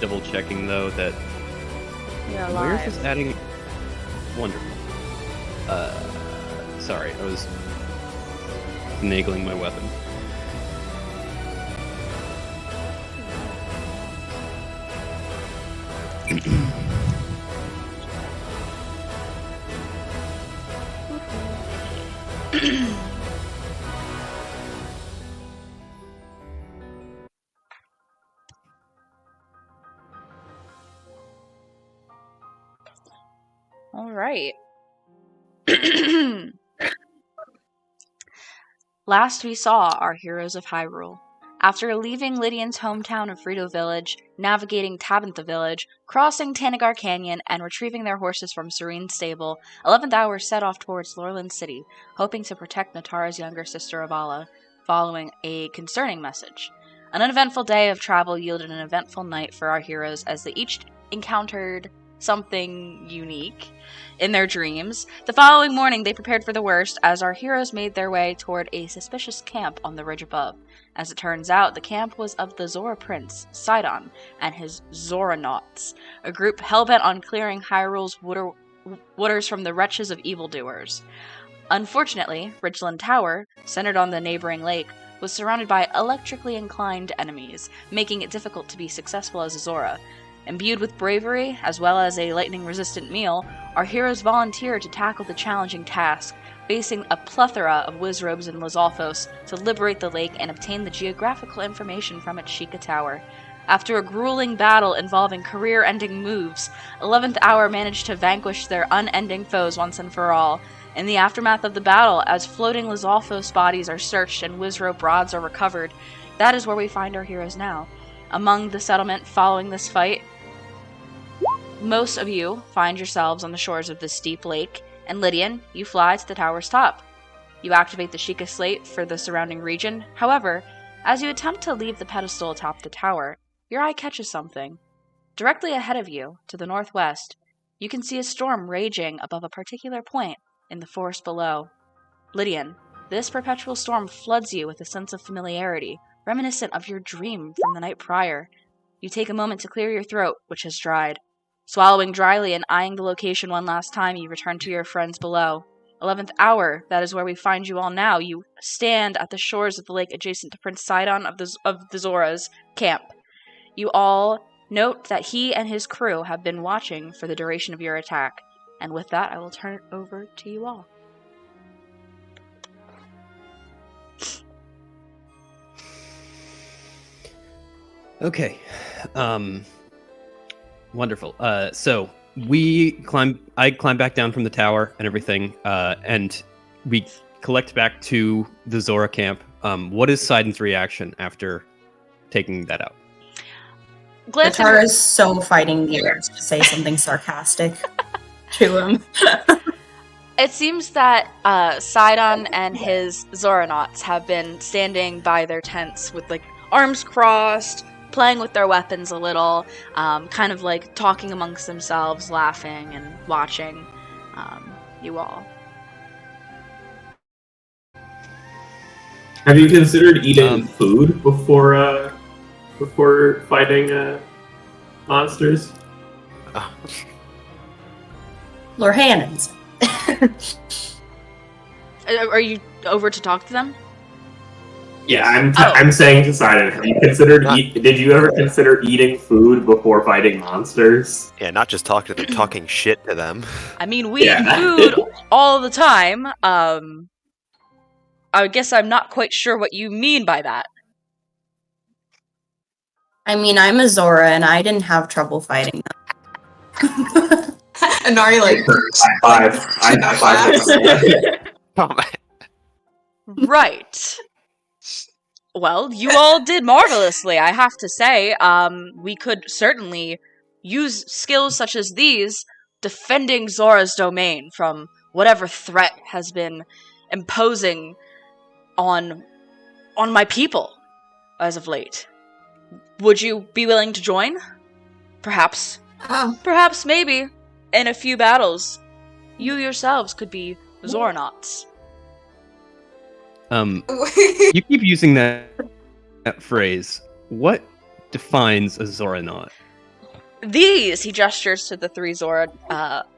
double checking though that You're where's alive. this adding? Wonderful. Sorry, I was finagling my weapon. All right. Last we saw our heroes of Hyrule. After leaving Lydian's hometown of Frito Village, navigating Tabantha Village, crossing Tanagar Canyon, and retrieving their horses from Serene's stable, 11th Hour set off towards Lorland City, hoping to protect Natara's younger sister Avala, following a concerning message. An uneventful day of travel yielded an eventful night for our heroes as they each encountered something unique in their dreams. The following morning, they prepared for the worst as our heroes made their way toward a suspicious camp on the ridge above. As it turns out, the camp was of the Zora Prince, Sidon, and his Zoranauts, a group hell-bent on clearing Hyrule's waters from the wretches of evildoers. Unfortunately, Ridgeland Tower, centered on the neighboring lake, was surrounded by electrically inclined enemies, making it difficult to be successful as a Zora. Imbued with bravery, as well as a lightning-resistant meal, our heroes volunteered to tackle the challenging task, facing a plethora of Wizrobes and Lizalfos to liberate the lake and obtain the geographical information from its Sheikah Tower. After a grueling battle involving career-ending moves, 11th Hour managed to vanquish their unending foes once and for all. In the aftermath of the battle, as floating Lizalfos bodies are searched and Wizrobe rods are recovered, that is where we find our heroes now. Among the settlement following this fight, most of you find yourselves on the shores of this steep lake, and Lydian, you fly to the tower's top. You activate the Sheikah Slate for the surrounding region. However, as you attempt to leave the pedestal atop the tower, your eye catches something. Directly ahead of you, to the northwest, you can see a storm raging above a particular point in the forest below. Lydian, this perpetual storm floods you with a sense of familiarity, reminiscent of your dream from the night prior. You take a moment to clear your throat, which has dried. Swallowing dryly and eyeing the location one last time, you return to your friends below. 11th Hour, that is where we find you all now. You stand at the shores of the lake adjacent to Prince Sidon of the Zora's camp. You all note that he and his crew have been watching for the duration of your attack. And with that, I will turn it over to you all. Okay. Wonderful. So I climb back down from the tower and everything, and we collect back to the Zora camp. What is Sidon's reaction after taking that out? Natara is so fighting the urge to say something sarcastic to him. It seems that Sidon and his Zoranauts have been standing by their tents with arms crossed, playing with their weapons a little, kind of talking amongst themselves, laughing and watching you all. Have you considered eating food before fighting monsters? Lorhanans. Are you over to talk to them? Yeah, I'm saying to Sidon, have you considered did you ever consider eating food before fighting monsters? Yeah, not just talking to them, talking shit to them. I mean, we eat food all the time. I guess I'm not quite sure what you mean by that. I mean, I'm a Zora, and I didn't have trouble fighting them. And Nari I high five. Oh, man. Right. Well, you all did marvelously, I have to say. We could certainly use skills such as these defending Zora's domain from whatever threat has been imposing on my people as of late. Would you be willing to join? Perhaps. Perhaps, maybe, in a few battles, you yourselves could be Zoranauts. You keep using that phrase. What defines a Zoranaut? These, he gestures to the 3 Zora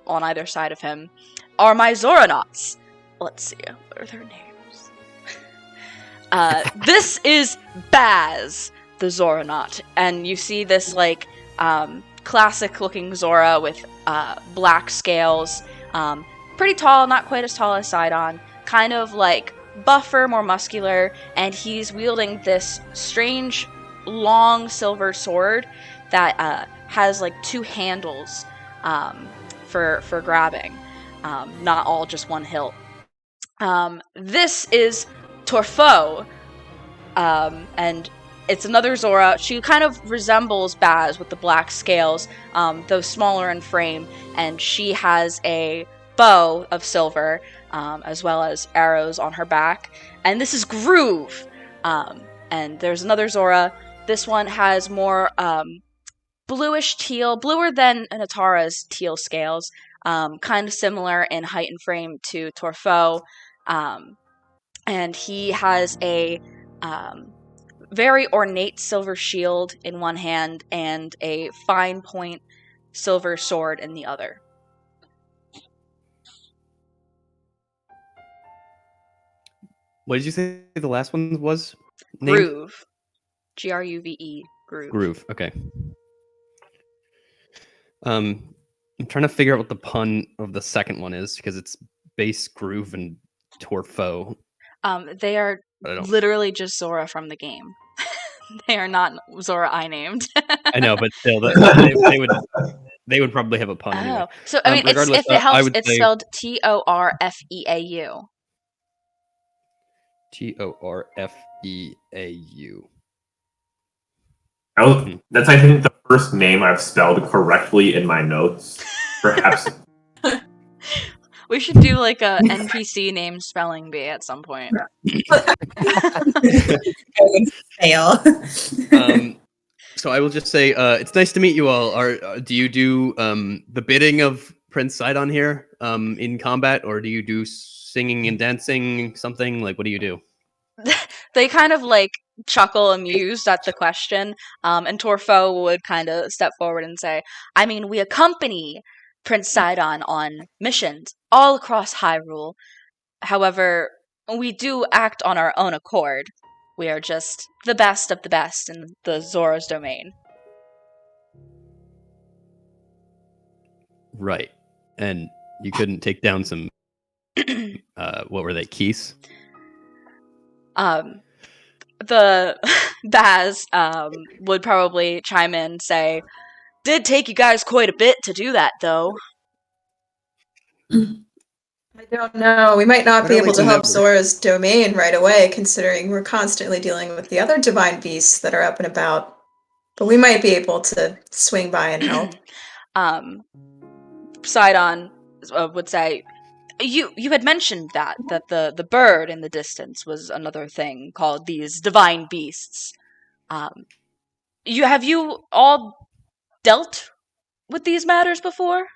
on either side of him, are my Zoranauts. Let's see, what are their names? This is Baz, the Zoranaut, and you see this, like, classic-looking Zora with black scales, pretty tall, not quite as tall as Sidon, kind of, like, buffer, more muscular, and he's wielding this strange, long silver sword that has, like, 2 handles for grabbing, not all just one hilt. This is Torfo, and it's another Zora. She kind of resembles Baz with the black scales, though smaller in frame, and she has a bow of silver, as well as arrows on her back. And this is Groove, and there's another Zora. This one has more bluish teal, bluer than Natara's teal scales, kind of similar in height and frame to Torfo, and he has a very ornate silver shield in one hand and a fine point silver sword in the other. What did you say the last one was named? Groove. Gruve. Groove. Groove. Okay. I'm trying to figure out what the pun of the second one is because it's base Groove and Torfo. They are literally just Zora from the game. They are not Zora I named. I know, but still, they would probably have a pun. Anyway. So I mean, if it helps, it's say spelled Torfeau. Torfeau. That's, I think, the first name I've spelled correctly in my notes. Perhaps. We should do like a NPC name spelling bee at some point. Fail. So I will just say, it's nice to meet you all. Do you do the bidding of Prince Sidon here in combat, or do you do singing and dancing, something? Like, what do you do? They kind of like chuckle amused at the question, and Torfo would kind of step forward and say, I mean, we accompany Prince Sidon on missions all across Hyrule. However, we do act on our own accord. We are just the best of the best in the Zora's domain. Right. And you couldn't take down some, what were they, keys? The Baz would probably chime in and say, did take you guys quite a bit to do that, though. I don't know. We might not be able to help never. Zora's domain right away, considering we're constantly dealing with the other divine beasts that are up and about. But we might be able to swing by and help. Sidon would say, you had mentioned that the bird in the distance was another thing called these divine beasts. Have you all dealt with these matters before?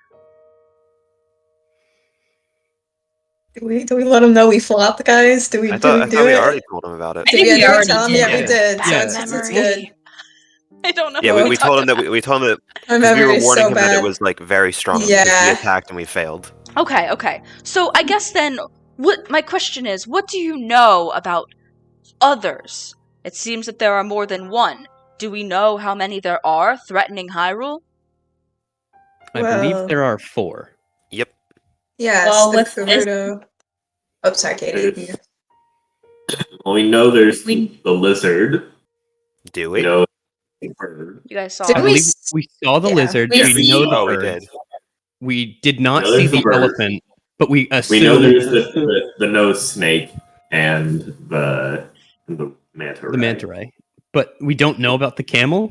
Do we let them know we flop, guys? Do we I thought do we it? already told him about it. I think we already tell them? did. Yeah, we did. Bad So it's memory. good. I don't know. Yeah, what we told him that we told him that My because we were memory's warning so him that bad. it was like very strong. Yeah. Because he attacked and we failed. Okay. So I guess then, my question is, what do you know about others? It seems that there are more than one. Do we know how many there are threatening Hyrule? I believe there are 4. Yep. Yes, Well, the with this- Kurudo. Oh, sorry, Katie. Well, we know there's the lizard. Do We we? know the bird. You guys saw Did I it. we believe we saw the Yeah. lizard. We We see- know the Oh, we bird. did. We did not No, see there's the the bird. elephant, but we We know assumed there's the nose snake and the manta ray. the manta ray. But we don't know about the camel.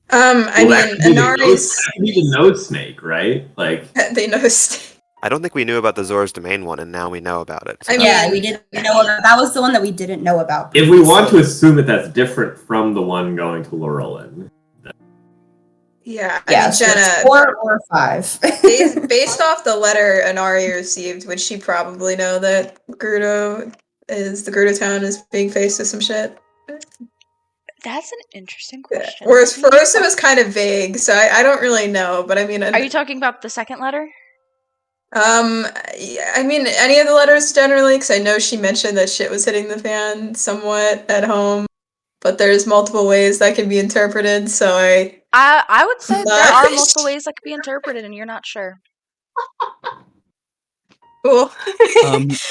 I mean, Inari's. Actually, the nose snake, right? Like, They know. I don't think we knew about the Zora's Domain one, and now we know about it. So I that's- Yeah, we didn't know about that. Was the one that we didn't know about. if we want to assume that that's different from the one going to Laurelin. Yeah, I Yeah, mean, so it's Jenna. 4 or 5. Based off the letter Inari received, would she probably know that the Gerudo Town is being faced with some shit? That's an interesting question. Whereas first it was kind of vague, so I don't really know. But I mean, Are you talking about the second letter? I mean, any of the letters generally, because I know she mentioned that shit was hitting the fan somewhat at home. But there's multiple ways that can be interpreted, so I would say there are multiple ways that could be interpreted, and you're not sure. Cool.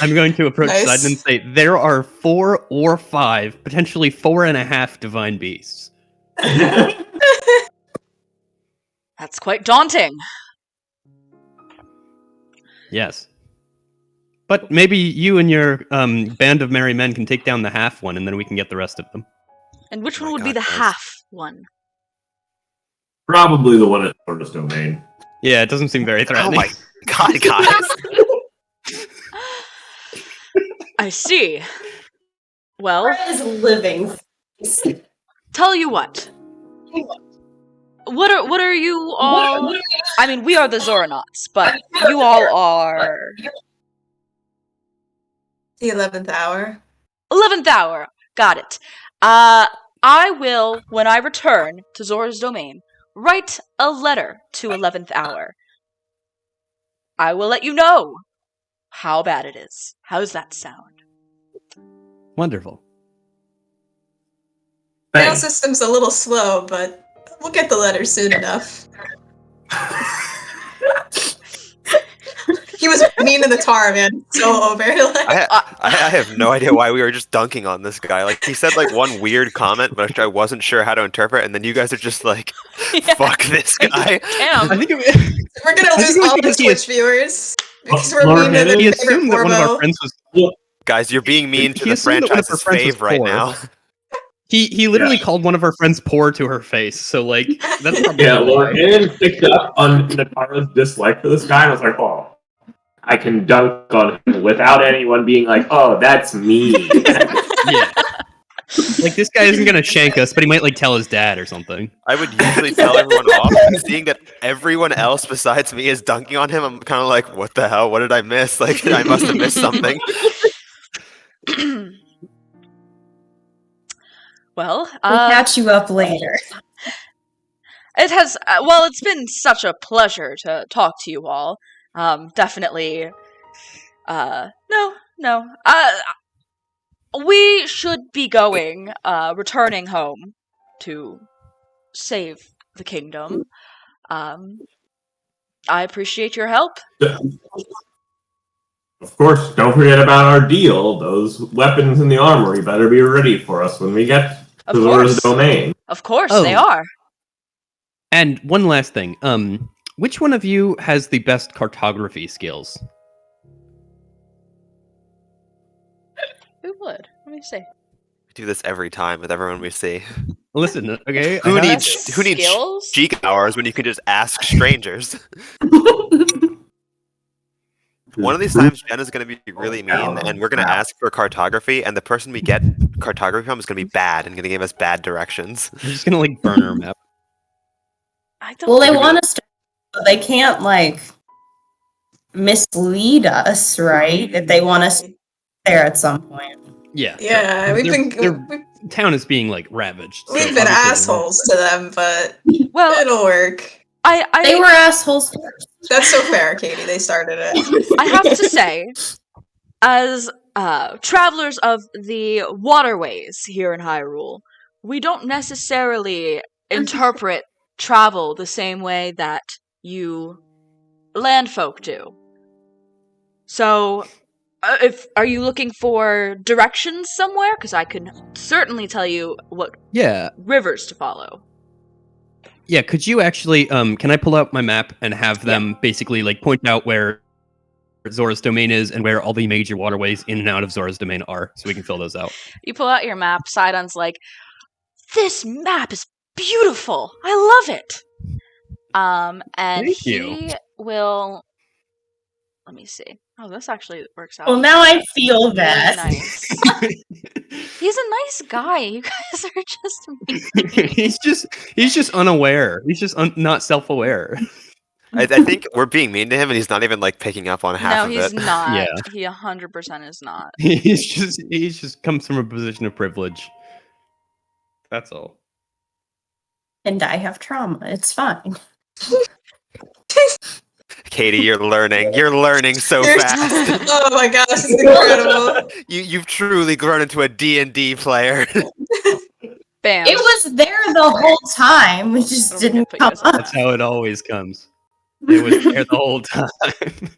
I'm going to approach Sidon and say there are 4 or 5, potentially 4.5 divine beasts. That's quite daunting. Yes. But maybe you and your band of merry men can take down the half one, and then we can get the rest of them. And which one would be the half one? Probably the one at Zora's Domain. Yeah, it doesn't seem very threatening. Oh my god, guys. I see. Well, Where is living? tell you what. What are you all? I mean, we are the Zoranauts, but you all are The 11th hour. 11th hour. Got it. I will, when I return to Zora's Domain, write a letter to 11th hour. I will let you know how bad it is. How does that sound? Wonderful. Mail system's a little slow, but we'll get the letter soon enough. He was mean in the tar, man. So over. I have no idea why we were just dunking on this guy. Like, he said like one weird comment, but I wasn't sure how to interpret, and then you guys are just like, fuck this guy. Damn. I think We're gonna lose all the Twitch viewers because we're Lauren, mean to he their favorite assumed that one of our Forbo. friends was. Guys, you're being mean to He the assumed that one of her franchise's friends was fave right poor. now. He literally called one of our friends poor to her face. So like that's probably Yeah, Lauren picked up on Natara's dislike for this guy, and I was like, oh, I can dunk on him without anyone being like, oh, that's mean. Yeah. Like, this guy isn't gonna shank us, but he might like tell his dad or something. I would usually tell everyone off, but seeing that everyone else besides me is dunking on him, I'm kind of like, what the hell? What did I miss? Like, I must have missed something. Well, We'll catch you up later. it has. Well, it's been such a pleasure to talk to you all. Definitely. No. We should be going, returning home to save the kingdom. I appreciate your help. Of course, don't forget about our deal. Those weapons in the armory better be ready for us when we get Of to Zora's course. Domain. Of course, Oh. they are. And one last thing. Which one of you has the best cartography skills? Who would? Let me see. We do this every time with everyone we see. Listen, okay. Who I have- needs Skills? cheek hours when you can just ask strangers? One of these times, Jenna's going to be really mean, and we're going to ask for cartography, and the person we get cartography from is going to be bad and going to give us bad directions. I'm just gonna like burn our map. I don't. Well, they want us to. They can't like mislead us, right? If they want us there at some point. Yeah. Yeah, we've Their town is being like ravaged. so been obviously assholes to them, but Well, it'll work. They were assholes first. That's so fair, Katie. They started it. I have to say, as travelers of the waterways here in Hyrule, we don't necessarily interpret travel the same way that you landfolk do. So, are you looking for directions somewhere? Because I can certainly tell you what Yeah. rivers to follow. Yeah, could you actually can I pull out my map and have them basically like point out where Zora's Domain is and where all the major waterways in and out of Zora's Domain are, so we can fill those out. You pull out your map, Sidon's like, this map is beautiful. I love it. And Thank he you. will. Let me see. Oh, this actually works out. Well, now I feel really that. nice. He's a nice guy. You guys are just mean. he's just unaware. He's just not self-aware. I think we're being mean to him, and he's not even like picking up on half No, of he's it. not. Yeah. He 100% is not. He's just comes from a position of privilege. That's all. And I have trauma. It's fine. Katie, you're learning. You're learning so fast. Oh my gosh, this is incredible. You've truly grown into a D&D player. Bam. It was there the whole time. We just I'm didn't gonna come put you as up. That's how it always comes. It was there the whole time.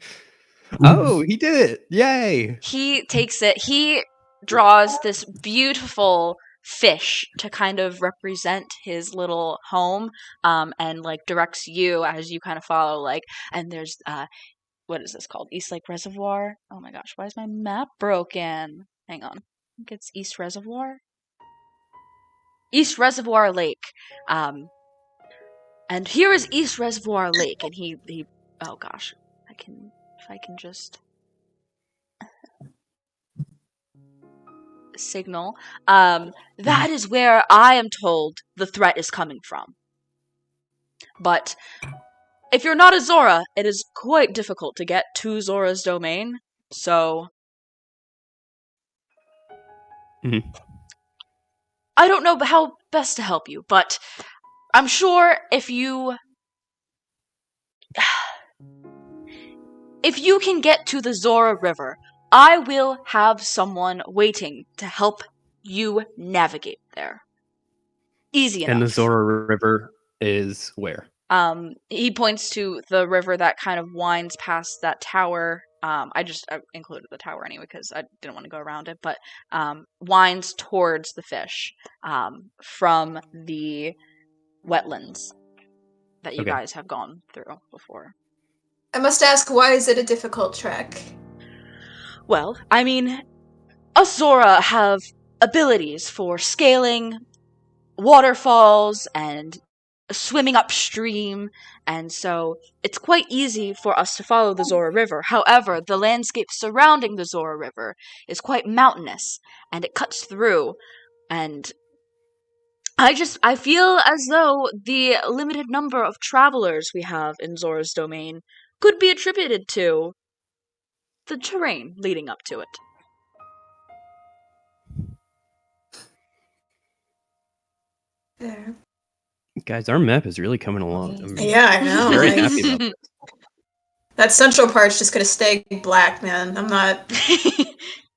Oh, he did it! Yay! He takes it. He draws this beautiful fish to kind of represent his little home, and like directs you as you kind of follow. Like, and there's what is this called? East Lake Reservoir. Oh my gosh, why is my map broken? Hang on, I think it's East Reservoir. East Reservoir Lake. And here is East Reservoir Lake, and he oh gosh, if I can just signal. That is where I am told the threat is coming from. But if you're not a Zora, it is quite difficult to get to Zora's domain, so I don't know how best to help you, but I'm sure if you can get to the Zora River, I will have someone waiting to help you navigate there. Easy enough. And the Zora River is where? He points to the river that kind of winds past that tower. I included the tower anyway because I didn't want to go around it, but winds towards the fish from the wetlands that you guys have gone through before. I must ask, why is it a difficult trek? Well, I mean, us Zora have abilities for scaling waterfalls and swimming upstream, and so it's quite easy for us to follow the Zora River. However, the landscape surrounding the Zora River is quite mountainous, and it cuts through, and I feel as though the limited number of travelers we have in Zora's domain could be attributed to the terrain leading up to it. There. Guys, our map is really coming along. I'm Yeah, I know. very like, happy about this. that central part's just gonna stay black, man. I'm not.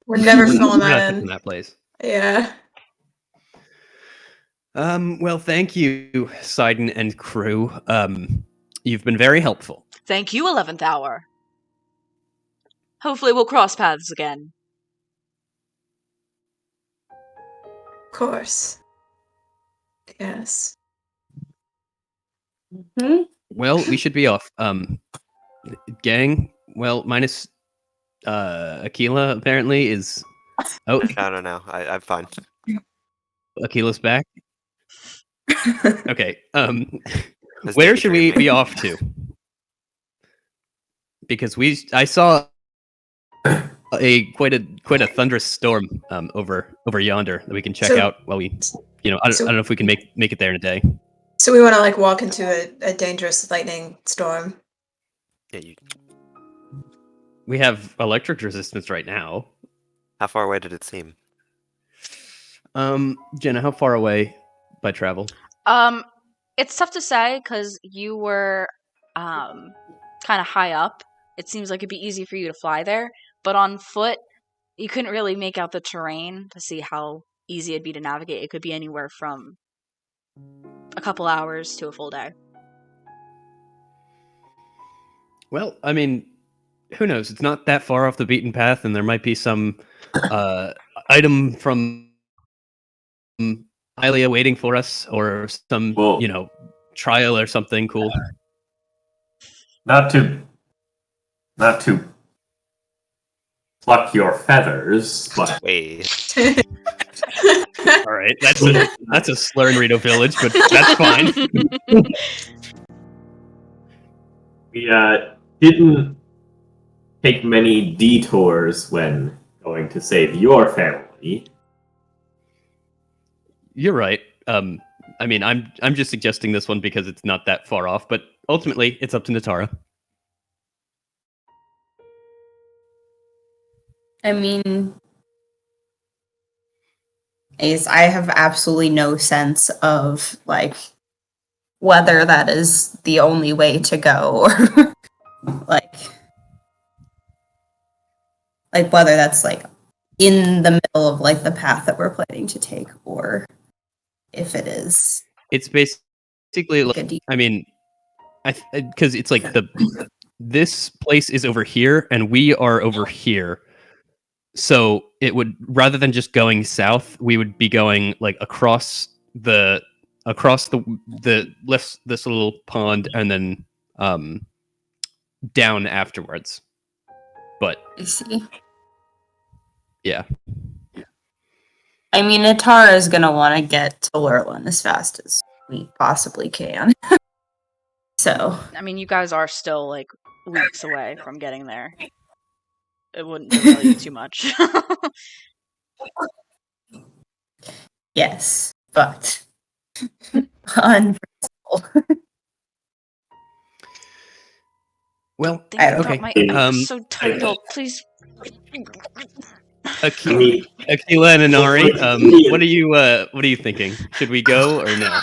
We're never filling We're not that touching in. that place. Yeah. Well, thank you, Sidon and crew. You've been very helpful. Thank you, 11th Hour. Hopefully we'll cross paths again. Of course. Yes. Well, we should be off. Gang, well, minus Aquila apparently is. Oh, I don't know. I'm fine. Aquila's back. Okay. Let's Where take it should we dream. be off to? Because I saw quite a thunderous storm over yonder that we can check out while we, I don't know if we can make it there in a day. So we want to like walk into a dangerous lightning storm. Yeah, We have electric resistance right now. how far away did it seem? Jenna, how far away by travel? It's tough to say because you were kind of high up. It seems like it'd be easy for you to fly there, but on foot, you couldn't really make out the terrain to see how easy it'd be to navigate. It could be anywhere from a couple hours to a full day. Well, I mean, who knows? It's not that far off the beaten path, and there might be some item from Hylia waiting for us, or some, trial or something cool. Not to pluck your feathers, but Wait. All right, that's a slur in Rito Village, but that's fine. we didn't take many detours when going to save your family. You're right. I mean, I'm just suggesting this one because it's not that far off, but ultimately, it's up to Natara. I mean, I have absolutely no sense of like whether that is the only way to go or like whether that's like in the middle of like the path that we're planning to take or if it is. It's basically like, I mean, because it's like this place is over here and we are over here. So it would, rather than just going south, we would be going like across this little pond and then down afterwards. But I see. Yeah. I mean, Atara is gonna want to get to Lurlin as fast as we possibly can. So I mean, you guys are still like weeks away from getting there. It wouldn't derail you too much. yes, but on principle. Well, Think about okay. my episode title, please. Akila and Inari, what are you thinking? Should we go or no?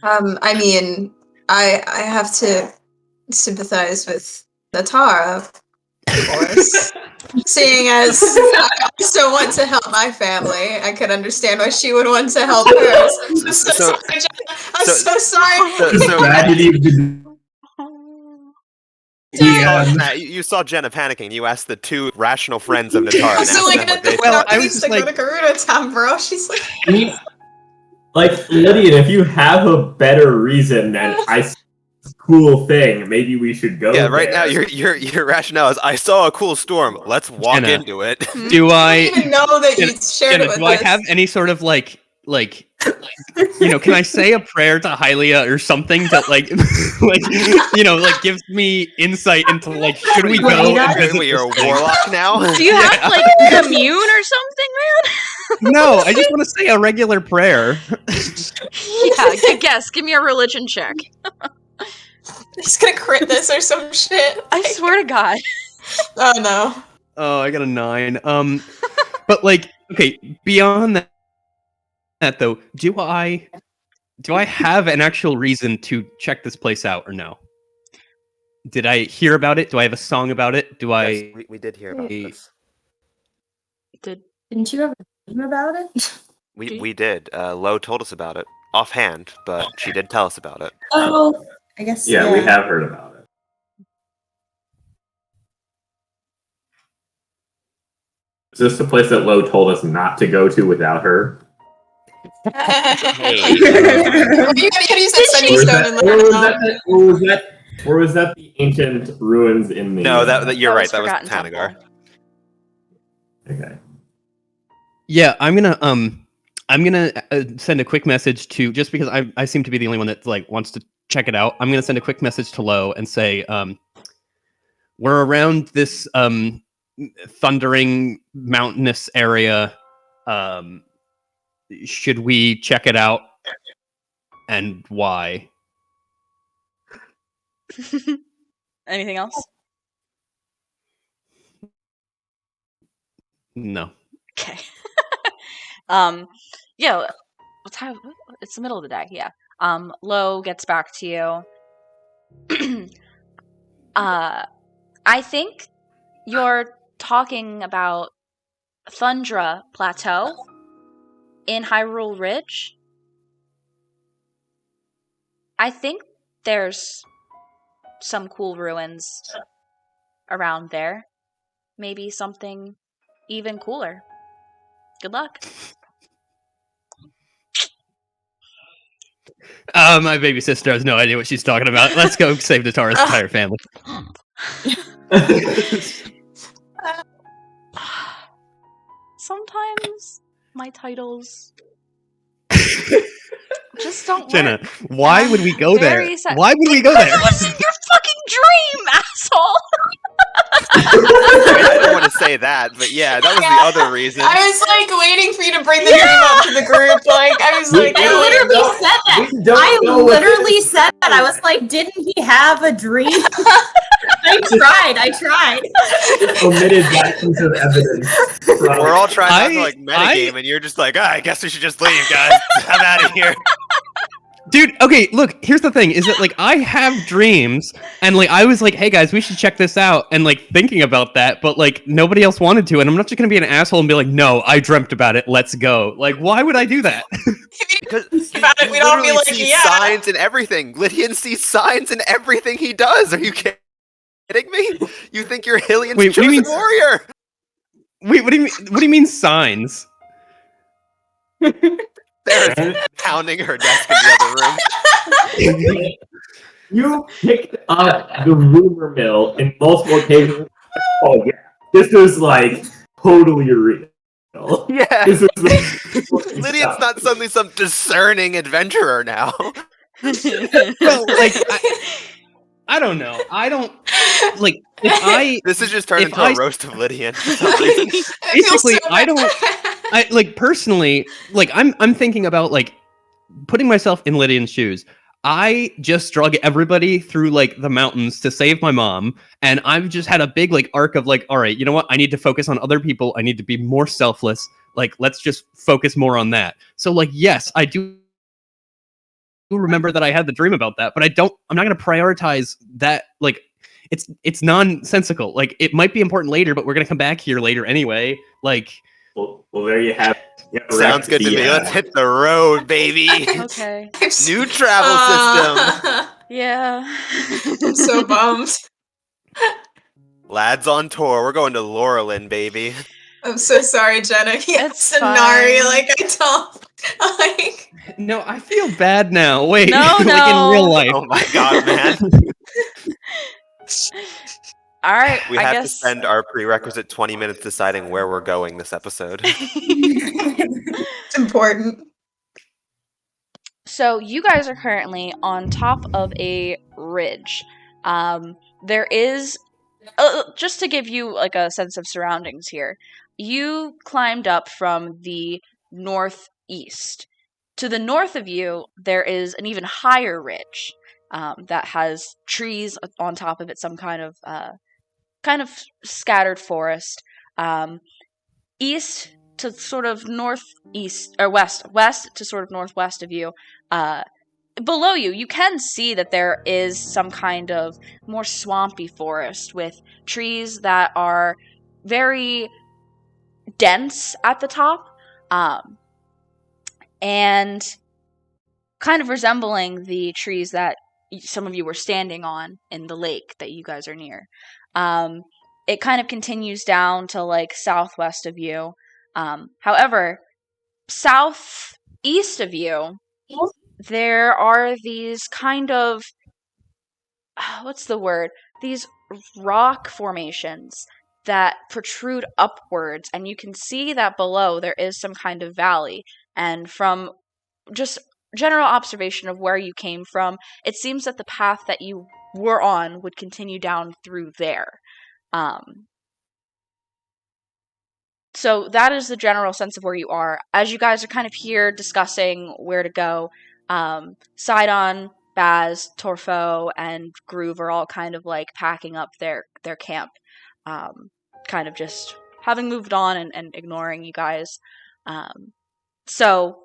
I mean, I have to sympathize with Natara, of course. Seeing as I also want to help my family, I could understand why she would want to help hers. I'm so sorry. You saw Jenna panicking. You asked the two rational friends of Natara. I was just like, go to Garuda Town, bro. She's like, like Lydian, if you have a better reason than cool thing, maybe we should go. Yeah, right now your rationale is I saw a cool storm. Let's walk Jenna, into it. Do I even know that you shared Jenna, it with do us? I have any sort of like can I say a prayer to Hylia or something that like gives me insight into like should we go and visit Wait, you're a this thing? warlock now? Do you have like commune or something, man? No, I just want to say a regular prayer. Yeah, good guess. Give me a religion check. He's gonna crit this or some shit. I swear to God. Oh no. Oh, I got a 9. But like, okay, beyond that though, do I have an actual reason to check this place out or no? Did I hear about it? Do I have a song about it? Yes, we did hear about this. Didn't you have a dream about it? We did. Lo told us about it offhand, but she did tell us about it. Oh, I guess. Yeah, we have heard about it. Is this the place that Lo told us not to go to without her? You could use that sending stone and let her know. Or was that the ancient ruins in the? No, that you're right. That was Forgotten Tanagar. Temple. Okay. Yeah, I'm gonna send a quick message to, just because I seem to be the only one that like wants to check it out. I'm gonna send a quick message to Lo and say, we're around this thundering mountainous area. Should we check it out, and why? Anything else? No. Okay. Yeah. What time? It's the middle of the day. Yeah. Lo gets back to you. I think you're talking about Thundra Plateau in Hyrule Ridge. I think there's some cool ruins around there. Maybe something even cooler. Good luck. My baby sister has no idea what she's talking about. Let's go save Natara's entire family. Sometimes my titles just don't Jenna, work. why would we go there? Sad. Why would we go there? It wasn't your fucking dream, asshole! I don't want to say that, but yeah, that was the other reason. I was like waiting for you to bring the dream up to the group. Like I was like, I literally said that. I literally said that. I was like, didn't he have a dream? I tried. Omitted that piece of evidence. From We're all trying not to like I- metagame, and you're just like, I guess we should just leave, guys. I'm out of here. Dude, okay, look, here's the thing, is that, like, I have dreams, and, like, I was like, hey, guys, we should check this out, and, like, thinking about that, but, like, nobody else wanted to, and I'm not just gonna be an asshole and be like, no, I dreamt about it, let's go. Like, why would I do that? Because About it, you we'd all be literally like, see yeah. signs in everything. Lydian sees signs in everything he does. Are you kidding me? You think you're Hylian's Wait, what do you chosen mean- warrior? Wait, what do you mean signs? Sarah's pounding her desk in the other room. You picked up the rumor mill in multiple occasions. Oh yeah, this is like totally real. Yeah. This is the Lydian's not suddenly some discerning adventurer now. Well, like, I don't know. I don't, like, if I, This has just turned If into I- a roast of Lydian for some reason. I feel Basically, so I bad. I like personally, like I'm thinking about like putting myself in Lydian's shoes. I just drug everybody through like the mountains to save my mom, and I've just had a big like arc of like, all right, you know what? I need to focus on other people. I need to be more selfless. Like, let's just focus more on that. So like, yes, I do remember that I had the dream about that, but I'm not going to prioritize that. Like, it's nonsensical. Like, it might be important later, but we're going to come back here later anyway. Like, well, there you have. Sounds good to me. Let's hit the road, baby. Okay. New travel system. Yeah. I'm so bummed. Lads on tour. We're going to Laurelin, baby. I'm so sorry, Jenna. Yeah, It's Sonari, fine. like I told. Like, no, I feel bad now. Wait, No, like in no. real life. Oh my god, man. All right. We I have to guess. spend our prerequisite 20 minutes deciding where we're going this episode. it's important. So you guys are currently on top of a ridge. There is, just to give you like a sense of surroundings here, you climbed up from the northeast. To the north of you, there is an even higher ridge that has trees on top of it, some kind of scattered forest. East to sort of northeast, or west to sort of northwest of you, below you, you can see that there is some kind of more swampy forest with trees that are very dense at the top, and kind of resembling the trees that some of you were standing on in the lake that you guys are near. It kind of continues down to like southwest of you. However, southeast of you, there are these kind of, what's the word? These rock formations that protrude upwards, and you can see that below there is some kind of valley. And from just general observation of where you came from, it seems that the path that you were on would continue down through there. So that is the general sense of where you are. As you guys are kind of here discussing where to go, Sidon, Baz, Torfo, and Groove are all kind of like packing up their camp, kind of just having moved on and ignoring you guys. So,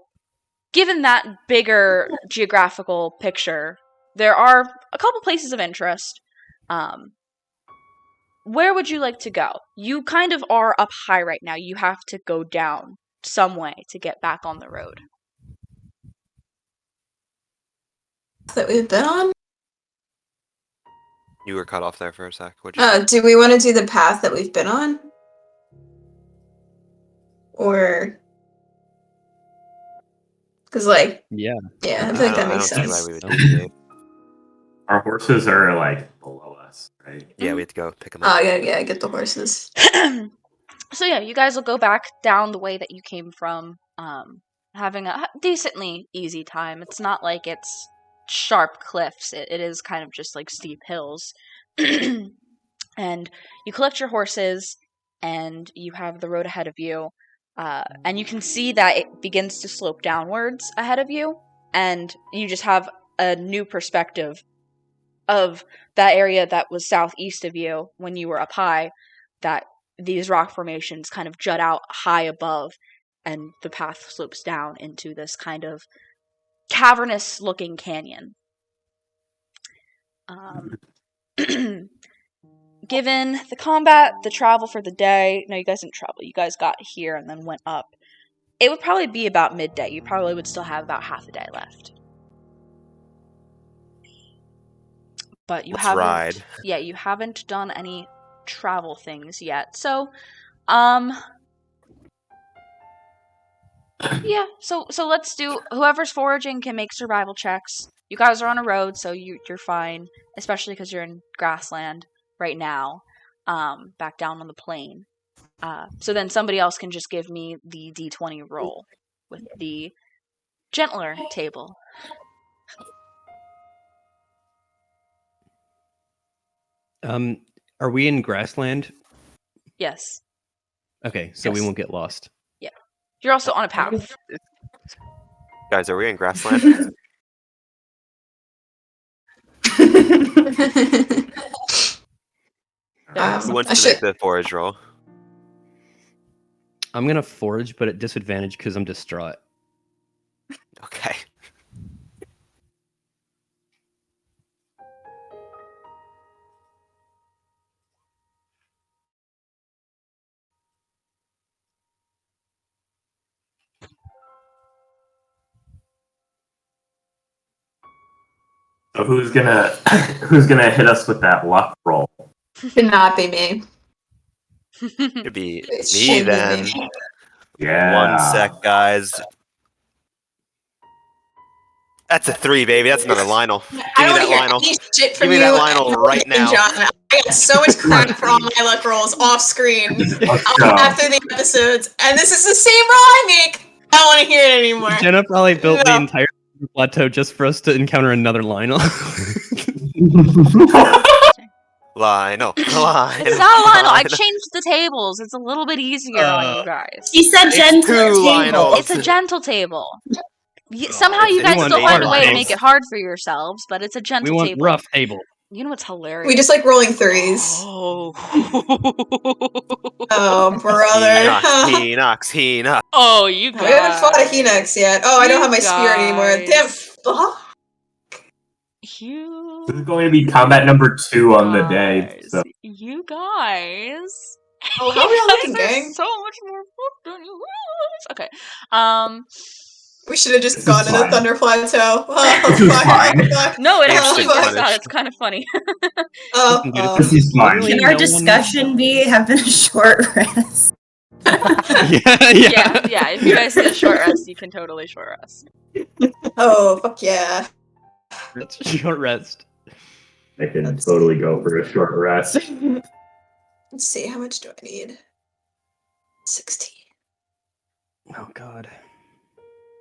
given that bigger geographical picture, there are a couple places of interest. Where would you like to go? You kind of are up high right now. You have to go down some way to get back on the road. That we've been on? You were cut off there for a sec. What'd you say? Do we want to do the path that we've been on? Or... Because, like, Yeah. yeah, I feel like that I makes don't see sense. why we would deviate. Our horses are like below us, right? Yeah, we have to go pick them up. Oh, yeah, get the horses. So yeah, you guys will go back down the way that you came from, having a decently easy time. It's not like it's sharp cliffs. It is kind of just like steep hills. And you collect your horses, and you have the road ahead of you. And you can see that it begins to slope downwards ahead of you, and you just have a new perspective of that area that was southeast of you when you were up high, that these rock formations kind of jut out high above, and the path slopes down into this kind of cavernous looking canyon. Given the combat, the travel for the day, no, you guys didn't travel, you guys got here and then went up. It would probably be about midday. You probably would still have about half a day left. But you haven't. Ride. Yeah, you haven't done any travel things yet. So, yeah. So let's do. Whoever's foraging can make survival checks. You guys are on a road, so you're fine, especially because you're in grassland right now. Back down on the plain. So then somebody else can just give me the D20 roll with the gentler table. Are we in grassland? Yes. Okay, so we Yes. won't get lost. Yeah. You're also on a path. Guys, are we in grassland? Who wants I to should. make the forage roll? I'm gonna forage, but at disadvantage because I'm distraught. Okay. So who's gonna hit us with that luck roll? Could not be me. It'd be It me should be then. me. Yeah. 1 sec, guys. That's a 3, baby. That's another Lionel. Give me I don't that hear Lionel. any shit from Give me you. that Lionel right and now. John, I got so much crap for all my luck rolls off screen Let's go. after the episodes, and this is the same roll I make. I don't want to hear it anymore. Jenna probably built the No. entire plateau just for us to encounter another Lionel. Lionel. It's not a Lionel. I changed the tables. It's a little bit easier on you guys. She said It's gentler two table. Lionels. It's a gentle table. Somehow it's you guys anyone still find a hard way to tables. make it hard for yourselves, but it's a we gentle want table. rough table. You know what's hilarious? We just like rolling threes. Oh. Oh, brother. He knocks. Oh, you guys. We haven't fought a Hinox yet. Oh, I don't have my spear anymore. guys. Damn. Fuck. You This is going to be combat number 2 on the day. So. You guys. Oh, how are we all You looking, guys are gang? so much more fucked than you realize. Okay. We should have just This gone is to the fine. Thunder Plateau. Oh, This is fuck. fine. Fuck. No, it Instant actually works out. punish. It's kind of funny. This is fine. Literally Can no our one- discussion have been a short rest? yeah. Yeah. If you guys need a short rest, you can totally short rest. Oh, fuck yeah. That's a short rest. I can totally go for a short rest. Let's see, how much do I need? 16. Oh god.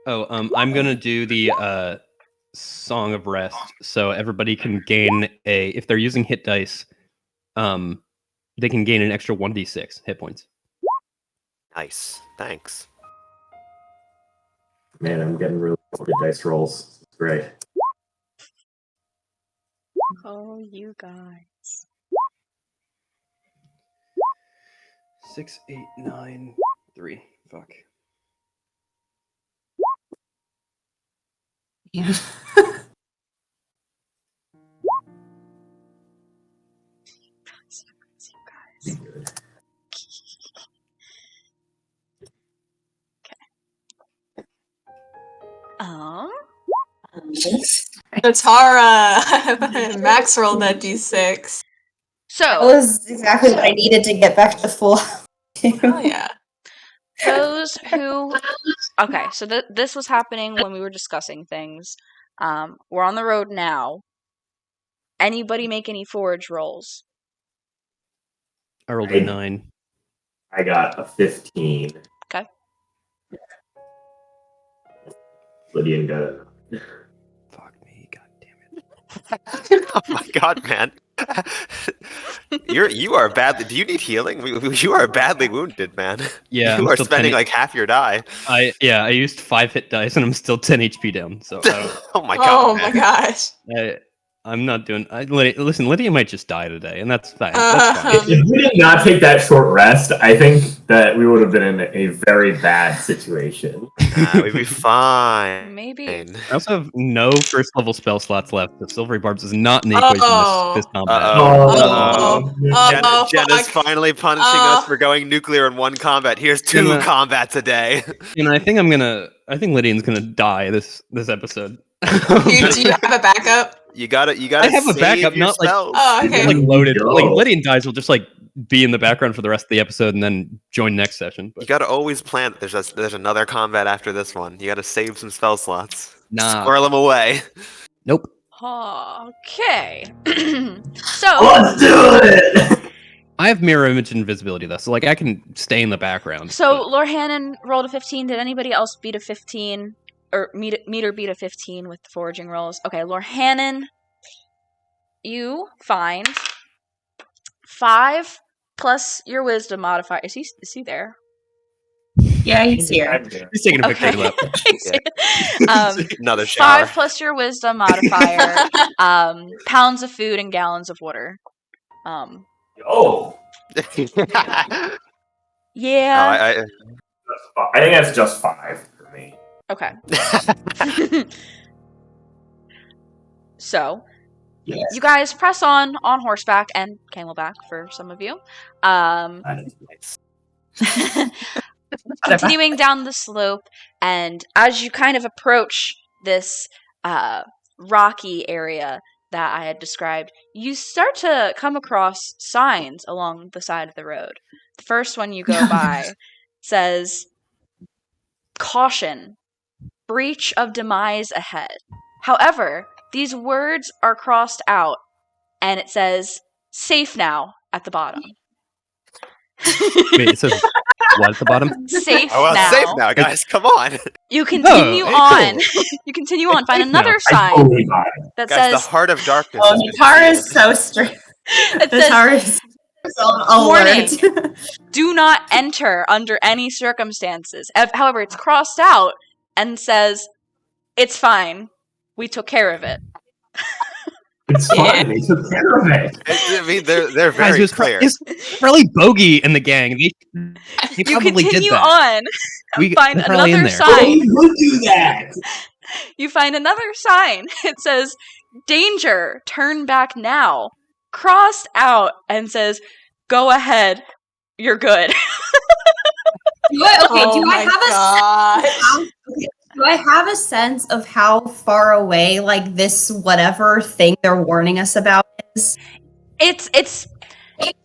Oh, I'm gonna do the Song of Rest, so everybody can gain if they're using hit dice, they can gain an extra 1d6 hit points. Nice. Thanks. Man, I'm getting really good dice rolls. It's great. Oh, you guys. 6, 8, 9, 3. Fuck. Yeah. Tara! Max rolled that d6. That So, was exactly what I needed to get back to full. Oh yeah. those who. Okay, so this was happening when we were discussing things. We're on the road now. Anybody make any forage rolls? I rolled a 9. I got a 15. Okay. Lydian got a... Fuck me, god damn it. Oh my god, man. You are badly. Do you need healing? You are badly wounded, man. Yeah, You I'm are still spending 10 like half your die. I used 5 hit dice and I'm still 10 HP down. So Oh my god. Oh man. my gosh. I'm not doing. Listen, Lydia might just die today, and that's fine. That's fine. If we did not take that short rest, I think that we would have been in a very bad situation. We'd be fine. Maybe. I also have no first level spell slots left. The Silvery Barbs is not in the equation this combat. Jenna's finally punishing us for going nuclear in one combat. Here's 2 combats a day. And I think Lydian's gonna die this episode. Do you have a backup? You gotta. I have a backup, not like okay. like loaded. Like Lydian dies, will just like be in the background for the rest of the episode and then join next session. But you gotta always plan that there's another combat after this one. You gotta save some spell slots. Nah. Squirrel them away. Nope. Okay. So Let's do it. I have mirror image invisibility though, so like I can stay in the background. So Lord Hannon rolled a 15. Did anybody else beat a 15? Or meter beat a 15 with the foraging rolls? Okay, Lord Hannon, you find 5 plus your wisdom modifier. Is he there? Yeah, he's here. He's taking a picture of that. Another shower. 5 plus your wisdom modifier. Pounds of food and gallons of water. Yeah. I think that's just 5 for me. Okay. So, yes. You guys press on horseback and camelback for some of you. Continuing down the slope, and as you kind of approach this rocky area that I had described, you start to come across signs along the side of the road. The first one you go by says, "Caution. Breach of demise ahead." However, these words are crossed out, and it says, "Safe now," at the bottom. Wait, it says what at the bottom? Safe now. Safe now, guys. Come on. You continue on. Cool. You continue on. Find another sign that guys, says, the heart of darkness. Natara is so strict. Natara is warning, do not enter under any circumstances. However, it's crossed out and says, "It's fine. We took care of it." It's fine. They took care of it. I mean, they're very clear. It's probably Bogey and the gang. They probably you continue did that. on. Find another Oh, sign. who do that? You find another sign. It says, "Danger. Turn back now." Crossed out and says, "Go ahead. You're good." Do I have a sense of how far away, like, this whatever thing they're warning us about is? It's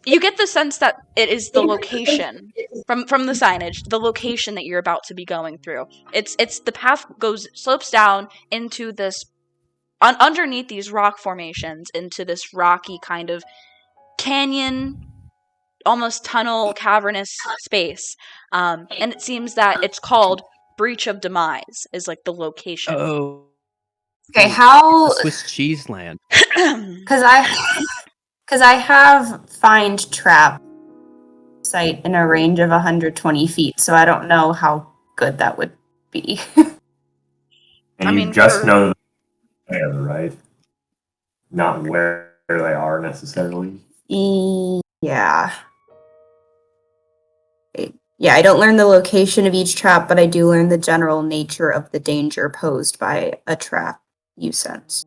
you get the sense that it is the location from the signage, the location that you're about to be going through. It's the path slopes down into this underneath these rock formations into this rocky kind of canyon, almost tunnel, cavernous space. And it seems that it's called Breach of Demise is like the location. Oh. Okay, how Swiss cheese land. Because I have find trap site in a range of 120 feet, so I don't know how good that would be. And you just know there, right? Not where they are necessarily. Yeah. Yeah, I don't learn the location of each trap, but I do learn the general nature of the danger posed by a trap you sense.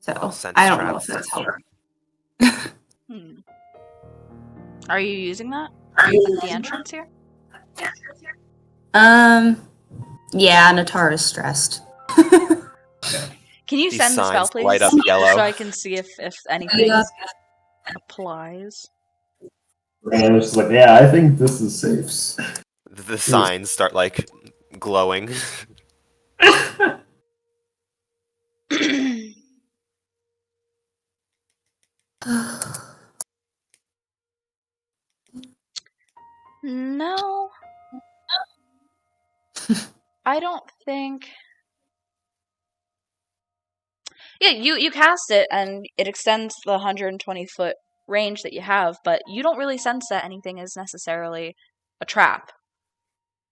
So, I don't know if that's helpful. Are you using that? Are you at the entrance here? Yeah, Natara's stressed. Can you send the spell, please? Light up yellow. So I can see if anything applies. And I'm just like, yeah, I think this is safe. The signs start like glowing. No. I don't think. Yeah, you cast it and it extends the 120-foot range that you have, but you don't really sense that anything is necessarily a trap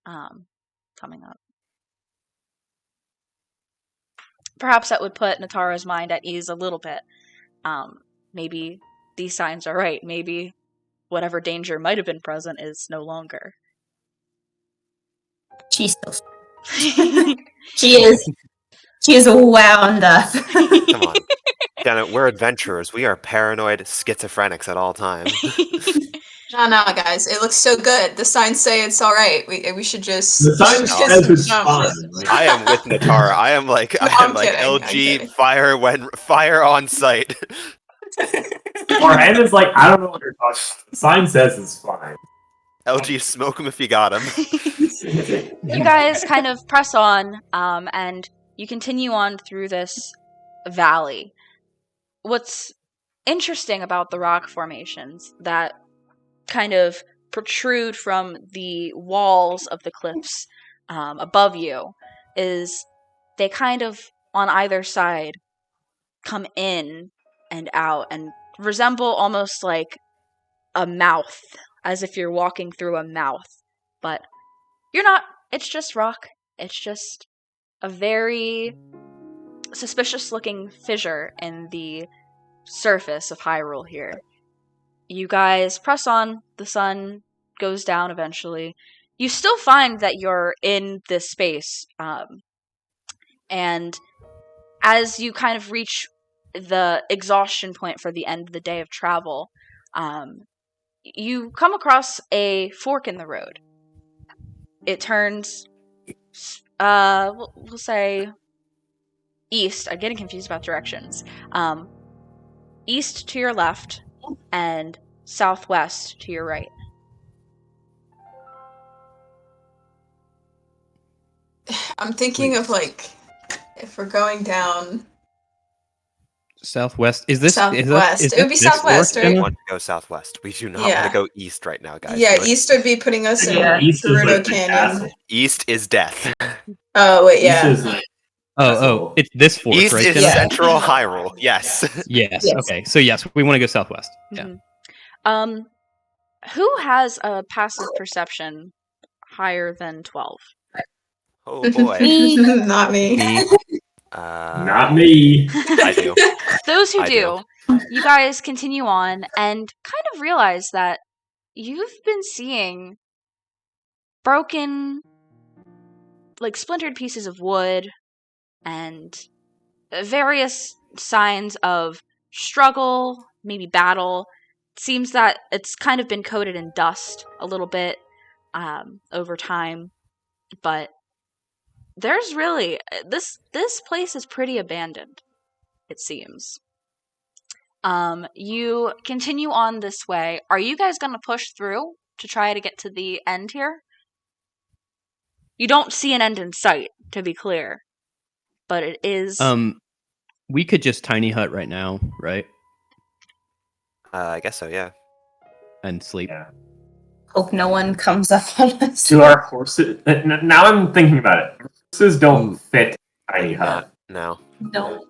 coming up. perhaps that would put Natara's mind at ease a little bit. Maybe these signs are right. Maybe whatever danger might have been present is no longer. She's so she is wound up. Come on. Damn it, we're adventurers. We are paranoid schizophrenics at all times. No, guys, it looks so good. The signs say it's all right. We should just. The sign says it's fine. I am with Natara. I am like I'm like kidding, I'm LG kidding. fire on sight. Or is like, I don't know what you're talking about. The sign says it's fine. LG, smoke him if you got him. You guys kind of press on, and you continue on through this valley. What's interesting about the rock formations that kind of protrude from the walls of the cliffs above you is they kind of, on either side, come in and out and resemble almost like a mouth, as if you're walking through a mouth. But you're not. It's just rock. It's just a very suspicious-looking fissure in the surface of Hyrule here. You guys press on. The sun goes down eventually. You still find that you're in this space. And as you kind of reach the exhaustion point for the end of the day of travel, you come across a fork in the road. It turns, we'll say, east. I'm getting confused about directions. East to your left, and southwest to your right. I'm thinking of like if we're going down Southwest. Is this southwest? Is It would be this southwest, fork right? We in want to go southwest. We do not Yeah. want to go east right now, guys. Yeah, Do it. east would be putting us in Yeah, east is Gerudo like the Canyon. castle. East is death. Oh wait, East yeah. is like Oh, it's this fork, East right? is Jenna? central Hyrule. Yes. Yes. Yes. Okay. So yes, we want to go southwest. Yeah. Mhm. Who has a passive perception higher than 12? Oh boy. Not me. Me. not me. I do. Those who I do, you guys continue on and kind of realize that you've been seeing broken, like splintered pieces of wood and various signs of struggle, maybe battle. It seems that it's kind of been coated in dust a little bit over time, but there's really this place is pretty abandoned, it seems. You continue on this way. Are you guys gonna push through to try to get to the end here? You don't see an end in sight, to be clear, but it is. We could just tiny hut right now, right? I guess so. Yeah. And sleep. Yeah. Hope no one comes up on us. Do our horses? Now I'm thinking about it. Horses don't fit tiny hut. No. No.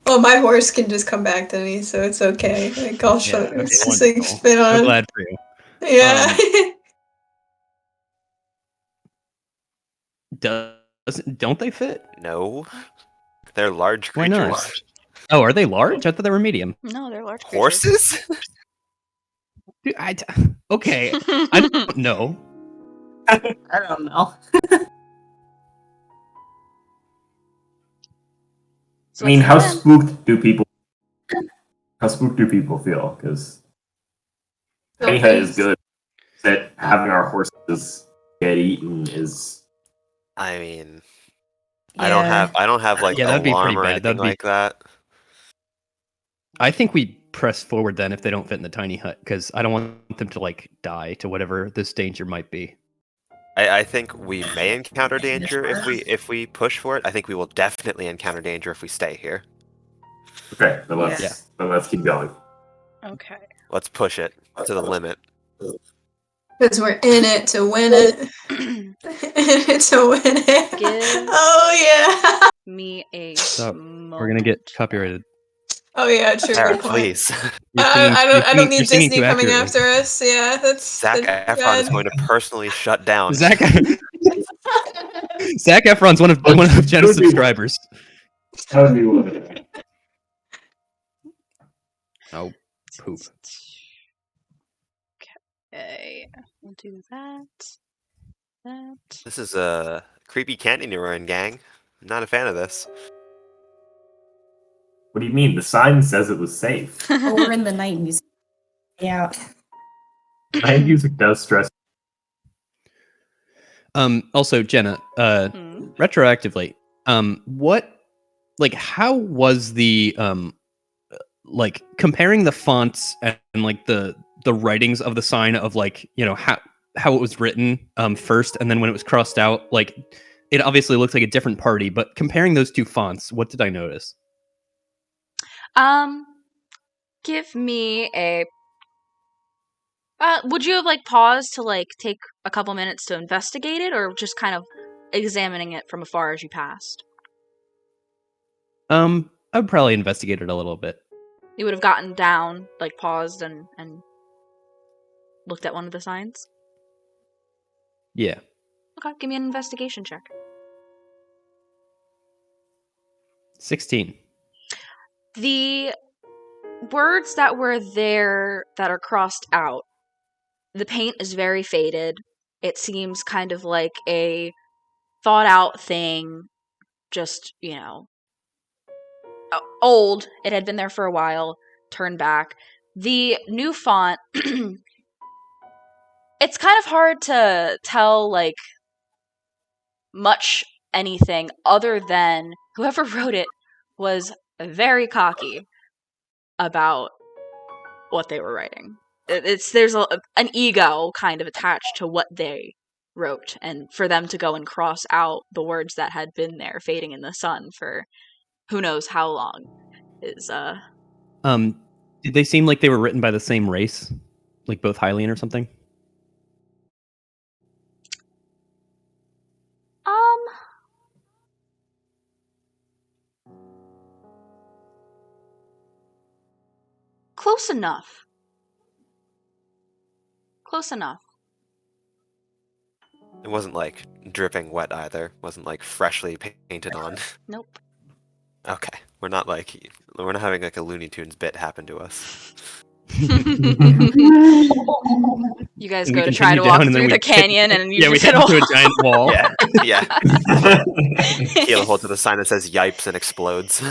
Well, my horse can just come back to me, so it's okay. Like I'll show okay, this thing wonderful. fit I'm on. glad for you. Yeah. Don't they fit? No. They're large Why creatures. not? Oh, are they large? I thought they were medium. No, they're large creatures. Horses? Dude, okay, I don't know. I don't know. So I mean, what's how the plan? spooked do people? How spooked do people feel? Because tiny hut is good. That having our horses get eaten is. I mean, I don't have like Yeah, that'd be alarm pretty or bad. anything That'd be- like that. I think we press forward then if they don't fit in the tiny hut, because I don't want them to like die to whatever this danger might be. I think we may encounter danger if we push for it. I think we will definitely encounter danger if we stay here. Okay, then Yeah. let's keep going. Okay. Let's push it to the limit. Because we're in it to win it. In it to win it. Give- Oh yeah. Me a Stop. moment. We're gonna get copyrighted. Oh yeah, true. Sarah, good point. please. I don't need you're singing Disney too coming accurately. after us. Yeah, that's Zach that's Efron is bad. going to personally shut down. Zach, Zac Efron's one of Jenna's subscribers. That would be one. Oh, poop. Okay, we'll do that. This is a creepy canyon you're in, gang. I'm not a fan of this. What do you mean? The sign says it was safe. Oh, we're in the 90s. Yeah. Night music does stress. Also, Jenna, retroactively, how was the like comparing the fonts and like the writings of the sign of how it was written first and then when it was crossed out, like it obviously looks like a different party, but comparing those two fonts, what did I notice? Give me a. Would you have paused to take a couple minutes to investigate it, or just kind of examining it from afar as you passed? I would probably investigate it a little bit. You would have gotten down, paused and looked at one of the signs? Yeah. Okay, give me an investigation check. 16. The words that were there that are crossed out, the paint is very faded. It seems kind of like a thought out thing, just, old. It had been there for a while, turned back. The new font, it's kind of hard to tell, much anything other than whoever wrote it was very cocky about what they were writing. There's an ego kind of attached to what they wrote, and for them to go and cross out the words that had been there fading in the sun for who knows how long is Did they seem like they were written by the same race, like both Hylian or something? Close enough. Close enough. It wasn't dripping wet either. It wasn't freshly painted on. Nope. Okay, we're not having a Looney Tunes bit happen to us. You guys go to try to walk through the canyon, and you we just hit hit into a giant wall. Yeah. Keel holds to the sign that says "Yipes" and explodes.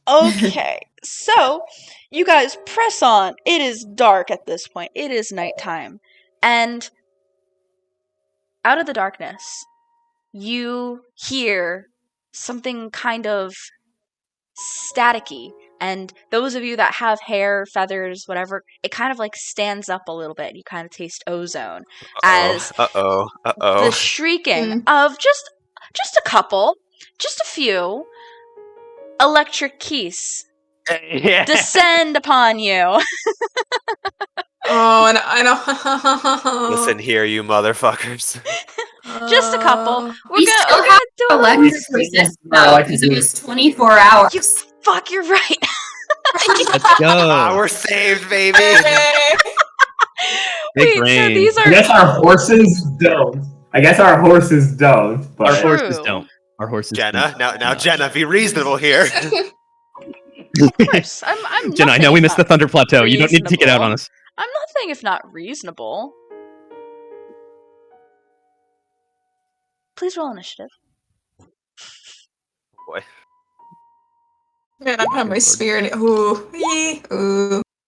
Okay, so you guys press on. It is dark at this point. It is nighttime. And out of the darkness, you hear something kind of staticky. And those of you that have hair, feathers, whatever, it kind of stands up a little bit. You kind of taste ozone as the shrieking of just a couple, just a few electric keys descend upon you. Oh, and I don't. Listen here, you motherfuckers. Just a couple. We still have electric resistance though, because it was 24 hours. Fuck, you're right. Let's go. We're saved, baby. Big Wait, brain. so these are I guess our horses don't. But Our True. horses don't. Our horses Jenna, don't. now Jenna, be reasonable here. Of course. I'm Jenna, I know we missed the Thunder Plateau. You don't need to take it out on us. I'm nothing if not reasonable. Please roll initiative. Boy. Man, I have my spirit. Ooh.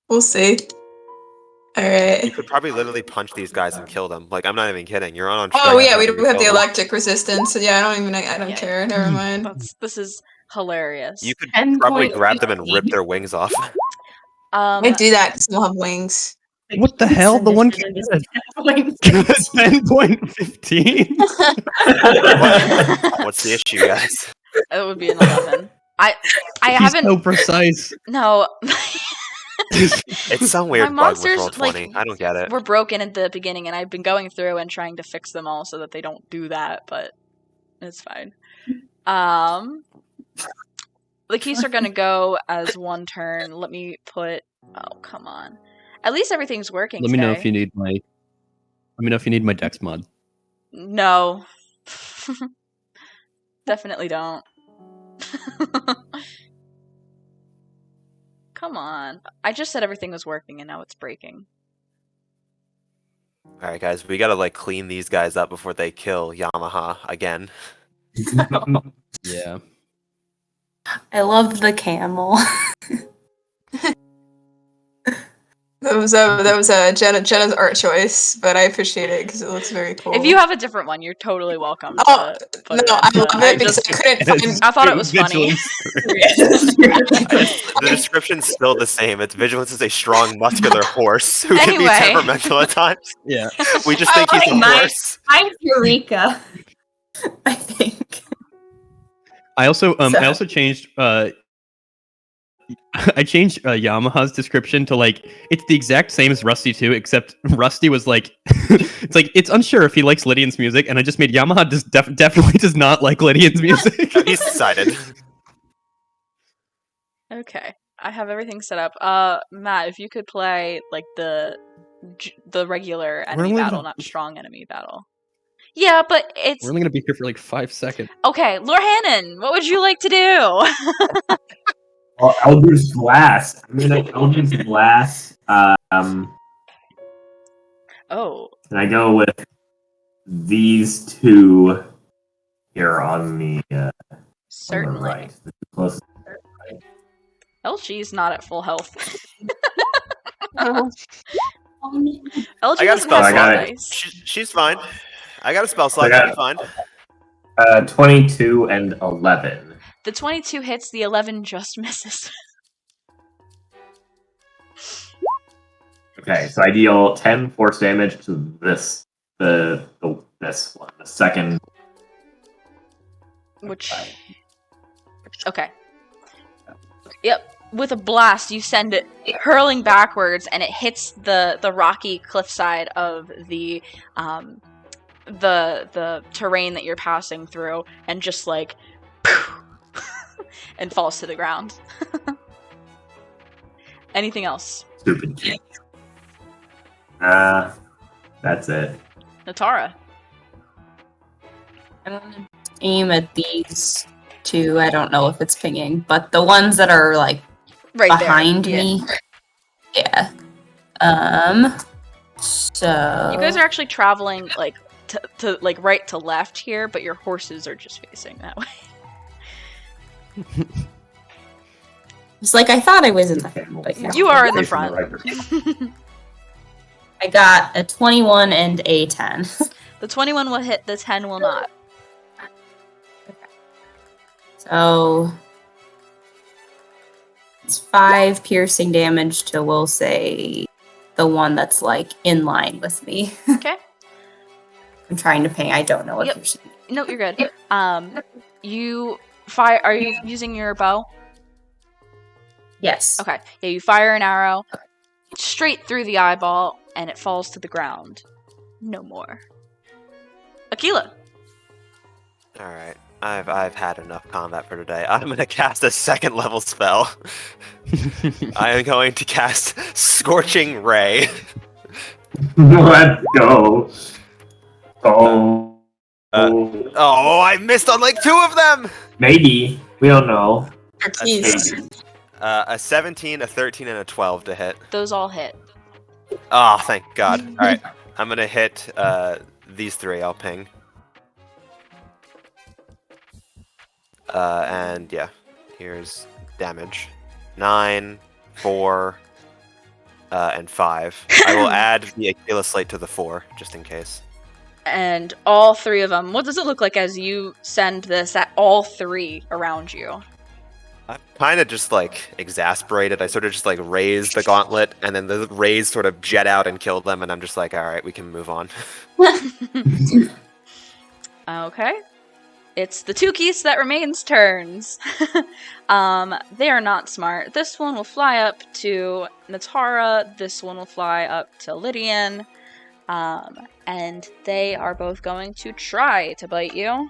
We'll see. You Alright. could probably literally punch these guys and kill them. I'm not even kidding. You're on. Oh yeah, we strike, do have the kill them. electric resistance. So yeah, I don't care. Never mind. This is hilarious. You could probably grab them and 10.15. rip their wings off. I do that because we'll have wings. What the hell? The one kid said 10.15. What's the issue, guys? It would be an 11. I He's haven't. so precise. No. It's some weird My bug with monsters, Roll20. I don't get it. Were broken at the beginning, and I've been going through and trying to fix them all so that they don't do that, but it's fine. The keys are gonna go as one turn. Let me put. Oh, come on. At least everything's working. Let me know today. if you need my. Let me know if you need my Dex mod. No. Definitely don't. Come on. I just said everything was working and now it's breaking. Alright, guys, we gotta, like, clean these guys up before they kill Yamaha again. Yeah. I love the camel. That was Jenna's art choice, but I appreciate it because it looks very cool. If you have a different one, you're totally welcome Oh, to put no, it in, I but love it because I couldn't find. I thought it was funny. The description's still the same. Its Vigilance is a strong, muscular horse who can be Anyway. temperamental at times. Yeah. We just think he's a Mine- horse. I'm Eureka. I think. I also So- changed I changed Yamaha's description to like it's the exact same as Rusty too, except Rusty was like it's like it's unsure if he likes Lydian's music, and I just made Yamaha definitely does not like Lydian's music. He's decided. Okay. I have everything set up. Matt, if you could play like the regular enemy only battle, gonna- not strong enemy battle. Yeah, but it's We're only gonna be here for like 5 seconds. okay. Lord Hannon, what would you like to do? Well, Eldritch Blast. I'm gonna Eldritch Blast. Oh, And I go with these two here on the certainly. right. The closest. Elchie's not at full health. Oh, Elchie I got a doesn't spell have slot. full dice. She's fine. I got a spell slot. I got- She's fine. 22 and 11. The 22 hits, the 11 just misses. Okay, so I deal 10 force damage to this this one, the second. Which okay. Yep. With a blast, you send it hurling backwards, and it hits the rocky cliffside of the terrain that you're passing through, and just like and falls to the ground. Anything else? Stupid kid. That's it. Natara. I'm gonna aim at these two. I don't know if it's pinging, but the ones that are like Right behind there. me. Yeah. So You guys are actually traveling like to like right to left here, but your horses are just facing that way. it's like I thought I was in the but yeah. You are in the Facing front. right direction. I got a 21 and a 10. The 21 will hit, the 10 will not. So it's 5 piercing damage to, we'll say, the one that's like in line with me. Okay. I'm trying to ping. I don't know what Yep. you're saying. No, you're good. You fire. Are you using your bow? Yes. Okay. Yeah, you fire an arrow straight through the eyeball, and it falls to the ground. No more. Aquila. All right. I've had enough combat for today. I'm gonna cast a 2nd level spell. I am going to cast Scorching Ray. Let's go. Oh. Oh, I missed on like 2 of them. Maybe. We don't know. Artiste. A 17, a 13, and a 12 to hit. Those all hit. Oh, thank God. All right, I'm gonna hit these 3. I'll ping. And yeah, here's damage. 9, 4, and 5. I will add the Aquila Slate to the 4, just in case. And all 3 of them. What does it look like as you send this at all 3 around you? I'm kind of just like exasperated. I sort of just like raise the gauntlet, and then the rays sort of jet out and kill them, and I'm just like, all right, we can move on. Okay. It's the Tukis that remains turns. They are not smart. This one will fly up to Natara. This one will fly up to Lydian. And they are both going to try to bite you.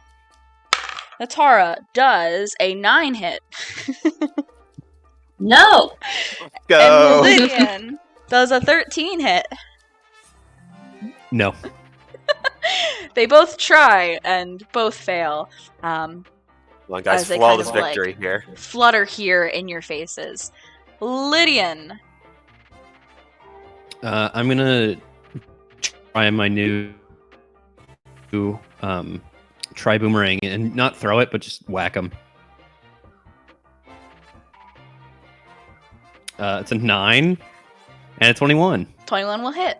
Natara does a 9 hit. No. Go. And Lydian does a 13 hit. No. They both try and both fail. Come on, guys, As they flawless kind of, like, victory here. Flutter here in your faces. Lydian. I'm gonna try my new try boomerang and not throw it, but just whack him. It's a 9 and a 21. 21 will hit.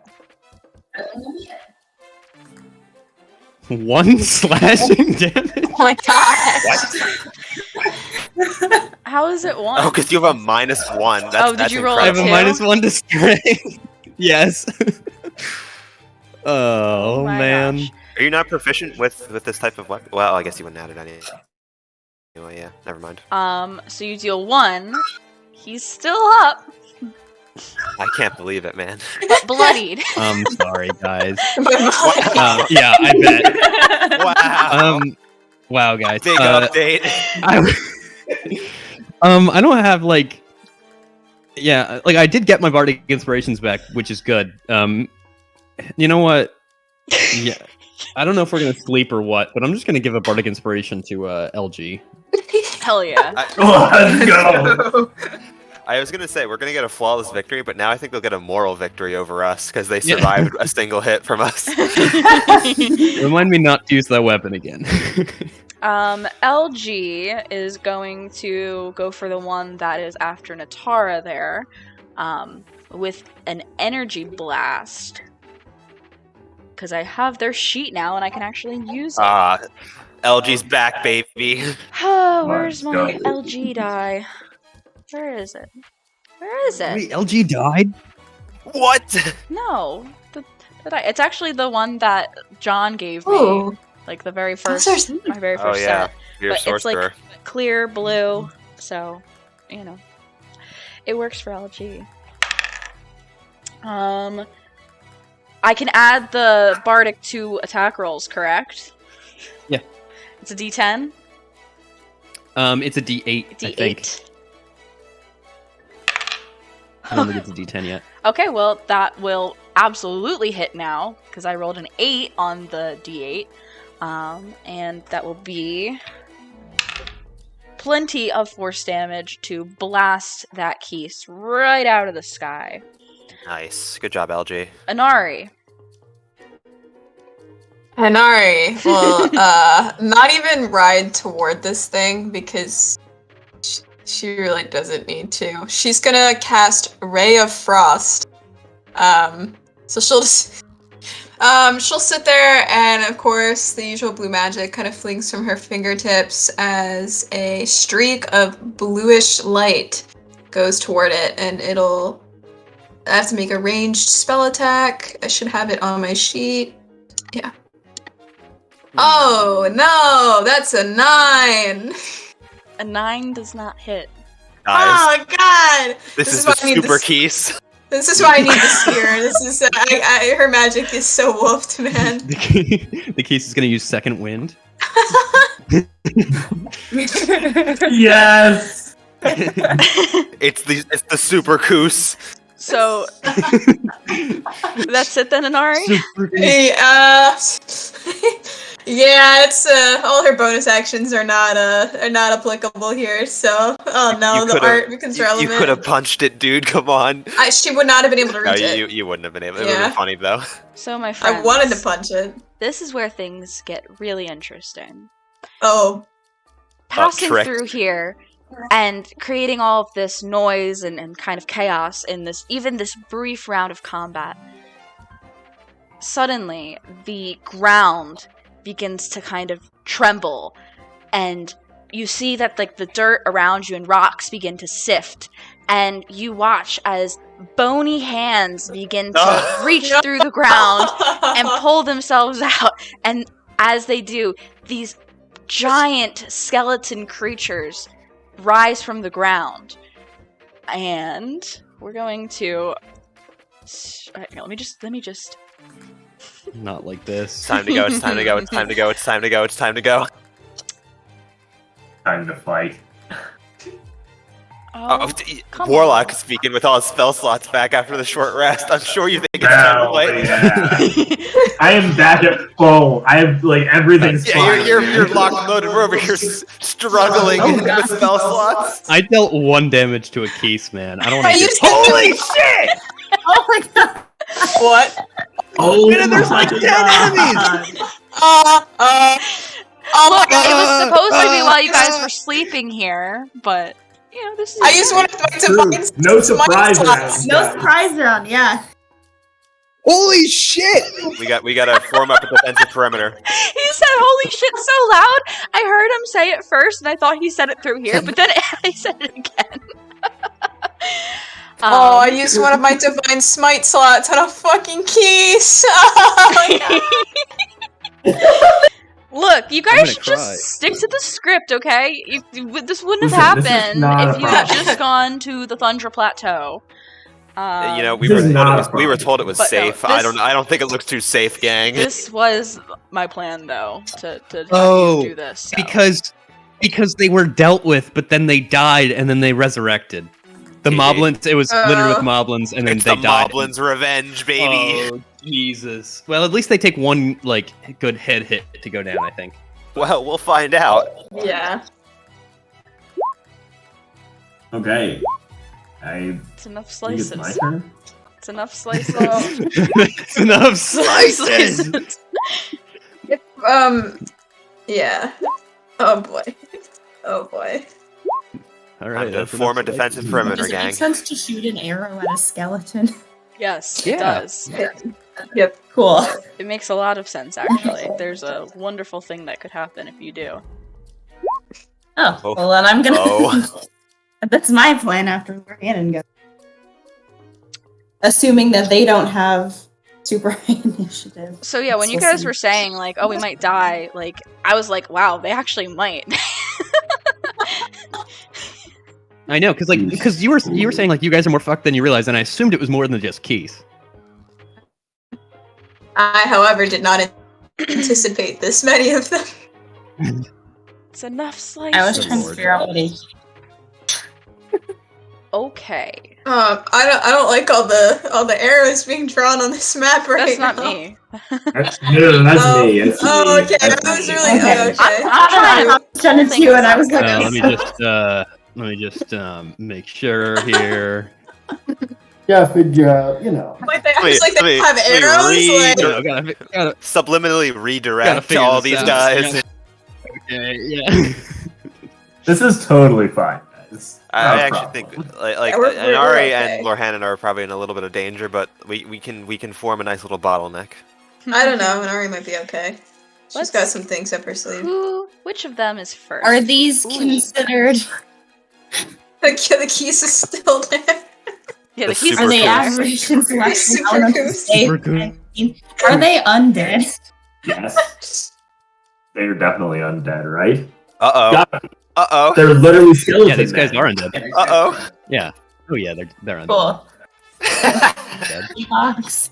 1 slashing damage. Oh my god. How is it 1? Oh, because you have a -1. That's, Oh, did that's you roll I have a incredible. two? -1 to strength. Yes. Oh my man. gosh. Are you not proficient with this type of weapon? Well, I guess you wouldn't add it anyway. Anyway, yeah, never mind. So you deal 1. He's still up, I can't believe it, man. but bloodied. I'm sorry, guys. Wow. Yeah, I bet. Wow. Wow, guys. Big update. I don't have like, yeah, like I did get my bardic inspirations back, which is good. You know what? Yeah, I don't know if we're gonna sleep or what, but I'm just gonna give a bardic inspiration to LG. Hell yeah. Let's go. I was gonna say we're gonna get a flawless victory, but now I think they'll get a moral victory over us because they Yeah. survived a single hit from us. Remind me not to use that weapon again. LG is going to go for the one that is after Natara there, with an energy blast. Because I have their sheet now and I can actually use it. LG's back, baby. Where's my Let's go. LG die? Where is it? Where is it? Wait, LG died? What? No. It's actually the one that John gave me. Ooh. Like the very Those first, are- my very Oh first yeah, set. you're a But it's like sorcerer. clear blue, so it works for LG. I can add the bardic to attack rolls, correct? Yeah. It's a D10. It's a D8. I think. D8. I don't think it's a D10 yet. Okay, well that will absolutely hit now because I rolled an 8 on the D8, and that will be plenty of force damage to blast that Keese right out of the sky. Nice, good job, LG. Inari. Hanari will not even ride toward this thing because she really doesn't need to. She's gonna cast Ray of Frost. So she'll just she'll sit there, and of course the usual blue magic kind of flings from her fingertips as a streak of bluish light goes toward it, and I have to make a ranged spell attack. I should have it on my sheet. Yeah. Oh no, that's a 9. A 9 does not hit. Nice. Oh god, this is why the I need super this- keys. This is why I need the spear. This is her magic is so wolfed, man. The case is going to use second wind. Yes. It's the super coos. So that's it then, Inari. Hey, yeah, it's all her bonus actions are not applicable here. So, oh no, You the could've- art becomes You relevant. could have punched it, dude. Come on. She would not have been able to No, reach it. you wouldn't have been able. It would have Yeah. been funny though. So my friends, I wanted to punch it. this is where things get really interesting. Oh, Passing tricked. through here and creating all of this noise and kind of chaos in this brief round of combat. Suddenly, the ground begins to kind of tremble, and you see that like the dirt around you and rocks begin to sift, and you watch as bony hands begin to reach through the ground and pull themselves out, and as they do, these giant skeleton creatures rise from the ground, and we're going to let me just Not like this. It's time to go. It's time to go. It's time to go. It's time to go. It's time to go. Time to fight. Oh, come Warlock on. speaking with all his spell slots back after the short rest. I'm sure you think it's time to Hell play. yeah. I am back at full. I have like everything's Yeah, fine. you're locked mode, and we're over here struggling Oh, with God. spell slots. I dealt 1 damage to a case, man. I don't want Are to you get. holy shit! Oh my god! What? Oh, Man, there's like 10 enemies! Oh Look, my it was god. supposed to be while you guys were sleeping here, but this is. I used one of my True. divine No smite surprise slots. round. No surprise round, yeah. Holy shit! We gotta form up a defensive perimeter. He said "holy shit" so loud. I heard him say it first, and I thought he said it through here, but then he said it again. Oh, I used one of my divine smite slots on a fucking keys. Oh, Look, you I'm guys gonna should cry. just stick to the script, okay? This wouldn't Listen, have this is happened not a if you had problem. just gone to the Thundra Plateau. You know, we This were is not a told it was But no, safe. I don't think it looks too safe, gang. This was my plan, though, to have Oh, you do this. So. because they were dealt with, but then they died, and then they resurrected. The GG. moblins, it was littered with Oh. moblins, and then It's they the died. Moblin's revenge, baby. Oh, Jesus. Well, at least they take 1, like, good head hit to go down, I think. Well, we'll find out. yeah. Okay. I It's enough think it's my slices. turn. It's enough slices. It's enough slices! Yeah. Oh boy. Oh boy. Alright, Time to that's form a enough defensive slices. perimeter, Does it gang. make sense to shoot an arrow at a skeleton? Yes, Yeah. it does. Yep. Cool. It makes a lot of sense, actually. There's a wonderful thing that could happen if you do. Oh, Oh. well then I'm gonna. Oh. That's my plan after Rhiannon goes. Assuming that they don't have super high initiative. So yeah, when you We'll guys see. were saying, like, oh, we might die, like, I was like, wow, they actually might. I know, because you were saying, like, you guys are more fucked than you realize, and I assumed it was more than just keys. I, however, did not anticipate this many of them. It's enough slices. I was trying to figure out what a. Okay. I don't like all the arrows being drawn on this map right That's not now. me. That's me. That's Oh, me. okay. That's I was me. really Okay. okay. I'm I was trying to do, and I was like, Let me just make sure here. Yeah, good job. You know. Like they act like they have let me arrows. read. Like, Gotta Subliminally Gotta redirect figure all this these out. guys. okay, yeah. This is totally fine, guys. I Not a actually problem. think like Yeah, we're Inari okay. and Lorhanan are probably in a little bit of danger, but we can form a nice little bottleneck. I don't know. Minari might be okay. She's Let's- got some things up her sleeve. Which of them is first? are these considered? The keys is still there. Yeah, the the keys super Are they cool. aberrations left Super out of cool. the state? Super cool. Are they undead? Yes. They're definitely undead, right? Uh God, oh. Uh oh. they're literally skeletons. Yeah, these guys are undead. Uh oh. Yeah. Oh yeah, they're undead. Cool. Dead. Fox.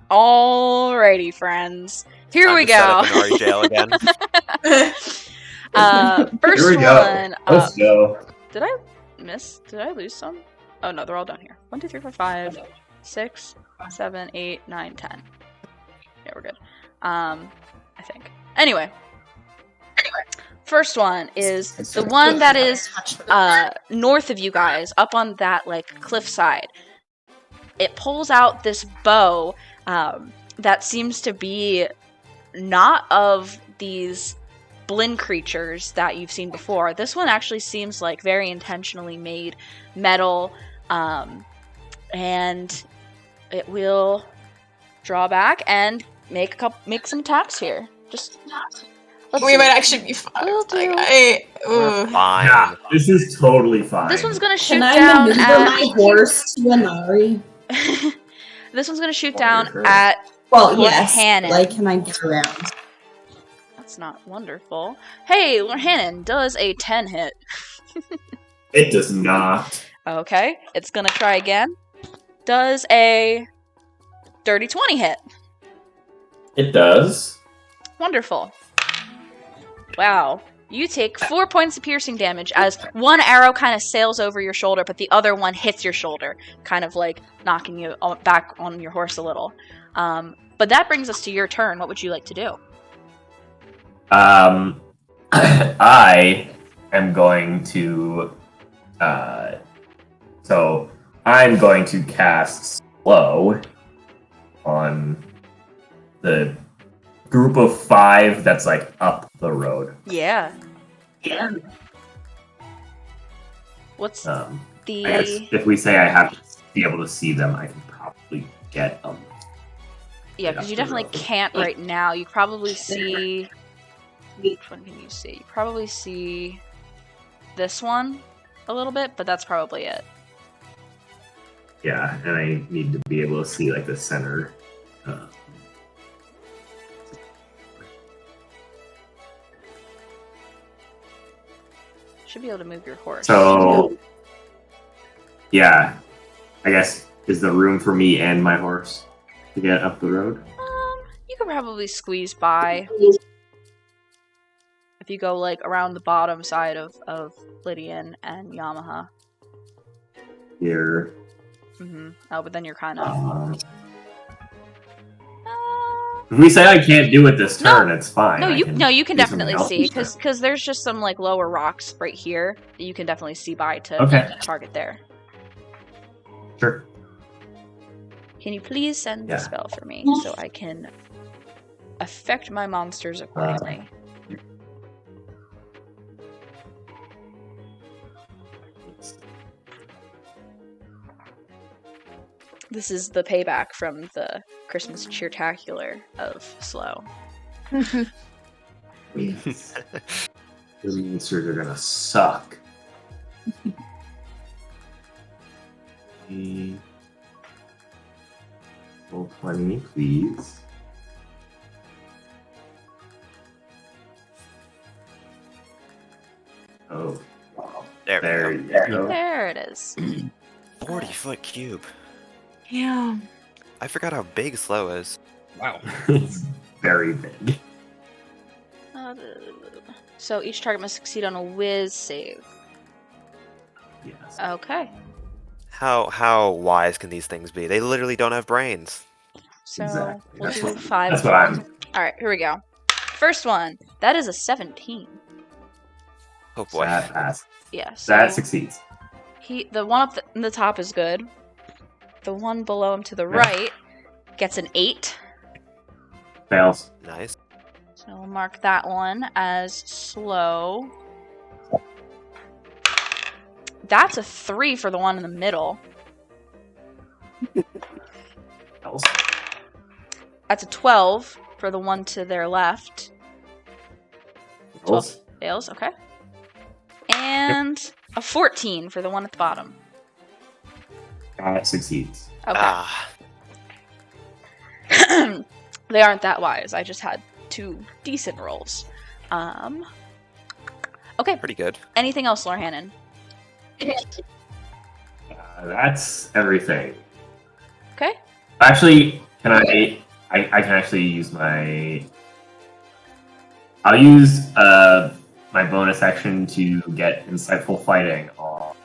Alrighty, friends. Here we Set up go. Inari jail again. First Here we go. one. Let's go. Did I miss? Did I lose some? Oh no, they're all down here. 1, 2, 3, 4, 5, 6, 7, 8, 9, 10. Yeah, we're good. I think. Anyway. First one is the one that is north of you guys, up on that like cliffside. It pulls out this bow that seems to be not of these Blinn creatures that you've seen before. This one actually seems like very intentionally made metal, and it will draw back and make some attacks here. Just let's We see. might actually be fine. Will do. We're fine. Yeah, this is totally fine. This one's gonna shoot Can I down maneuver at. my horse to Inari? This one's gonna shoot Oh, down you're at. Well, Lord yes. Hannon. Like, can I get around? That's not wonderful. Hey, Lord Hannon does a 10 hit. It does not. Okay, it's gonna try again. Does a dirty 20 hit. It does. Wonderful. Wow. You take 4 points of piercing damage as one arrow kind of sails over your shoulder, but the other one hits your shoulder, kind of like knocking you back on your horse a little. But that brings us to your turn. What would you like to do? I am going to. So I'm going to cast Slow on the group of 5 that's like up the road. Yeah. What's I the... guess if we say I have to be able to see them, I can probably get them. Yeah, because you definitely can't right now. You probably see... Which one can you see? You probably see this one a little bit, but that's probably it. Yeah, and I need to be able to see like the center. Should be able to move your horse. So, yeah, I guess is the room for me and my horse to get up the road? You could probably squeeze by. If you go like around the bottom side of Lydian and Yamaha. Here. Oh, but then you're kind of... If we say I can't do it this turn, it's fine. No, you can do something definitely else see this turn. because there's just some like lower rocks right here that you can definitely see by to target there. Sure. Can you please send the spell for me so I can affect my monsters accordingly? This is the payback from the Christmas cheertacular of Slow. Yes. The monsters are gonna suck. Roll 20, please. Oh, wow. There we you go. go. There it is. 40-foot cube. Yeah. I forgot how big Slow is. Wow. It's very big. So each target must succeed on a whiz save. Yes. Okay. How wise can these things be? They literally don't have brains. So Exactly. we'll That's do what- 5. That's what I'm. Alright, here we go. First one. That is a 17. Oh boy. That pass. Yeah, so That succeeds. the one up in the top is good. The one below him to the right gets an 8. Fails. Nice. So we'll mark that one as slow. That's a 3 for the one in the middle. Fails. That's a 12 for the one to their left. Fails. Fails, okay. And a 14 for the one at the bottom. That succeeds. Okay. Ah, They aren't that wise. I just had 2 decent rolls. Okay. pretty good. Anything else, Lord Hannon? That's everything. Okay. Actually, can I can actually use my. I'll use my bonus action to get insightful fighting on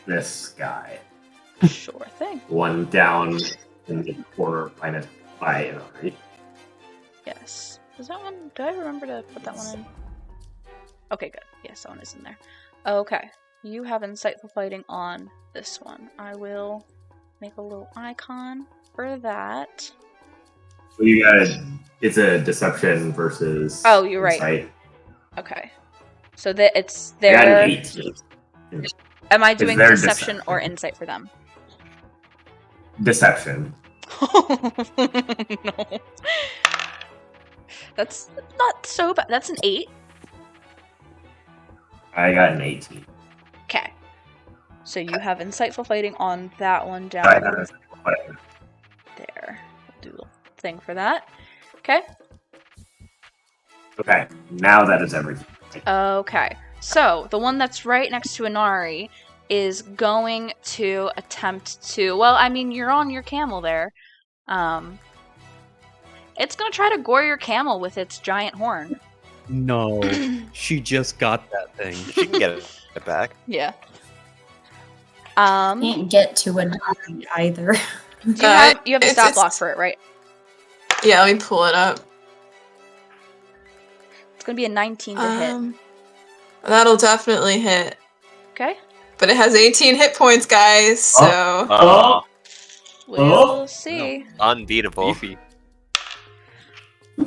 this guy. Sure thing. One down in the corner by Inari. Yes. Is that one? Do I remember to put that one in? Okay, good. Yes, that one is in there. Okay. You have insightful fighting on this one. I will make a little icon for that. Well, you got it's a deception versus. Oh, you're right. insight. Okay. So that it's I got their. an 18. Am I doing their deception deception. or insight for them? Deception. No. That's not so bad. That's an 8. I got an 18. Okay. So you have insightful fighting on that one down I got a- there. We'll do a thing for that. Okay. Okay, now that is everything. Okay. So the one that's right next to Inari is going to attempt to. Well, I mean, you're on your camel there. It's gonna try to gore your camel with its giant horn. No, she just got that thing. She can get it back. Yeah. Can't get to a 9 either. You have a It's- stat block it's- for it, right? Yeah, let me pull it up. It's gonna be a 19 to hit. That'll definitely hit. Okay. But it has 18 hit points, guys, so... Oh, We'll see. unbeatable. Beefy.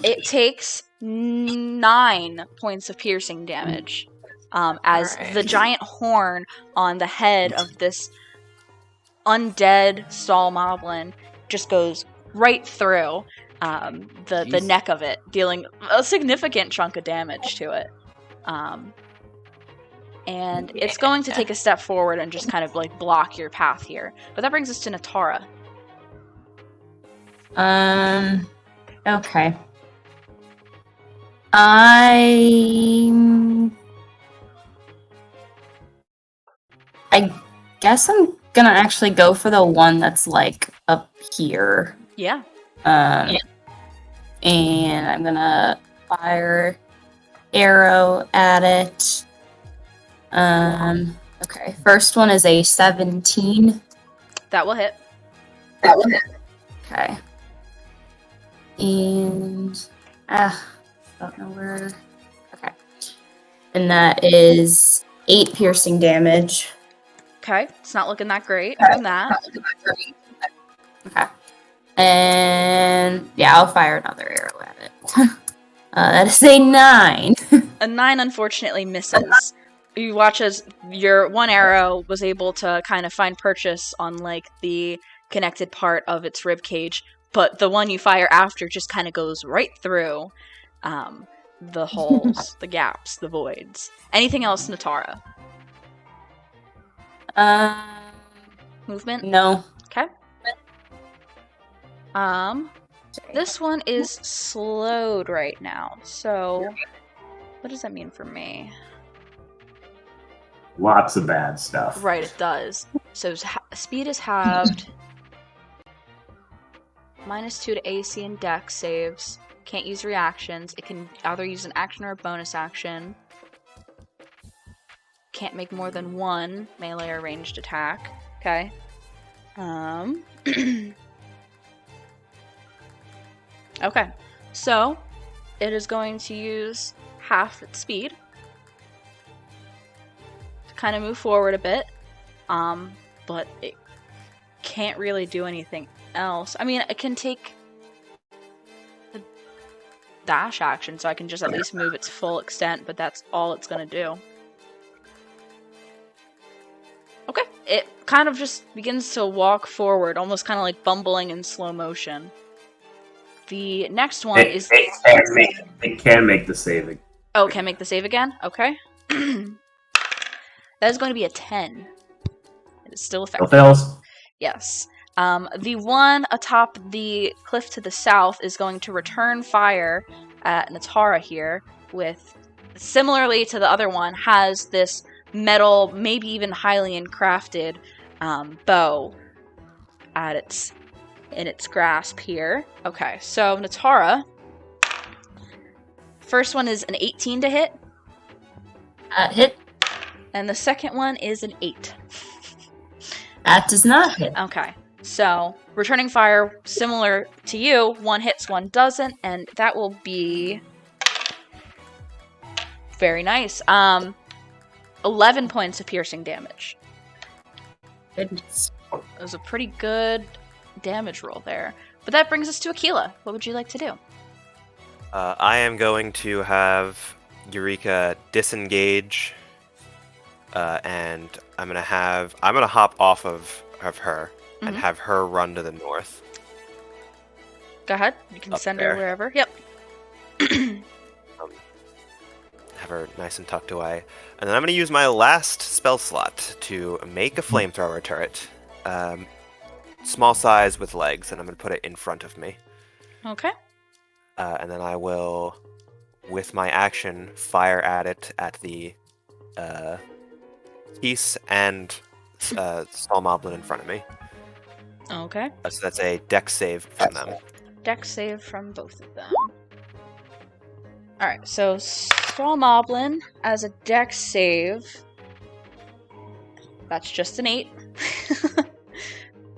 It takes 9 points of piercing damage. As Alright. the giant horn on the head of this undead Stall Moblin just goes right through the Jeez. neck of it, dealing a significant chunk of damage to it. And it's going to take a step forward and just kind of like block your path here. But that brings us to Natara. Okay. I guess I'm gonna actually go for the one that's like up here. Yeah. And I'm gonna fire arrow at it. Okay. First one is a 17. That will hit. Okay. And don't know where. Okay. And that is 8 piercing damage. Okay. It's not looking that great Okay. from that. Okay. And yeah, I'll fire another arrow at it. That is a 9. A 9 unfortunately misses. You watch as your one arrow was able to kind of find purchase on like the connected part of its rib cage, but the one you fire after just kind of goes right through the holes, the gaps, the voids. Anything else, Natara? Movement? No. Okay. This one is slowed right now, so what does that mean for me? Lots of bad stuff. Right, it does. So speed is halved. -2 to AC and Dex saves. Can't use reactions. It can either use an action or a bonus action. Can't make more than 1 melee or ranged attack. Okay. Okay. So, it is going to use half its speed to kind of move forward a bit. But it can't really do anything else. I mean, it can take the dash action, so I can just at least move its full extent, but that's all it's gonna do. Okay, it kind of just begins to walk forward, almost kind of like bumbling in slow motion. The next one is... It can make the saving. Oh, can make the save again? Okay. That is going to be a 10. It is still effective. Still fails. Yes. The one atop the cliff to the south is going to return fire at Natara here with, similarly to the other one, has this metal, maybe even Hylian crafted bow in its grasp here. Okay, so Natara, first one is an 18 to hit. Hit. And the second one is an 8. That does not hit. Okay, so returning fire, similar to you, 1 hits, 1 doesn't, and that will be very nice. 11 points of piercing damage. Goodness. It was a pretty good damage roll there. But that brings us to Aquila. What would you like to do? I am going to have Eureka disengage, and I'm gonna hop off of her and Mhm. have her run to the north. Go ahead. You can Up send there. her wherever. Yep. Have her nice and tucked away, and then I'm gonna use my last spell slot to make a flamethrower turret, small size with legs, and I'm gonna put it in front of me. Okay. And then I will, with my action, fire at it at the piece and small moblin in front of me. Okay. So that's a dex save from them. Dex save from both of them. Alright, so Straw Moblin as a dex save. That's just an 8.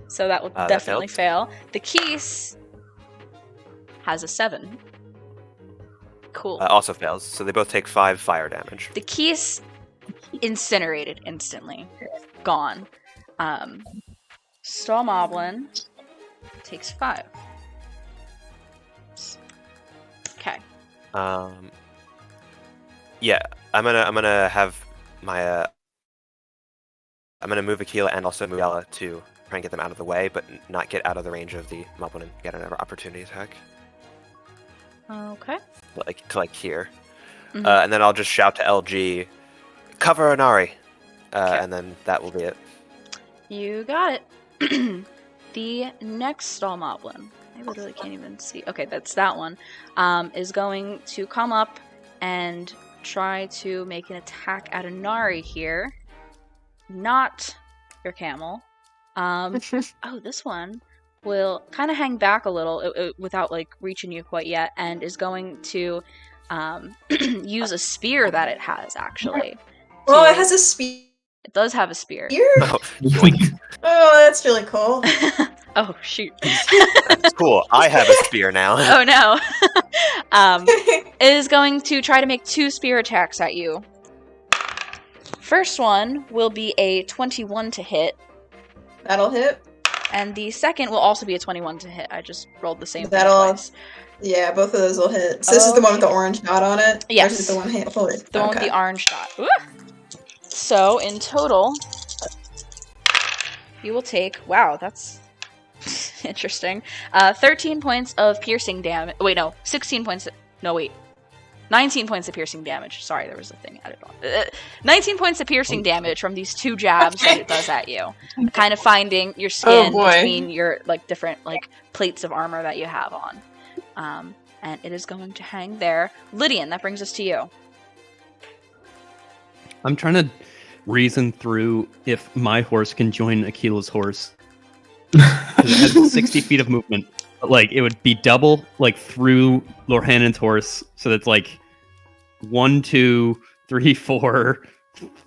So that will That definitely failed. fail. The Keese has a 7. Cool. Also fails, so they both take 5 fire damage. The Keese incinerated instantly. Gone. Straw Moblin takes 5. Okay. Yeah, I'm gonna have my I'm gonna move Aquila and also move Ella to try and get them out of the way, but not get out of the range of the Moblin and get another opportunity attack. Okay. To here. Mhm. And then I'll just shout to LG, cover Anari, Okay. and then that will be it. You got it. The next Stall Moblin, I literally can't even see. Okay, that's that one. Is going to come up and try to make an attack at Anari here. Not your camel. Oh, this one will kind of hang back a little without like reaching you quite yet, and is going to use a spear that it has actually. Oh, it has a spear. It does have a spear. Oh, yoink. Oh, that's really cool. Oh shoot. That's cool. I have a spear now. Oh no. It is going to try to make 2 spear attacks at you. First one will be a 21 to hit, That'll hit. and the second will also be a 21 to hit. I just rolled the same thing That'll- twice. Yeah, both of those will hit. So this is the one with the Okay. orange dot on it? Or Yes. is it the one hit? Hold it. The one with the orange dot. Ooh. So in total, you will take. Wow, that's interesting. 13 points of piercing damage. Wait, no, 16 points. No, wait. 19 points of piercing damage. Sorry, there was a thing added on. 19 points of piercing damage from these 2 jabs that it does at you. Kind of finding your skin boy. between your like different like plates of armor that you have on. And it is going to hang there. Lydian, that brings us to you. I'm trying to reason through if my horse can join Aquila's horse. 'Cause it has 60 feet of movement. But, like, it would be double, like, through Lorhanon's horse. So that's, like, 1, 2, 3, 4,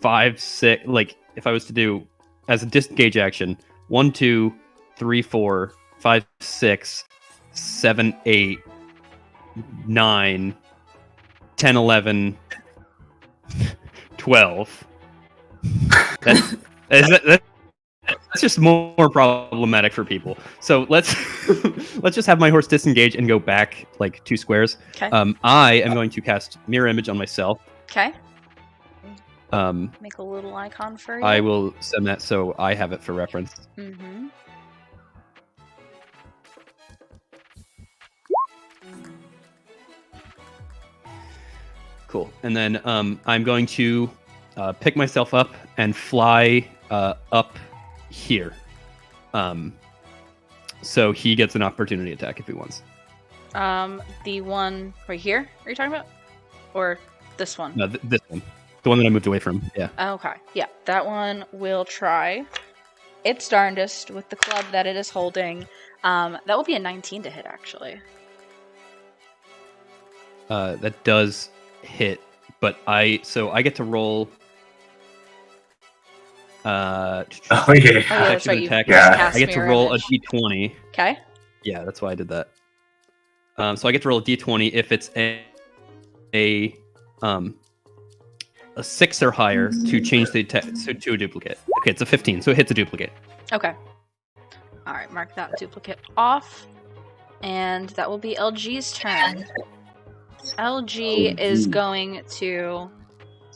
5, 6. Like, if I was to do, as a disengage action, 1, 2, 3, 4, 5, 6, 7, 8, 9, 10, 11, 12. That's just more problematic for people. So let's just have my horse disengage and go back like 2 squares. Okay. I am going to cast mirror image on myself. Okay. Um, Make a little icon for you. I will send that so I have it for reference. Mm-hmm. Cool. And then I'm going to pick myself up and fly up here. So he gets an opportunity attack if he wants. The one right here, are you talking about? Or this one? No, this one. The one that I moved away from. Yeah. Okay. Yeah, that one will try its darndest with the club that it is holding. That will be a 19 to hit, actually. That does hit, but I get to roll. Oh yeah. Oh, yeah, that's right. You attack. Yeah. cast I get to mirror roll image. a d20. Okay. Yeah, that's why I did that. So I get to roll a d20 if it's a 6 or higher to change the attack to a duplicate. Okay, it's a 15, so it hits a duplicate. Okay. All right, mark that duplicate off. And that will be LG's turn. LG is going to...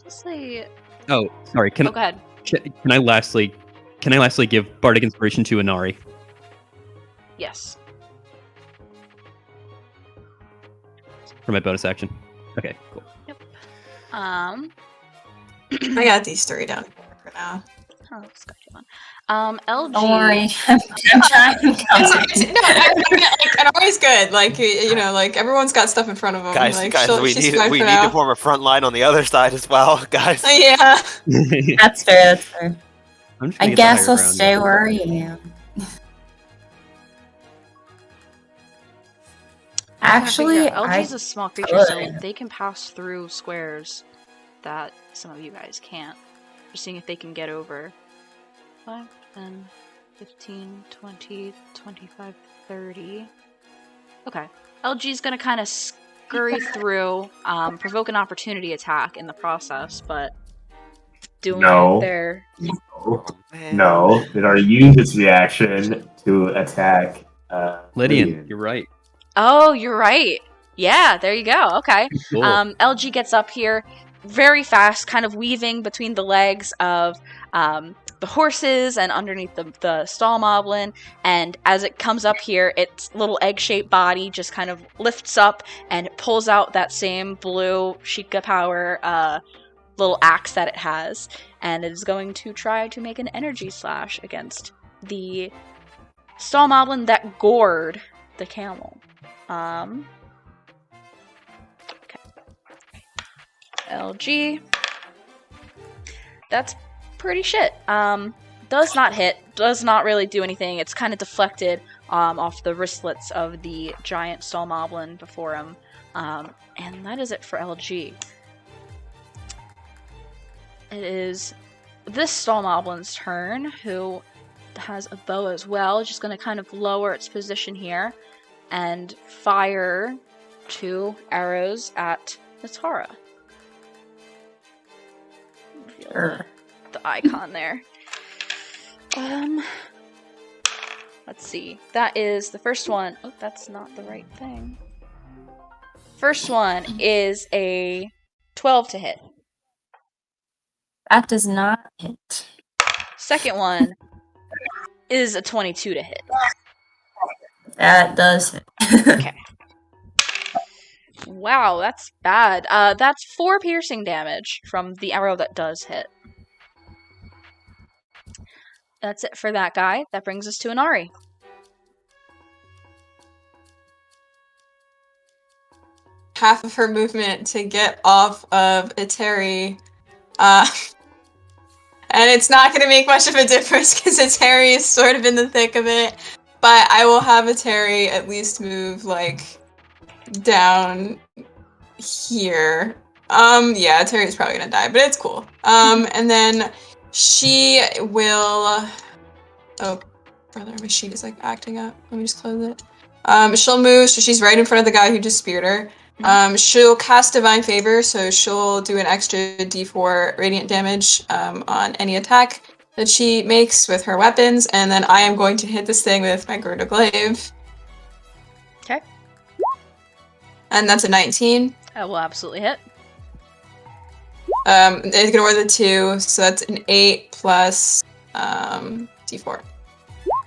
Let's say... Oh, sorry. Oh, go ahead. Can I lastly give Bardic Inspiration to Inari? Yes. For my bonus action. Okay, cool. I got these 3 down for now. Oh, this got you on. LG. Don't worry. I'm trying to Anari's good. Like you know, like everyone's got stuff in front of them. Guys, like, we she's need fine for to now. form a front line on the other side as well, guys. Yeah. That's fair. That's fair. I'm just I gonna get the guess higher I'll ground. stay where I am. Actually, LG's a small creature, so they can pass through squares that some of you guys can't. Just seeing if they can get over 5, 10, 15, 20, 25, 30. Okay. LG's gonna kind of scurry through, provoke an opportunity attack in the process, but doing No. it there. No, it already used its reaction to attack Lydian, you're right. Oh, you're right. Yeah, there you go. Okay. Cool. LG gets up here very fast, kind of weaving between the legs of the horses and underneath the stall moblin. And as it comes up here, its little egg-shaped body just kind of lifts up and it pulls out that same blue Sheikah power little axe that it has. And it is going to try to make an energy slash against the stall moblin that gored the camel. Okay. LG. That's pretty shit. Does not hit. Does not really do anything. It's kind of deflected off the wristlets of the giant stall moblin before him. And that is it for LG. It is this stall moblin's turn, who has a bow as well. Just going to kind of lower its position here and fire 2 arrows at Natara. Sure. The icon there. Let's see. That is the first one. Oh, that's not the right thing. First one is a 12 to hit. That does not hit. Second one is a 22 to hit. That does hit. Okay. Wow, that's bad. That's 4 piercing damage from the arrow that does hit. That's it for that guy. That brings us to Inari. Half of her movement to get off of Eteri. And it's not going to make much of a difference because Eteri is sort of in the thick of it. But I will have Eteri at least move, like, down here. Yeah, Eteri's probably going to die, but it's cool. And then she will... Oh, brother, my sheet is, like, acting up. Let me just close it. She'll move, so she's right in front of the guy who just speared her. She'll cast Divine Favor, so she'll do an extra d4 radiant damage on any attack that she makes with her weapons, and then I am going to hit this thing with my Girdle Glaive. Okay. And that's a 19. That will absolutely hit. Ignore the 2, so that's an 8 plus d4.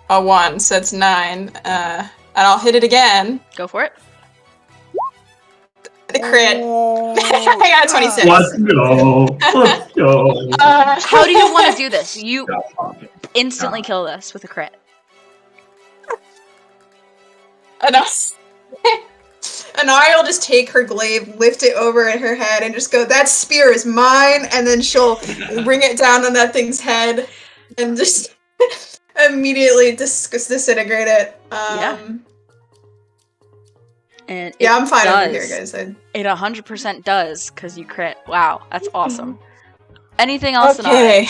A 1, so that's 9. And I'll hit it again. Go for it. The crit. I got a 26. Let's go. Let's go. How do you want to do this? You instantly kill this with a crit. Inari will just take her glaive, lift it over at her head, and just go, "That spear is mine," and then she'll bring it down on that thing's head and just immediately disintegrate it. Yeah. And yeah, I'm fine over does. here, guys. It 100% does, because you crit. Wow, that's awesome. Anything else? Okay.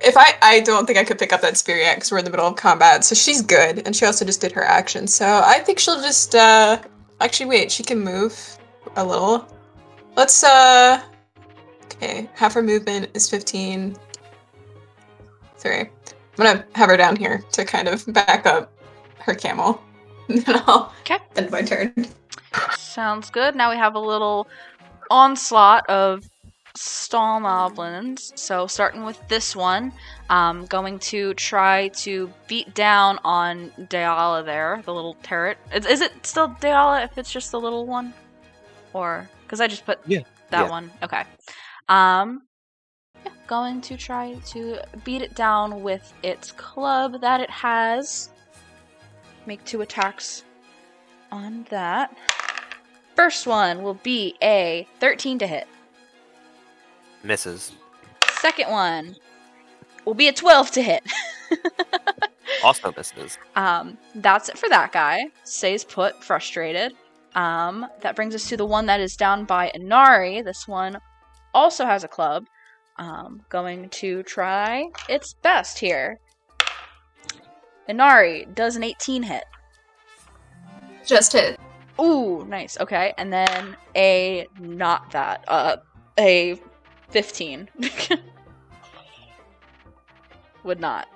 If I don't think I could pick up that spear yet, because we're in the middle of combat, so she's good, and she also just did her action, so I think she'll just, actually, wait, she can move a little. Let's, okay, half her movement is 15. 3. I'm gonna have her down here to kind of back up her camel. And then I'll end my turn. Sounds good. Now we have a little onslaught of stall moblins. So starting with this one, going to try to beat down on Deala there, the little turret. Is it still Deala if it's just the little one? Or, because I just put that one. Okay. Going to try to beat it down with its club that it has. Make 2 attacks on that. First one will be a 13 to hit. Misses. Second one will be a 12 to hit. Also misses. That's it for that guy. Stays put, frustrated. That brings us to the one that is down by Inari. This one also has a club. Going to try its best here. Inari does an 18 hit. Just hit. Ooh, nice. Okay, and then a 15. Would not.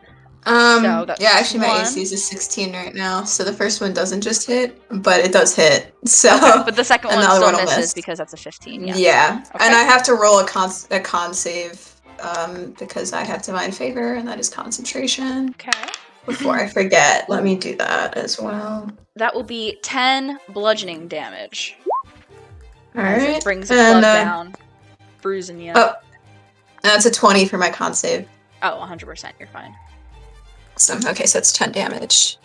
So that's yeah, actually my one. AC is a 16 right now, so the first one doesn't just hit, but it does hit. So, Okay, but the second and one the other still one will misses miss. because that's a 15. Yeah. Yeah, Okay. and I have to roll a con save because I have divine favor, and that is concentration. Okay. Before I forget, let me do that as well. That will be 10 bludgeoning damage. All As right, it brings the club down, bruising you. Oh, that's a 20 for my con save. Oh, 100%. You're fine. Awesome. Okay, so it's 10 damage.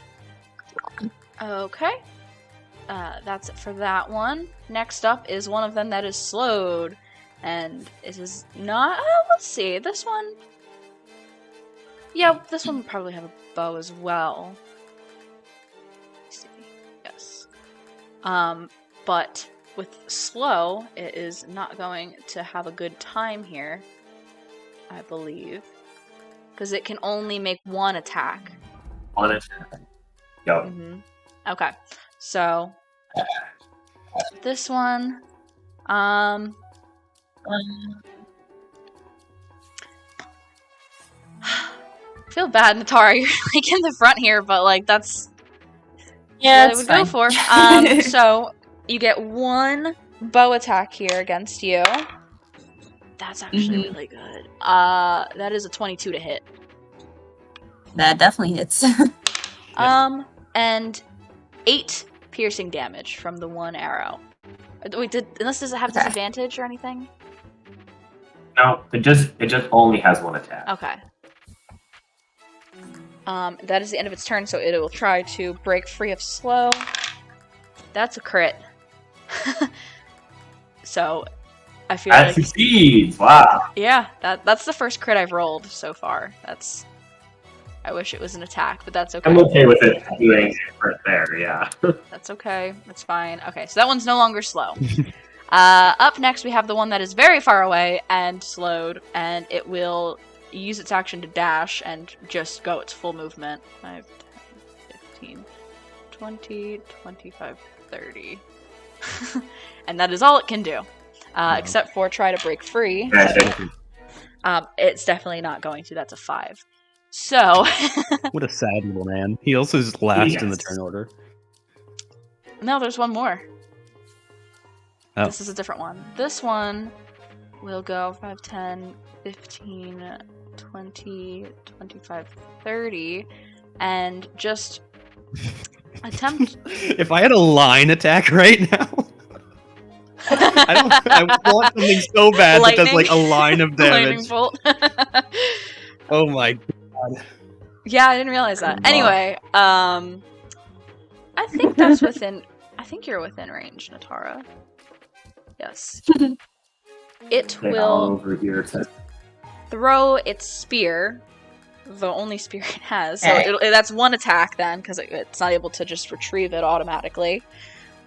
Okay. That's it for that one. Next up is one of them that is slowed. And it is not... let's see. This one... Yeah, this one would probably have a bow as well. Let's see. Yes. But with slow, it is not going to have a good time here, I believe. Because it can only make one attack. On attack. Yep. Mm-hmm. Okay. So, this one... I feel bad, Natara. You're like in the front here, but like that's what I would go for. So you get one bow attack here against you. That's actually really good. That is a 22 to hit. That definitely hits. And 8 piercing damage from the one arrow. Wait, does it have disadvantage or anything? No, it just only has one attack. Okay. That is the end of its turn, so it will try to break free of slow. That's a crit. So, I feel That like... succeeds! Wow! Yeah, that's the first crit I've rolled so far. I wish it was an attack, but that's okay. I'm okay with it doing it right there, yeah. That's okay. That's fine. Okay, so that one's no longer slow. Up next, we have the one that is very far away and slowed, and it will use its action to dash and just go its full movement. 5, 10, 15, 20, 25, 30. And that is all it can do. Except for try to break free. It's definitely not going to. That's a 5. So... What a sad little man. He also is last in the turn order. No, there's one more. Oh. This is a different one. This one will go 5, 10, 15, 20, 25, 30, and just attempt... If I had a line attack right now... I want something so bad that does like a line of Lightning damage. bolt. Oh my god. Yeah, I didn't realize that. Anyway, I think that's within... I think you're within range, Natara. Yes. It will over here to... throw its spear, the only spear it has. So that's one attack then, because it's not able to just retrieve it automatically.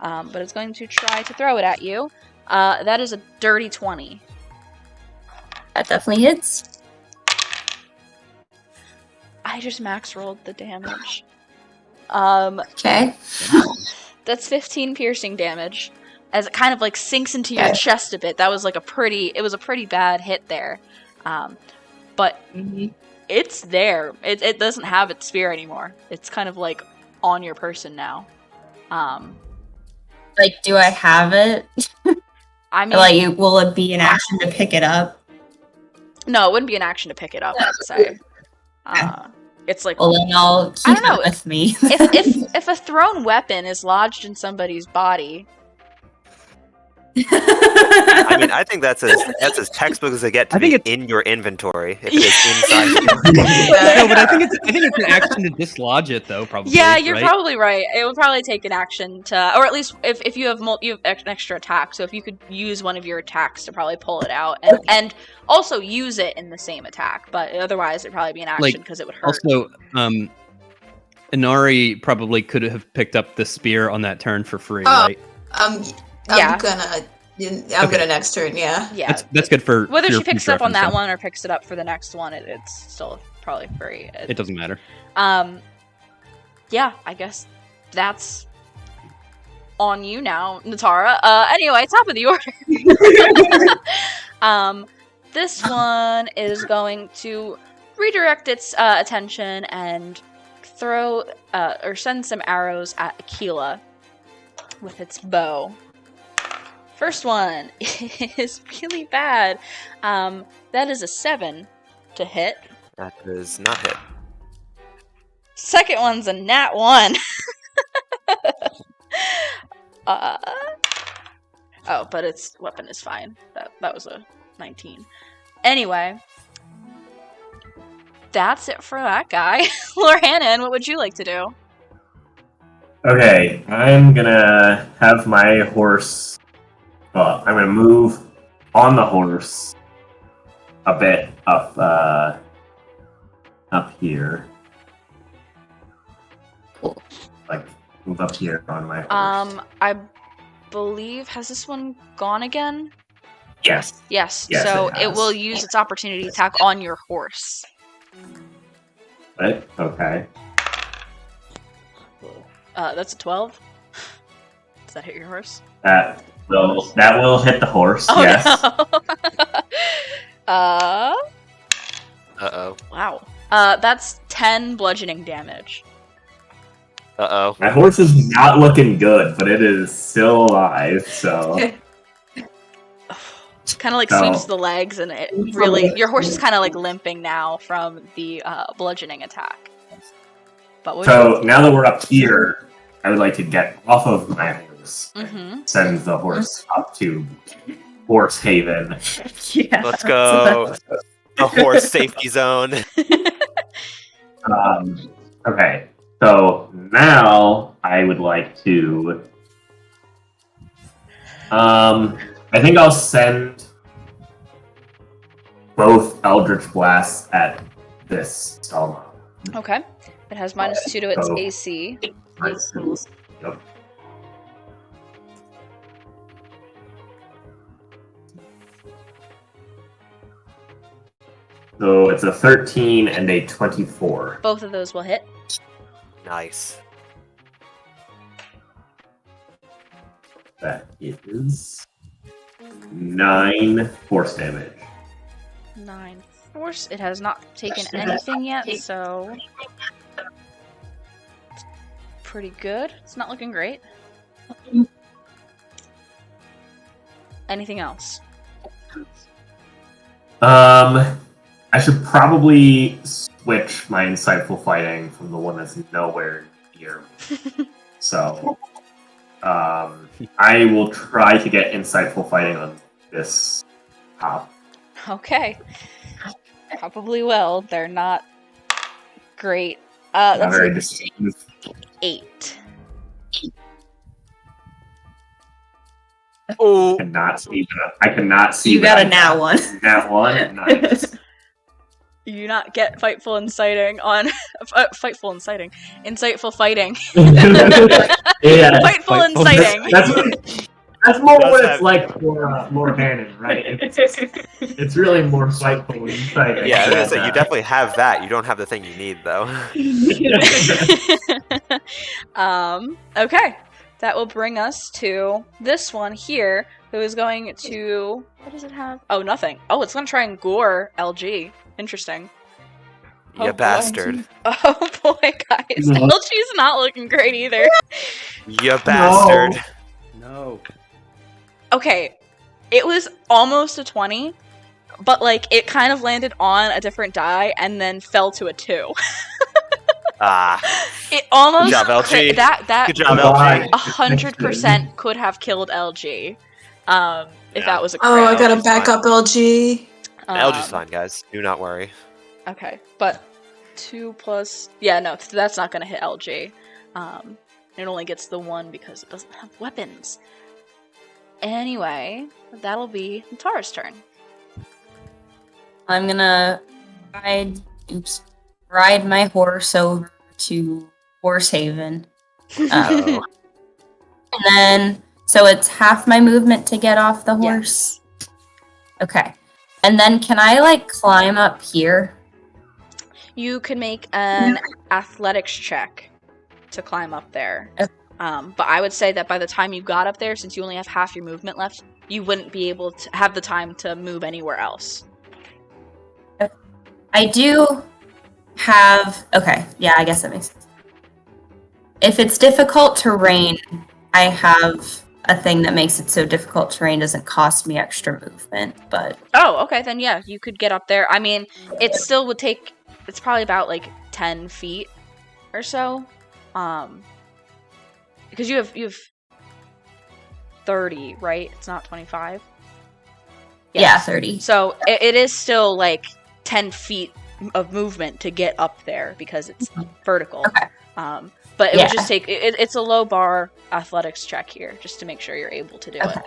But it's going to try to throw it at you. That is a dirty 20. That definitely hits. I just max rolled the damage. Okay. That's 15 piercing damage. As it kind of like sinks into your chest a bit. That was like it was a pretty bad hit there. But it's there. It doesn't have its spear anymore. It's kind of like on your person now. Like, do I have it? I mean, like, will it be an action to pick it up? No, it wouldn't be an action to pick it up, I'd say. It's like... Well, then I'll keep it with me. if a thrown weapon is lodged in somebody's body... I mean, I think that's as textbook as they get to be in your inventory. If it is inside. No, but I think it's an action to dislodge it, though. Probably. Yeah, you're right? probably right. It would probably take an action to, or at least if you have you have an extra attack. So if you could use one of your attacks to probably pull it out, and also use it in the same attack. But otherwise, it'd probably be an action because it would hurt. Also, Inari probably could have picked up the spear on that turn for free, Oh. right? I'm Yeah. gonna next turn, yeah. Yeah. That's good for Whether your she picks future it up on that reference, one or picks it up for the next one, it's still probably free. though. It doesn't matter. Yeah, I guess that's on you now, Natara. Anyway, top of the order. This one is going to redirect its attention and throw or send some arrows at Aquila with its bow. First one is really bad. That is a 7 to hit. That does not hit. Second one's a nat 1. Oh, but its weapon is fine. That was a 19. Anyway, that's it for that guy. Lorhannon, what would you like to do? Okay, I'm gonna have my horse. Well, I'm gonna move on the horse a bit up here. Cool. Like move up here on my horse. I believe, has this one gone again? Yes. Yes. Yes, So it it has. will use its opportunity attack on your horse. What? Okay. That's a 12. Does that hit your horse? That will hit the horse. Oh yes. no. Uh-oh. Wow. That's 10 bludgeoning damage. Uh-oh. My horse is not looking good, but it is still alive. So Kind of like No. sweeps the legs, and it really your horse is kind of like limping now from the bludgeoning attack. But what? now that we're up here, I would like to get off of my horse. Mm-hmm. Send the horse up to Horse Haven. Yeah. Let's go. The horse safety zone. Okay, so now I would like to. I think I'll send both Eldritch Blasts at this Selma. Okay. It has -2 to its Oh. AC. Yep. So it's a 13 and a 24. Both of those will hit. Nice. That is 9 force damage. 9 force. It has not taken anything yet, so it's pretty good. It's not looking great. Anything else? I should probably switch my insightful fighting from the one that's nowhere near me. So, I will try to get insightful fighting on this top. Okay. Probably will. They're not great. Not That's very an distinctive. 8. Oh, I cannot see. You got a that. nat one. Nat one. Nice. You not get Fightful Inciting on Fightful Inciting. Insightful Fighting. Yeah. Fightful Inciting. That's more Does what have- it's like for Lord Bannon, right? It's really more fightful insight. yeah, I was gonna say, you definitely have that. You don't have the thing you need, though. Okay. That will bring us to this one here, who is going to... What does it have? Oh, nothing. Oh, it's going to try and gore LG. Interesting. You Oh, bastard. Oh boy, guys. No. LG's not looking great either. You bastard. No. Okay, it was almost a 20, but like it kind of landed on a different die and then fell to a 2. Ah. It almost Good job, LG. could- that Good job, LG. 100% could have killed LG. If Yeah. that was a Oh, I crowd. gotta back up LG. LG's fine, guys. Do not worry. Okay, but 2 plus... Yeah, no, that's not gonna hit LG. It only gets the 1 because it doesn't have weapons. Anyway, that'll be Tara's turn. I'm gonna ride my horse over to Horse Haven. And then, so it's half my movement to get off the horse? Yes. Okay. And then can I, like, climb up here? You could make an athletics check to climb up there. Okay. But I would say that by the time you got up there, since you only have half your movement left, you wouldn't be able to have the time to move anywhere else. I do have... Okay, yeah, I guess that makes sense. If it's difficult terrain, I have a thing that makes it so difficult terrain doesn't cost me extra movement, but... Oh, okay, then yeah, you could get up there. I mean, it still would take... It's probably about, like, 10 feet or so. Because you have 30, right? It's not 25? Yeah, 30. So it is still, like, 10 feet of movement to get up there because it's vertical. Okay. But it would just take... It's a low bar athletics check here, just to make sure you're able to do it.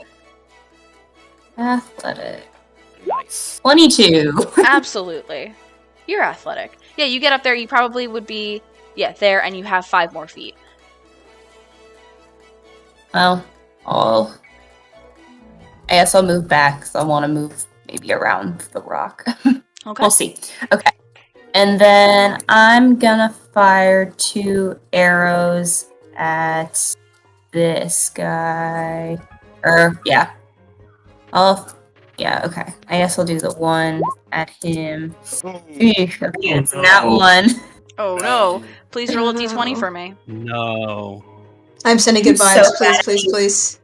Athletic. Nice. 22. Absolutely. You're athletic. Yeah, you get up there, you probably would be, there, and you have 5 more feet. Well, I guess I'll move back, because I want to move maybe around the rock. Okay. We'll see. Okay. And then I'm gonna fire 2 arrows at this guy. Okay. I guess I'll do the one at him. Okay, it's that one. Oh no. Please roll a d20 for me. No. I'm sending good vibes. So Please.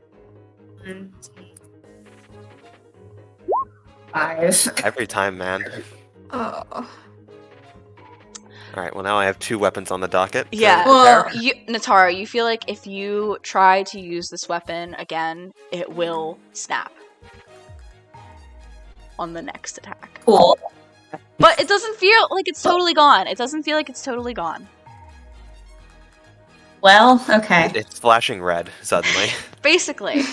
5. Every time, man. Oh. Alright, well now I have 2 weapons on the docket. to Yeah. Well- prepare. Natara, you feel like if you try to use this weapon again, it will snap on the next attack. Cool. But it doesn't feel like it's totally gone. It doesn't feel like it's totally gone. Well, okay. It's flashing red suddenly. Basically.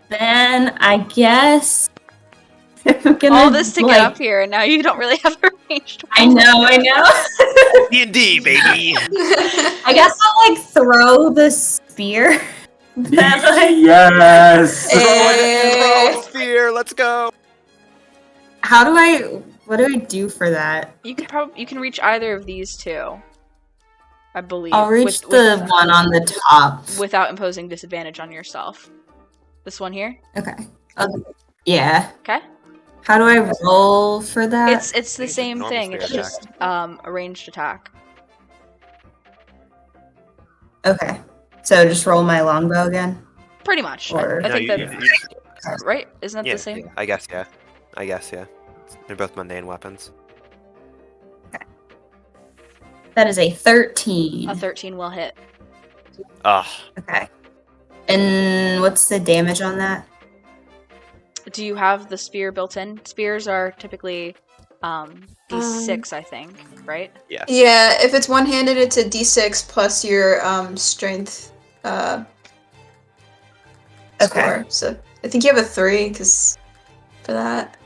Then I guess I'm gonna All this to get up here, and now you don't really have a ranged weapon. I know. D&D, baby! I guess I'll like throw the spear. That, like, Yes. Throw a spear, let's go! what do I do for that? You can reach either of these two, I believe. I'll reach the one on the top. without imposing disadvantage on yourself. This one here. Okay. Yeah. Okay. How do I roll for that? It's the same Normal thing. spear It's just a ranged attack. Okay. So just roll my longbow again? Pretty much. Or- I No, think you- that's right. Isn't that yeah, the same? yeah, I guess, yeah. They're both mundane weapons. That is a 13. A 13 will hit. Ugh. Okay. And what's the damage on that? Do you have the spear built in? Spears are typically d6, I think, right? Yes. Yeah, if it's one-handed, it's a d6 plus your strength score. So I think you have a 3 for that.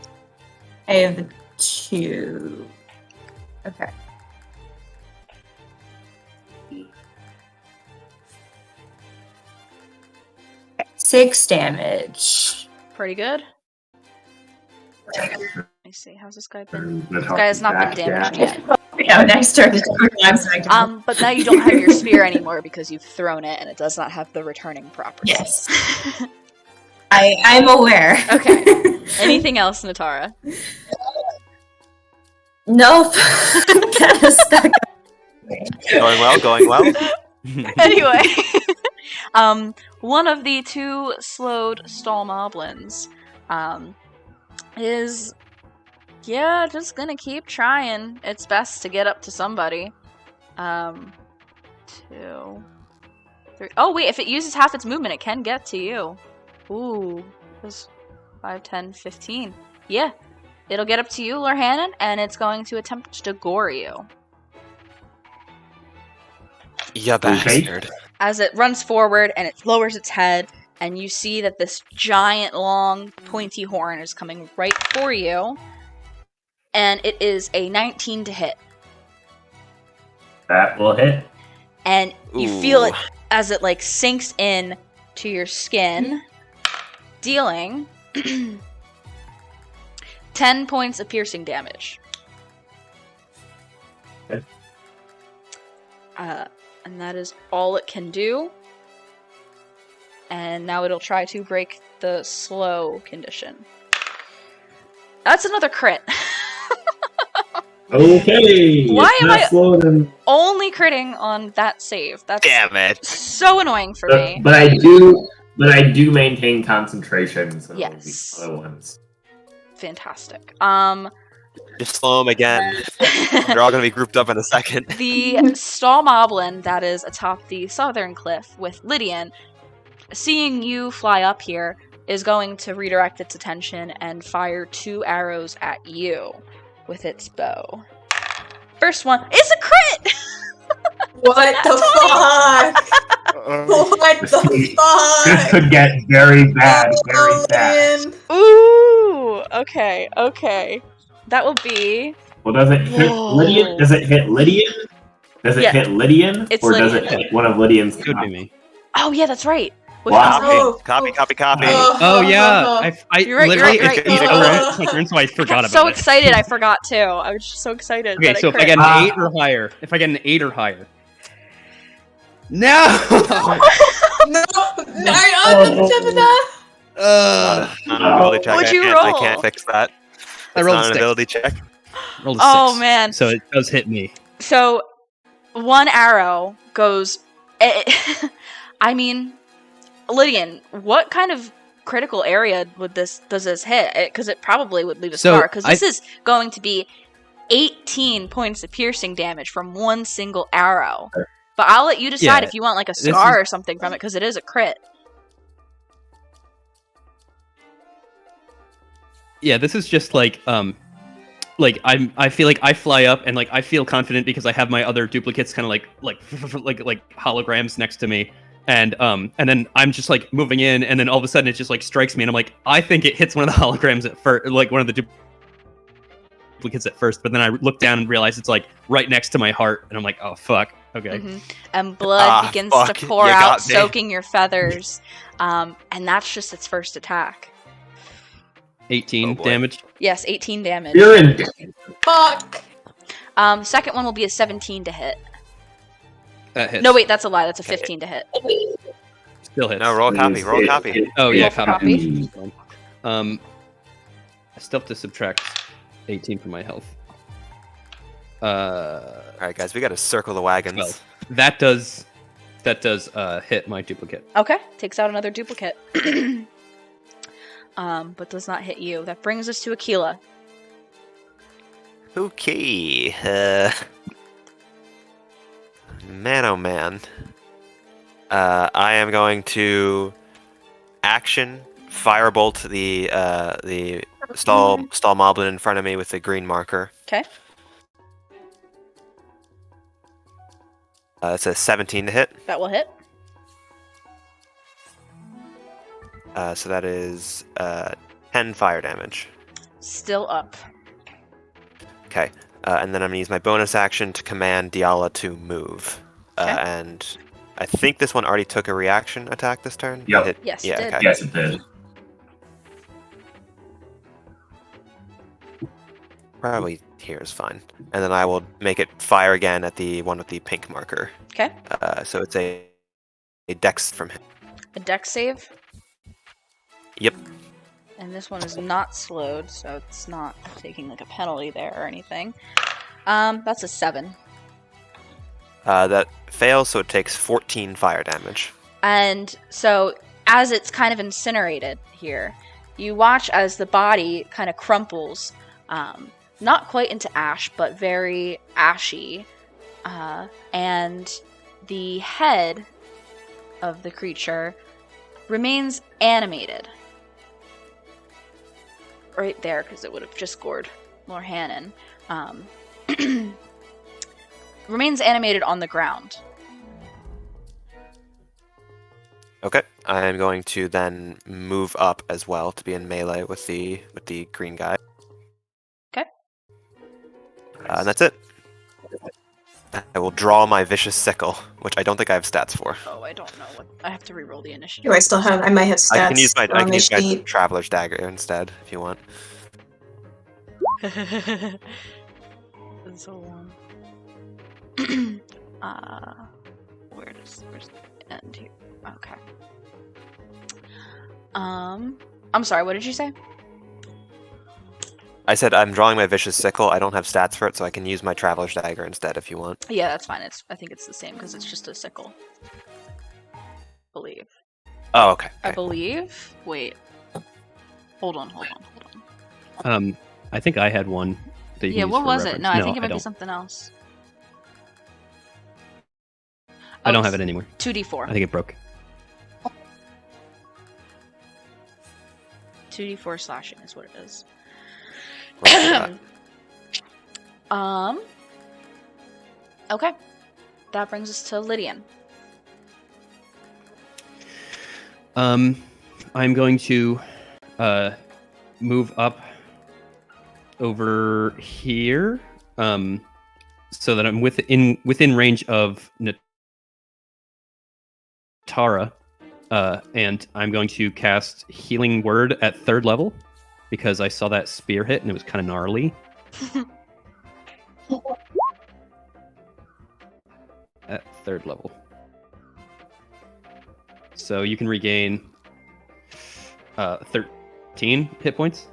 I have 2. Okay. Okay, 6 damage. Pretty good. Let me see. How's this guy been? This guy has not been damaged yet. Yeah, next turn is But now you don't have your spear anymore because you've thrown it and it does not have the returning properties. Yes. I'm aware. Okay. Anything else, Natara? Nope. Kind of stuck. Going well. Anyway, one of the 2 slowed stall moblins is just gonna keep trying its best to get up to somebody. 2, 3. Oh wait, if it uses half its movement, it can get to you. Ooh, that's 5, 10, 15. Yeah, it'll get up to you, Lorhannon, and it's going to attempt to gore you. Ya bastard. As it runs forward and it lowers its head, and you see that this giant, long, pointy horn is coming right for you, and it is a 19 to hit. That will hit. And you feel it Ooh. as it like sinks in to your skin, dealing 10 points of piercing damage. Okay. And that is all it can do. And now it'll try to break the slow condition. That's another crit. Okay. Why it's am not I- slower than? Only critting on that save. That's Damn it. so annoying for me. But I do maintain concentration. So Yes. the other ones. Fantastic. Just slow them again. They're all going to be grouped up in a second. The stall moblin that is atop the southern cliff with Lydian, seeing you fly up here, is going to redirect its attention and fire 2 arrows at you with its bow. First one is a crit! What the fuck? What This the fuck? This could get very bad very Oh, fast. man. Ooh! Okay. That will be... Well, does it hit Whoa. Lydian? Does it hit Lydian? Does it Yeah. hit Lydian? It's Or does it Lydian. hit one of Lydian's? It could be me. Oh, yeah, that's right. With Wow. Oh, Copy. Oh yeah, I You're right, literally you're right. it beat around my turn, so I forgot about so it. excited, I forgot too. I was just so excited. Okay, that so if I crit. get an 8 or higher, no. No, I Not an ability check. What'd you I roll? can't fix that. I It's rolled not a an 6. ability check. Rolled a Oh 6. man. So it does hit me. So one arrow goes. I mean, Lydian, what kind of critical area does this hit? Because it probably would leave a So, scar. Because this is going to be 18 points of piercing damage from one single arrow. But I'll let you decide Yeah, if you want like a this scar is- or something from it, because it is a crit. Yeah, this is just like I feel like I fly up and like I feel confident because I have my other duplicates kind of like holograms next to me, and then I'm just like moving in, and then all of a sudden it just like strikes me, and I'm like, I think it hits one of the holograms at first, like one of the duplicates at first, but then I look down and realize it's like right next to my heart, and I'm like, oh fuck, okay. Mhm. And blood begins to fuck, pour you out, got me. soaking your feathers. And that's just its first attack. 18 Oh, boy. damage. Yes, 18 damage. You're in. Fuck. Second one will be a 17 to hit. That hits. No, wait, that's a lie. That's a 15 to hit. Still hits. No, roll copy. Roll copy. Oh yeah, Roll for copy. I still have to subtract 18 from my health. All right, guys, we got to circle the wagons. 12. That does hit my duplicate. Okay, takes out another duplicate. But does not hit you. That brings us to Aquila. Okay. Man, oh man. I am going to action firebolt the stall moblin in front of me with the green marker. Okay. It's a 17 to hit. That will hit. So that is 10 fire damage. Still up. Okay. And then I'm going to use my bonus action to command Diala to move. Okay. And I think this one already took a reaction attack this turn. Yep. It- Yes, yeah, it did. okay. Yes, it did. Probably here is fine. And then I will make it fire again at the one with the pink marker. Okay. So it's a dex from him. A dex save. Yep. And this one is not slowed, so it's not taking like a penalty there or anything. That's a 7. That fails, so it takes 14 fire damage. And so, as it's kind of incinerated here, you watch as the body kind of crumples, not quite into ash, but very ashy. And the head of the creature remains animated. Right there, because it would have just gored Lorhannon. Remains animated on the ground. Okay. I'm going to then move up as well to be in melee with the green guy. Okay. And that's it. I will draw my vicious sickle, which I don't think I have stats for. Oh, I don't know what. I have to re-roll the initiative. Do I still have? I might have stats I can use my on my sheet. traveler's dagger instead if you want. So one. Where's the end here? Okay. I'm sorry. What did you say? I said I'm drawing my vicious sickle. I don't have stats for it, so I can use my traveler's dagger instead if you want. Yeah, that's fine. I think it's the same because it's just a sickle. I believe. Oh, okay. I believe. Wait. Hold on. I think I had one. That you Yeah, can use what for was it? reference. No, I think it might be don't. something else. I don't have it anymore. 2d4. I think it broke. 2d4 slashing is what it is. Right. Okay. That brings us to Lydian. I'm going to move up over here, so that I'm within range of Natara, and I'm going to cast Healing Word at 3rd level because I saw that spear hit and it was kind of gnarly. At 3rd level. So you can regain 13 hit points.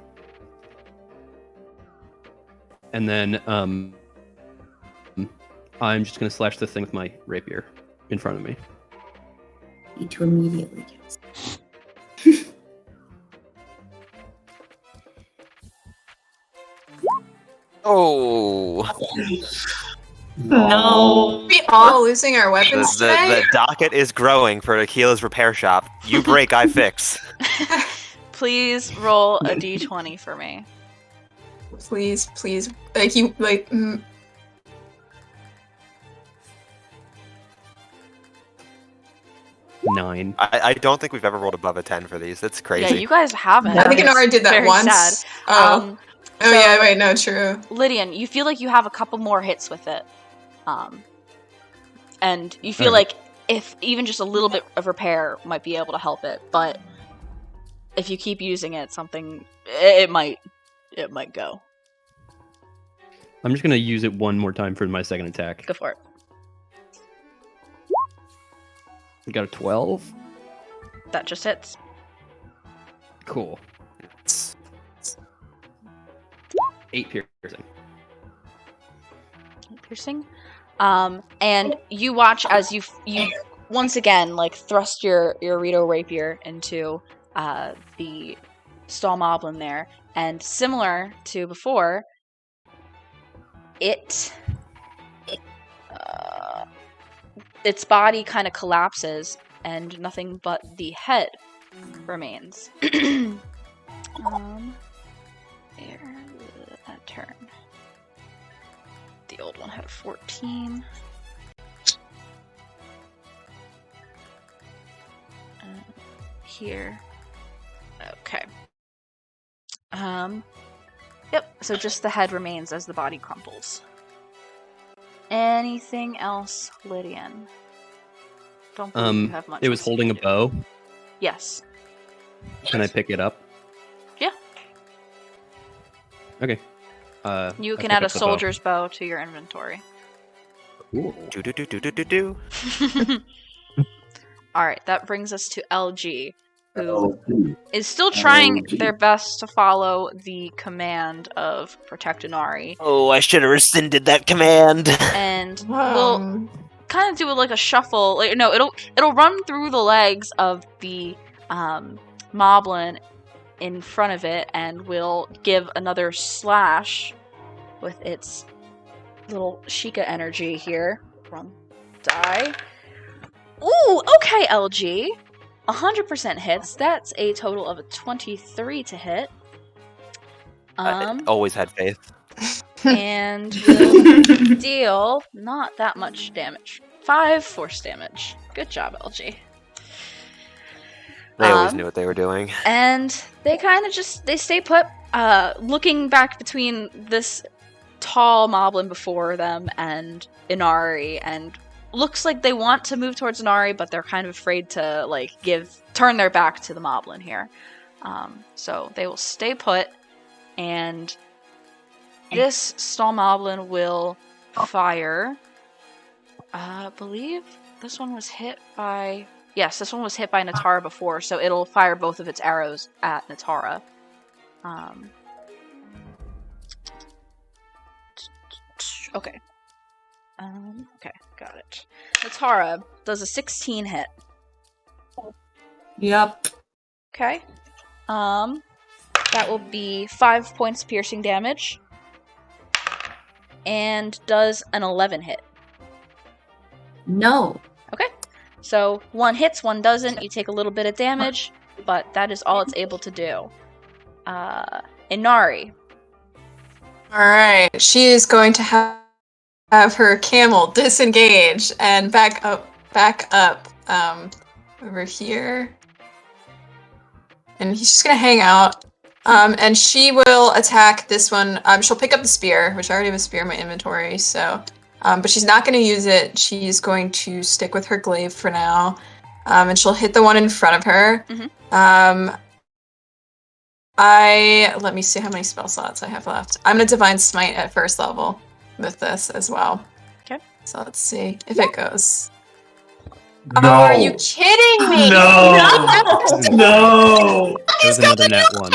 And then I'm just going to slash this thing with my rapier in front of me. Need to immediately get. Oh. No. We all losing our weapons today? The docket is growing for Akila's repair shop. You break, I fix. Please roll a d20 for me. Please. Like you like. 9. I don't think we've ever rolled above a 10 for these. That's crazy. Yeah, you guys haven't. I think Inara did that Very once. sad. Oh. So- Yeah. Wait. No. True. Lydian, you feel like you have a couple more hits with it. And you feel Alright. like if even just a little bit of repair might be able to help it, but if you keep using it, it might go. I'm just going to use it one more time for my second attack. Go for it. I got a 12. That just hits. Cool. 8 piercing. Piercing. And you watch as you once again like thrust your Rito rapier into the stall moblin there, and similar to before, its body kind of collapses and nothing but the head remains. There, that turn. The old one had a 14. Here. Okay. Yep, so just the head remains as the body crumples. Anything else, Lydian? Don't believe you have much. It was holding a bow. Yes. Can I pick it up? Yeah. Okay. You I can pick add a up the bow. soldier's bow to your inventory. Ooh. Do. Alright, that brings us to LG, who Oh, is still trying LG. their best to follow the command of Protect Inari, Oh, I should have rescinded that command. and will kind of do like a shuffle. Like, no, it'll run through the legs of the moblin in front of it, and will give another slash with its little Sheikah energy here. Run, die. Ooh, okay, LG. 100% hits. That's a total of a 23 to hit. I always had faith. And will deal not that much damage. 5 force damage. Good job, LG. They always knew what they were doing. And they kind of they stay put, looking back between this tall moblin before them and Inari, and looks like they want to move towards Inari, but they're kind of afraid to like turn their back to the moblin here. So they will stay put, and this stall moblin will fire. I believe this one was hit by... Yes, this one was hit by Natara before, so it'll fire both of its arrows at Natara. Okay. Okay, got it. Natara does a 16 hit. Yep. Okay. That will be 5 points piercing damage. And does an 11 hit. No. Okay. So, one hits, one doesn't. You take a little bit of damage, but that is all it's able to do. Inari. Alright, she is going to have her camel disengage and back up over here. And he's just gonna hang out. And she will attack this one. She'll pick up the spear, which I already have a spear in my inventory, so... but she's not going to use it. She's going to stick with her glaive for now. And she'll hit the one in front of her. Mm-hmm. Let me see how many spell slots I have left. I'm going to Divine Smite at first level with this as well. Okay. So let's see if it goes. No. Oh, are you kidding me? No. There's another nat one.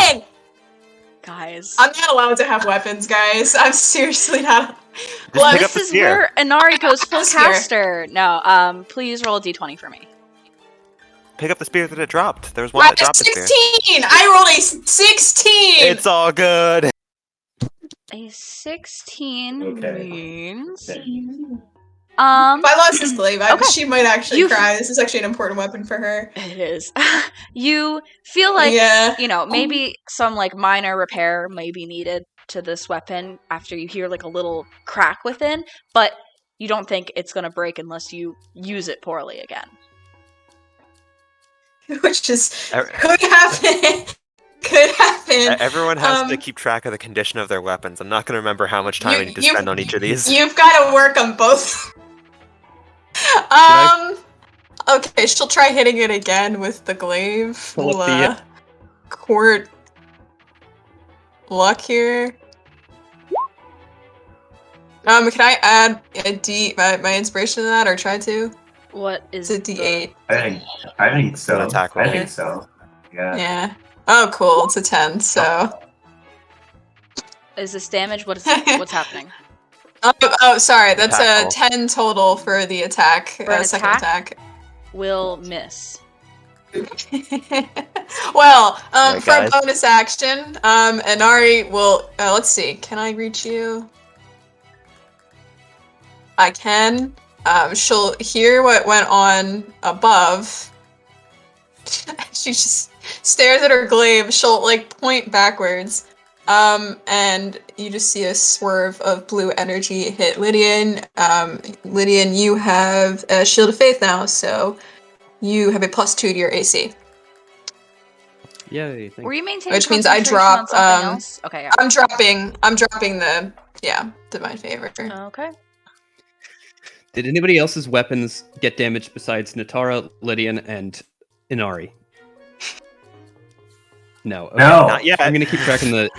Guys. I'm not allowed to have weapons, guys. I'm seriously not. Just Well, pick up This the is spear. where Inari goes full Spear. caster. No, please roll a d20 for me. Pick up the spear that it dropped. There was one that dropped the spear. 16! I rolled a 16! It's all good. A 16 Okay. means... Okay. If I lost this glaive, Okay. she might actually You- cry. This is actually an important weapon for her. It is. You feel like, yeah. you know, maybe some like minor repair may be needed to this weapon after you hear like a little crack within, but you don't think it's going to break unless you use it poorly again. Which is Er- could happen. Could happen. Everyone has to Um, keep track of the condition of their weapons. I'm not going to remember how much time You- I need to you- spend on each of these. You've got to work on both. Okay, she'll try hitting it again with the glaive. Pull up the- Court luck here. Can I add a my inspiration to that, or try to? What is It's a D8. I think so. An attack roll. I think so. Yeah. Yeah. Oh, cool. It's a 10. So. Is this damage? What's happening? Oh, sorry. That's Attack a roll. 10 total for the attack. For an second attack. Will miss. Well, Alright, for a guys. bonus action, Inari will. Let's see. Can I reach you? I can. She'll hear what went on above. She just stares at her glaive. She'll like point backwards. And you just see a swerve of blue energy hit Lydian. Lydian, you have a Shield of Faith now, so you have a +2 to your AC. Yay! Were you maintaining Which means I concentration on drop, something else? Okay, yeah. I'm dropping the Divine Favor. Okay. Did anybody else's weapons get damaged besides Natara, Lydian, and Inari? No. Okay. No. Not yet. I'm gonna keep track in the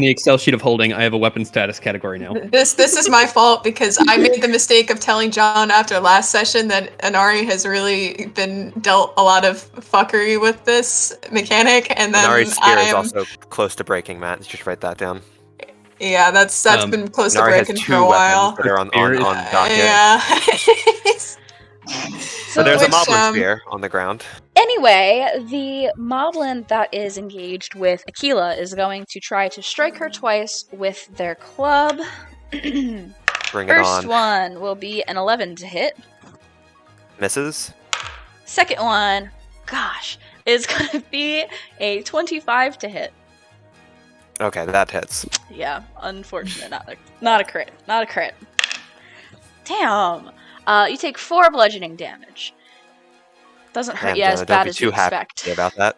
Excel sheet of holding. I have a weapon status category now. This is my fault because I made the mistake of telling John after last session that Inari has really been dealt a lot of fuckery with this mechanic, and then Nari's spear is I'm also close to breaking, Matt. Just write that down. yeah, that's been close to Nari has breaking two for a while. weapons that are on Spear is- docket. Yeah. So there's a Which, moblin spear on the ground. Anyway, the moblin that is engaged with Aquila is going to try to strike her twice with their club. Bring it First on. one will be an 11 to hit. Misses. Second one, gosh, is going to be a 25 to hit. Okay, that hits. Yeah, unfortunate. Not a crit. Not a crit. Damn. You take 4 bludgeoning damage. Doesn't hurt And, you as don't bad be as you too happy expect. about that.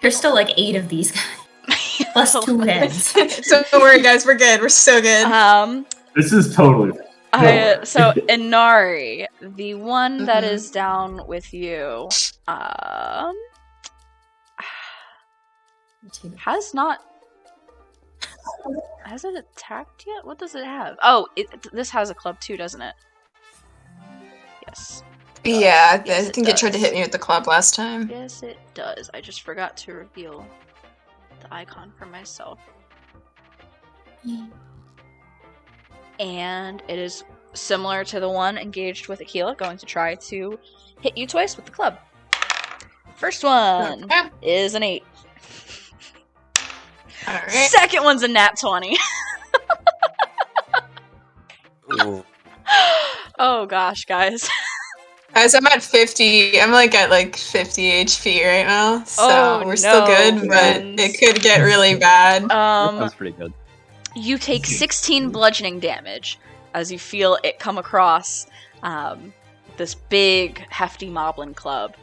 There's still like 8 of these guys. Plus 2 heads. So don't worry, guys. We're good. We're so good. This is totally. So Inari, the one that is down with you, has it attacked yet? What does it have? Oh, this has a club too, doesn't it? Yes. Yeah, Yes, I think it tried to hit me with the club last time. Yes, it does. I just forgot to reveal the icon for myself. And it is similar to the one engaged with Aquila, going to try to hit you twice with the club. First one is an 8. All right. Second one's a nat 20. Ooh. Oh gosh, guys. Guys, I'm at 50. I'm like at 50 HP right now, so we're still good, but it could get really bad. That sounds pretty good. You take 16 bludgeoning damage as you feel it come across this big, hefty moblin club.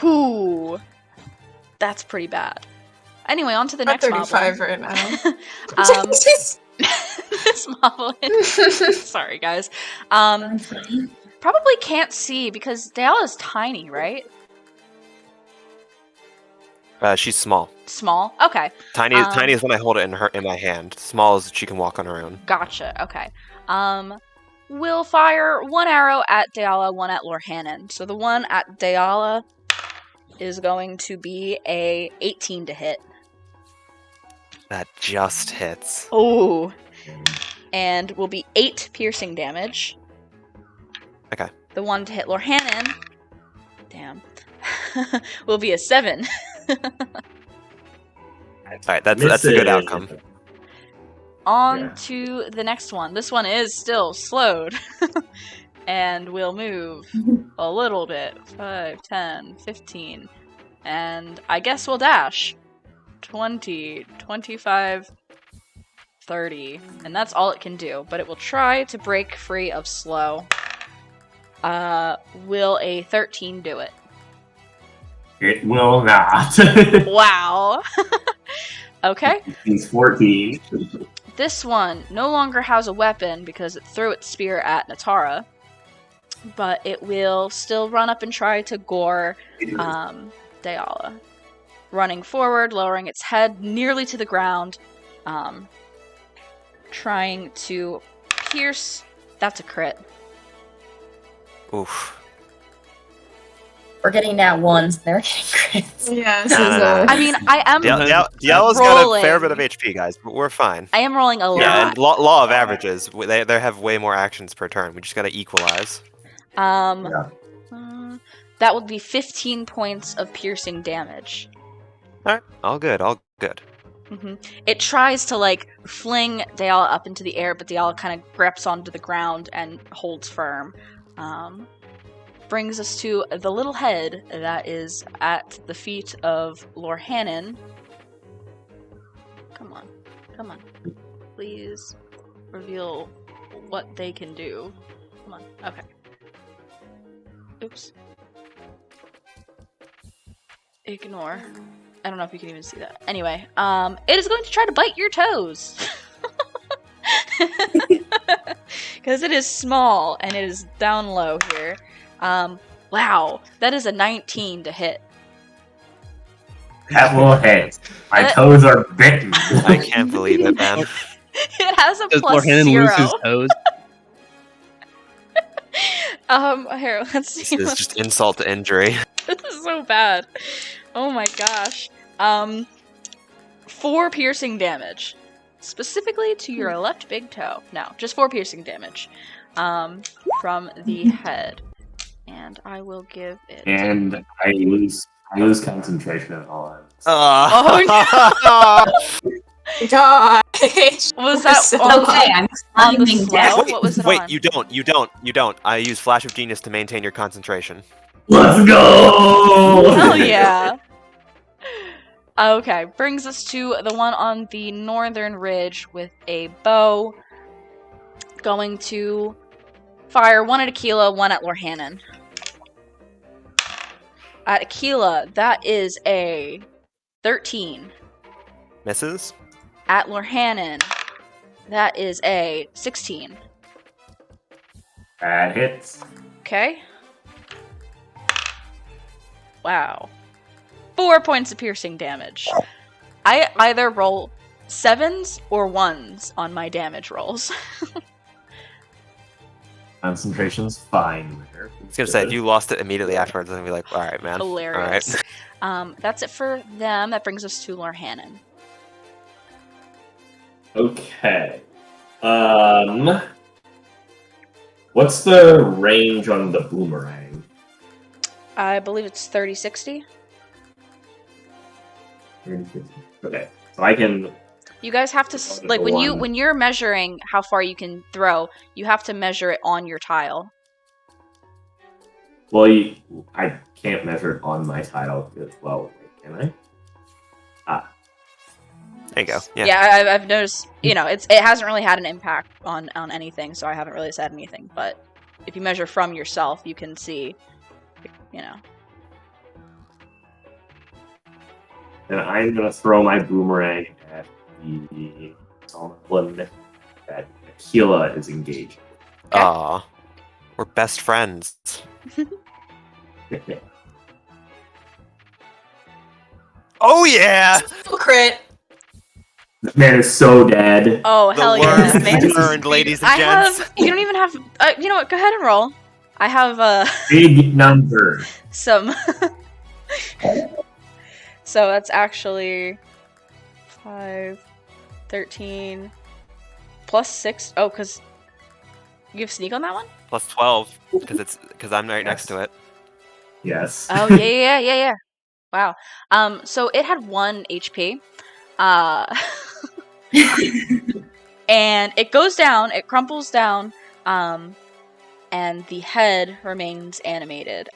Whew. That's pretty bad. Anyway, on to the next 35 moblin. right now. This moblin. Sorry, guys. Probably can't see because Dayala's tiny, right? She's small. Small? Okay. Tiny is when I hold it in my hand. Small is she can walk on her own. Gotcha. Okay. We'll fire one arrow at Dayala, one at Lorhannon. So the one at Dayala is going to be a 18 to hit. That just hits. Oh. And will be 8 piercing damage. Okay. The one to hit Lorhannon, damn, will be a 7. Alright, that's a good outcome. On to the next one. This one is still slowed. And we'll move a little bit. 5, 10, 15. And I guess we'll dash. 20, 25, 30. And that's all it can do. But it will try to break free of slow. Will a 13 do it? It will not. Wow. Okay. He's 14. This one no longer has a weapon because it threw its spear at Natara. But it will still run up and try to gore Dayala. Running forward, lowering its head nearly to the ground. Trying to pierce. That's a crit. Oof. We're getting nat ones, they're getting crits. Yeah, I mean, I am Diala's got a fair bit of HP, guys, but we're fine. I am rolling a lot. Yeah, and law of averages. They have way more actions per turn. We just gotta equalize. That would be 15 points of piercing damage. Alright, all good. Mm-hmm. It tries to fling Dayala up into the air, but Dayala kind of grips onto the ground and holds firm. Brings us to the little head that is at the feet of Lorhannon. Come on. Please reveal what they can do. Come on. Okay. Oops. Ignore. I don't know if you can even see that. Anyway, it is going to try to bite your toes. Because it is small and it is down low here. Wow, that is a 19 to hit. That will hit. My toes are bitten. I can't believe it, man. It has a Does plus Lorhannon 0. lose his toes? Here, let's see. This is just insult to injury. This is so bad. Oh my gosh. 4 piercing damage. Specifically to your left big toe. No, just 4 piercing damage. From the head. And I will give it... And I lose concentration at all ends. Oh no! God. Was that Okay, I'm on the climbing slow? down. What was it Wait, on? you don't. I use Flash of Genius to maintain your concentration. Let's go! Hell yeah! Okay, brings us to the one on the northern ridge with a bow. Going to fire one at Aquila, one at Lorhannon. At Aquila, that is a 13. Misses. At Lorhannon, that is a 16. That hits. Okay. Wow. 4 points of piercing damage. I either roll 7s or 1s on my damage rolls. Concentration's fine there. I was gonna say, if you lost it immediately afterwards, I'd be like, all right, man. Hilarious. All right. That's it for them. That brings us to Lorhannon. Okay. What's the range on the boomerang? I believe it's 30-60. Okay, so I can. You guys have to like when you're measuring how far you can throw, you have to measure it on your tile. Well, I can't measure it on my tile as well, can I? There you go. Yeah. Yeah, I've noticed. It hasn't really had an impact on anything, so I haven't really said anything. But if you measure from yourself, you can see. And I'm gonna throw my boomerang at the one that Aquila is engaged. Aw. We're best friends. Oh, yeah! Crit. This man is so dead. Oh The hell yeah! word man is learned, ladies and I gents. have. You don't even have. You know what? Go ahead and roll. I have Big number. some. So that's actually 5, 13, plus 6. Oh, because you have sneak on that one? Plus 12, because I'm right next to it. Yes. Oh, yeah. Wow. So it had 1 HP. And it goes down, it crumples down, and the head remains animated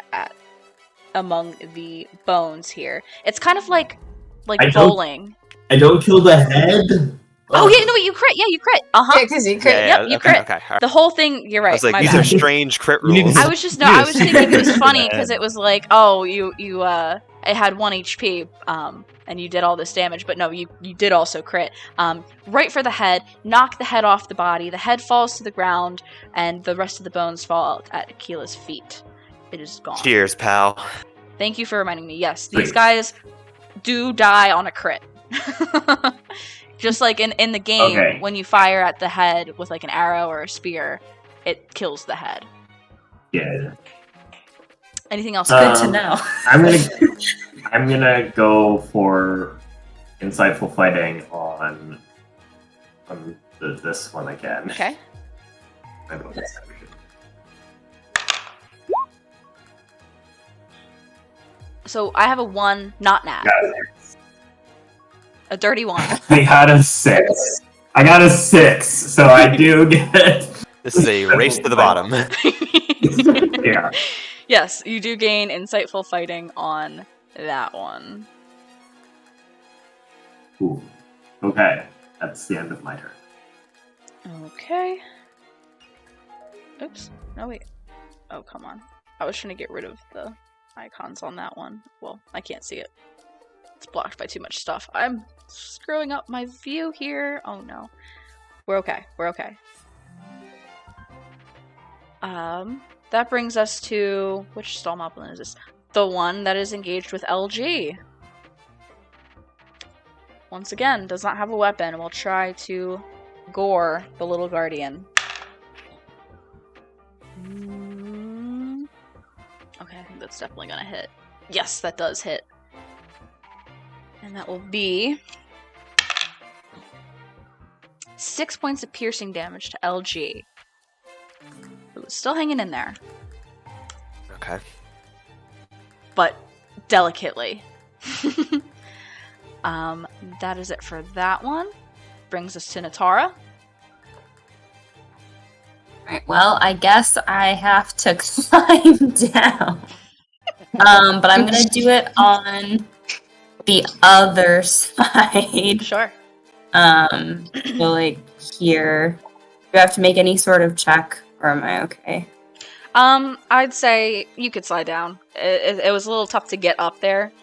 among the bones here. It's kind of like bowling. I don't kill the head. Oh yeah, no, you crit. Yeah, you crit. Yeah, because you crit. Yep, you okay, crit. Okay, all right. The whole thing. You're right. I was like, my these bad. are strange crit You need rules. to- I was just I was thinking it was funny because Yeah. it was like, oh, you it had 1 HP, and you did all this damage, but no, you did also crit. Right for the head, knock the head off the body. The head falls to the ground, and the rest of the bones fall at Aquila's feet. It is gone. Cheers, pal. Thank you for reminding me. Yes, these Sweet. guys do die on a crit. Just like in the game, Okay. when you fire at the head with like an arrow or a spear, it kills the head. Yeah. Anything else? Good to know. I'm gonna go for insightful fighting on this one again. Okay. My bonus action. So I have a 1, not nat. Got it. A dirty 1. I got a 6. So I do get. This is a race to the bottom. Yeah. Yes, you do gain insightful fighting on that one. Ooh. Okay. That's the end of my turn. Okay. Oops. No, wait. Oh, come on. I was trying to get rid of the icons on that one. Well, I can't see it. It's blocked by too much stuff. I'm screwing up my view here. Oh no. We're okay. That brings us to... Which stall moblin is this? The one that is engaged with LG. Once again, does not have a weapon and will try to gore the little guardian. Okay, I think that's definitely gonna hit. Yes, that does hit. And that will be 6 points of piercing damage to LG. It was still hanging in there, Okay. but delicately. That is it for that one. Brings us to Natara. Right, well, I guess I have to climb down. But I'm gonna do it on the other side. Sure. So like here. Do I have to make any sort of check, or am I okay? I'd say you could slide down. It was a little tough to get up there.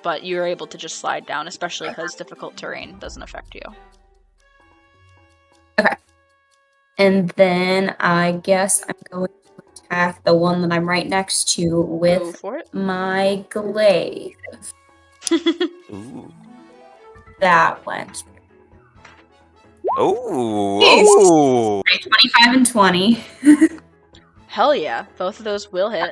but you're able to just slide down, especially because difficult terrain doesn't affect you. And then I guess I'm going to attack the one that I'm right next to Go with for it. my glaive. Ooh. That went Oh. 25 and 20. Hell yeah, both of those will hit.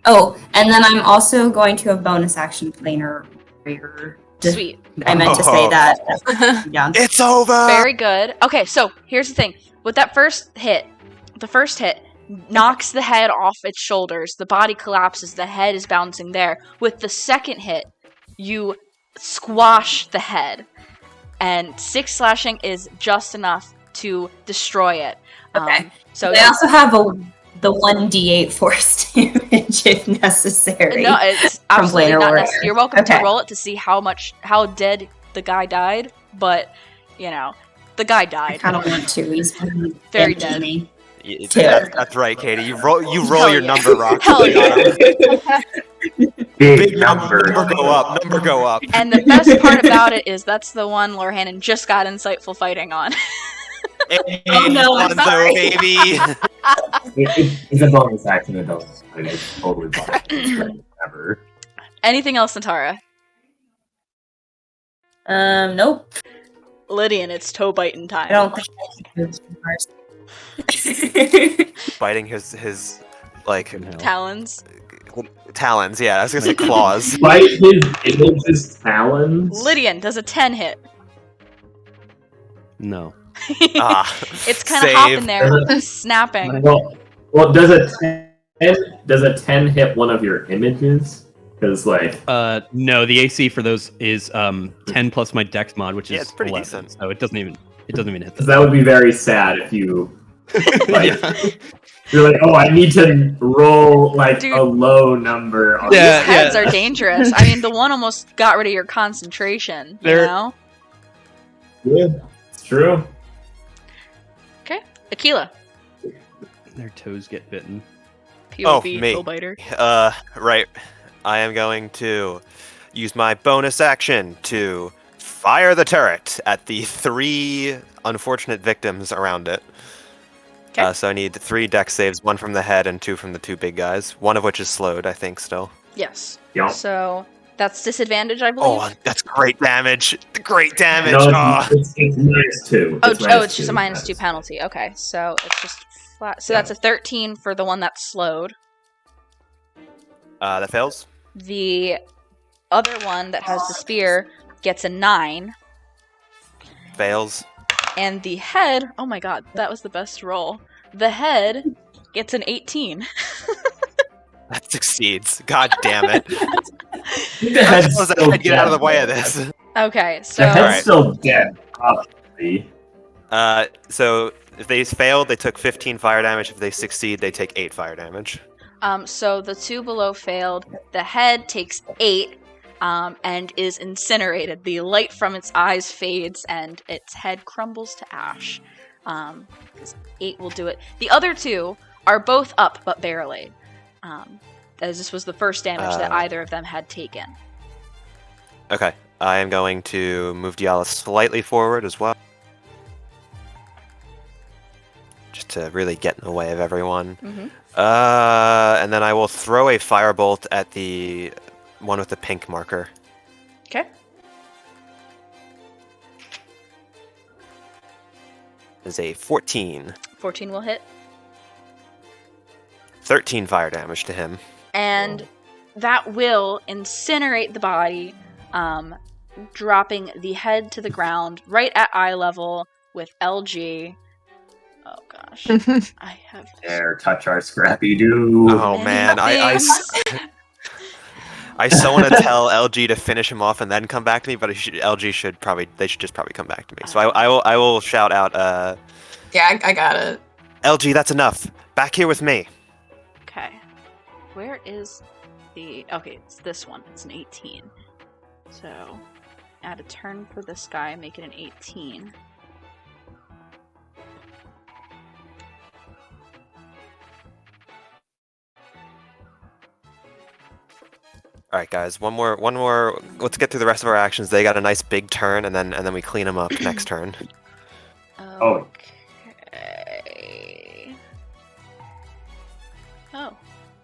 Oh, and then I'm also going to a bonus action planar warrior. Sweet. I meant to say that. Yeah. It's over. Very good. Okay, so here's the thing. With that first hit, the first hit knocks the head off its shoulders. The body collapses. The head is bouncing there. With the second hit, you squash the head. And 6 slashing is just enough to destroy it. Okay. So I also have the 1d8 force damage if necessary. no, it's absolutely Planar not Warrior. necessary. You're welcome to Okay. roll it to see how dead the guy died, but the guy I died. kind of want to. He's Very empty dead. me. That's right, Katie. You roll Hell your yeah. number rock. Hell yeah. Big Number number. go up. Number go up. And the best part about it is that's the one Lorhannon just got insightful fighting on. Oh, no, I'm Alfonso, sorry. baby. It's a bonus action. It doesn't. It's totally fine. Ever. Anything else, Natara? Nope. Lydian, it's toe biting time. I don't think Biting his like Talons. talons. Yeah, I was gonna say claws. Bite his image's talons. Lydian, does a 10 hit? No. It's kind of hopping there, snapping. Well, does a 10 hit one of your images? Because No, the AC for those is 10 plus my Dex mod, which Yeah, is it's pretty 11. decent. So it doesn't even hit because that would be very sad if you like you're like, oh, I need to roll like Dude. a low number. On Yeah, These heads are dangerous. I mean, the one almost got rid of your concentration, you They're- know? Yeah, it's true. Okay. Aquila. Their toes get bitten. POV, me. toe biter. Right. I am going to use my bonus action to fire the turret at the 3 unfortunate victims around it. 'Kay. So I need 3 dex saves, 1 from the head and 2 from the 2 big guys. One of which is slowed, I think, still. Yes. Yeah. So that's disadvantage, I believe. Oh, that's great damage. Great damage. No, Oh. it's -2. It's just a -2 penalty. Okay, so it's just flat. So Yeah. that's a 13 for the one that's slowed. That fails. The other one that has the spear gets a 9. Fails. And the head, oh my god, that was the best roll. The head gets an 18. That succeeds. God damn it. The head's Let's still get out of the dead, way of though. this. Okay, The so head's Alright. still dead, obviously. So if they fail, they took 15 fire damage. If they succeed, they take 8 fire damage. so the 2 below failed. The head takes 8 and is incinerated. The light from its eyes fades and its head crumbles to ash. 'Cause 8 will do it. The other 2 are both up, but barely. As this was the first damage that either of them had taken. Okay. I am going to move Diala slightly forward as well. Just to really get in the way of everyone. Mm-hmm. And then I will throw a firebolt at the one with the pink marker. Okay. Is a 14. 14 will hit. 13 fire damage to him. And that will incinerate the body, dropping the head to the ground right at eye level with LG. Oh gosh. I have There, touch our Scrappy Doo. Oh many man, things. I so want to tell LG to finish him off and then come back to me, but LG should probably just come back to me. So I will shout out, Yeah, I got it. LG, that's enough. Back here with me. Okay. Where is the... Okay, it's this one. It's an 18. So, add a turn for this guy, make it an 18. All right, guys. One more. Let's get through the rest of our actions. They got a nice big turn, and then we clean them up next turn. Oh. Okay. Oh,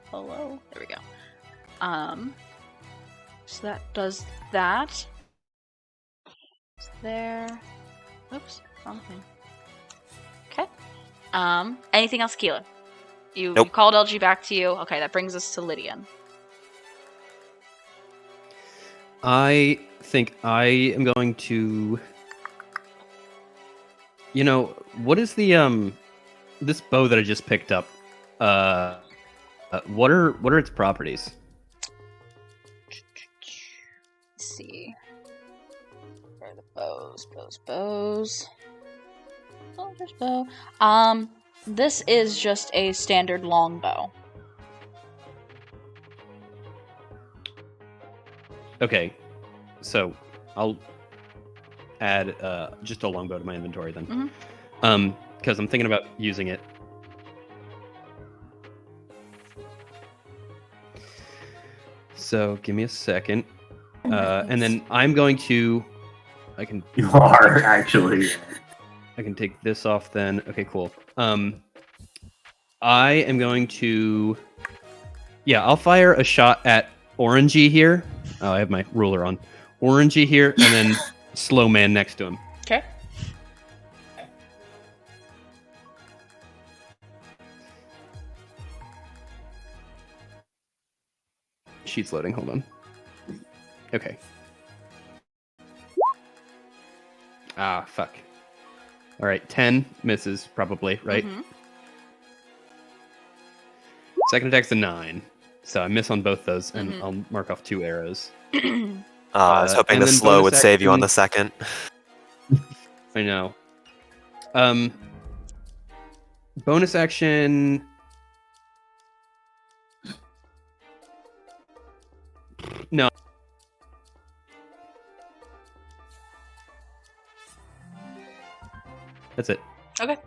hello. There we go. So that does that. It's there. Oops, wrong thing. Okay. Anything else, Keela? You Nope. called LG back to you. Okay, that brings us to Lydian. I think I am going to. You know, what is the this bow that I just picked up? What are its properties? Let's see. Where are the bows? Bows. Oh, there's bow. This is just a standard long bow. Okay, so I'll add just a longbow to my inventory then. Because I'm thinking about using it. So give me a second, and then I'm going to. You are actually. I can take this off then. Okay, cool. I am going to. Yeah, I'll fire a shot at Orangey here. Oh, I have my ruler on. Orangey here, and then Slow Man next to him. Okay. Sheet's loading. Hold on. Okay. Ah, fuck. All right, 10 misses probably, right? Mhm. Second attack's a 9, so I miss on both those, and Mhm. I'll mark off 2 arrows. I was hoping and the then slow would bonus save you on action- the second. I know. Bonus action. No. That's it. Okay.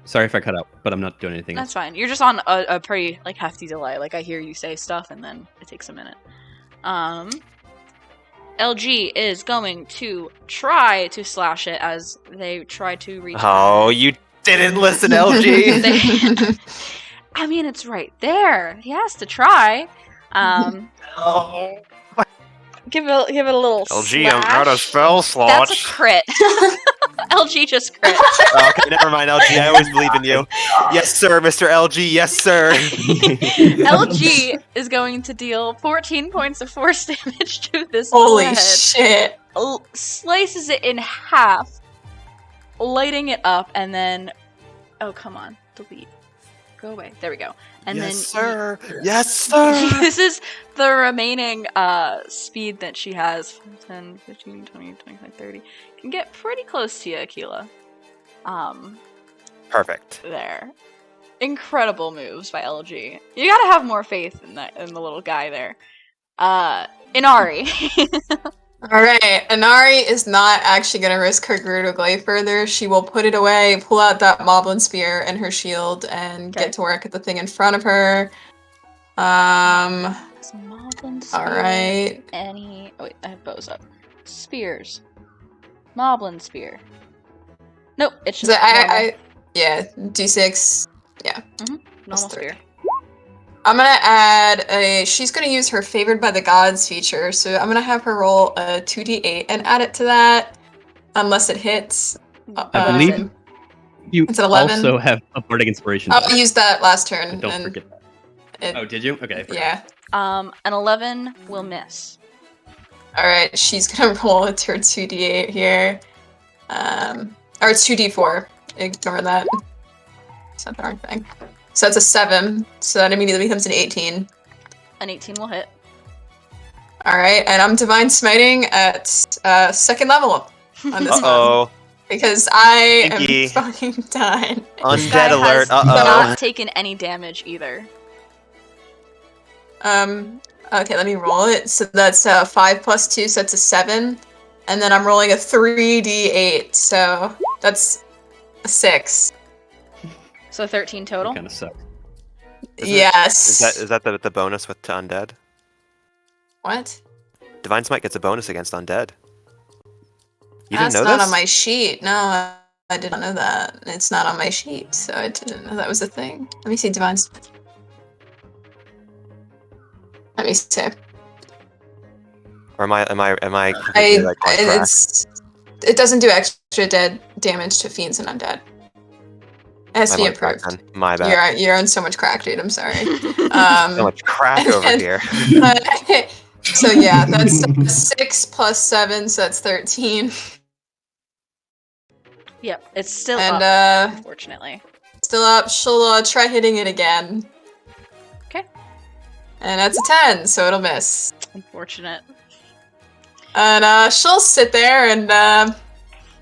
Sorry if I cut out, but I'm not doing anything That's else. fine. You're just on a pretty hefty delay. Like I hear you say stuff and then it takes a minute. LG is going to try to slash it as they try to reach. Oh, you didn't listen, LG. I mean, it's right there. He has to try. Oh, Give it a little LG, I'm out of slash. spell slots. That's a crit. LG just crit. Okay, never mind, LG. I always believe in you. Yes, sir, Mr. LG. Yes, sir. LG is going to deal 14 points of force damage to this Holy head. shit. Slices it in half, lighting it up, and then... Oh, come on. Delete. Go away. There we go. And yes, then sir. Yes, sir. uses the remaining speed that she has. 10, 15, 20, 25, 30. Can get pretty close to you, Akila. Perfect. There. Incredible moves by LG. You gotta have more faith in the little guy there. Inari. Alright, Inari is not actually going to risk her Gerudo to glaive further. She will put it away, pull out that Moblin Spear and her shield, and Okay. get to work at the thing in front of her. Alright. Any... Oh wait, I have bows up. Spears. Moblin Spear. Nope, it's So just yeah, D6. normal that's spear. I'm gonna add she's gonna use her Favored by the Gods feature, so I'm gonna have her roll a 2d8 and add it to that, unless it hits. I believe you it's an 11. also have a Bardic Inspiration. I'll use that last turn. So don't and forget that. Oh, did you? Okay. I forgot. Yeah. An 11 will miss. Alright, she's gonna roll it to her 2d8 here. Or it's 2d4. Ignore that. It's not the wrong thing. So that's a 7, so that immediately becomes an 18. An 18 will hit. Alright, and I'm Divine Smiting at second level on this one. Uh-oh. Because I Stinky. am fucking done. This guy Undead alert. has Uh-oh. not taken any damage either. Okay, let me roll it. So that's 5 plus 2, so that's a 7. And then I'm rolling a 3d8, so that's a 6. So 13 total. Kind of sucks. Yes. Is that the bonus with to undead? What? Divine Smite gets a bonus against undead. You That's didn't know not this? on my sheet. No, I did not know that. It's not on my sheet, so I didn't know that was a thing. Let me see Divine. Let me see. Or am I completely like on crack? It doesn't do extra dead damage to fiends and undead. It has to be I'm on crack approved. then. My bad. You're on so much crack, dude. I'm sorry. So much crack over here. So yeah, that's 6 plus 7, so that's 13. Yep, it's still And up, unfortunately. still up. She'll try hitting it again. Okay. And that's a 10, so it'll miss. Unfortunate. And she'll sit there and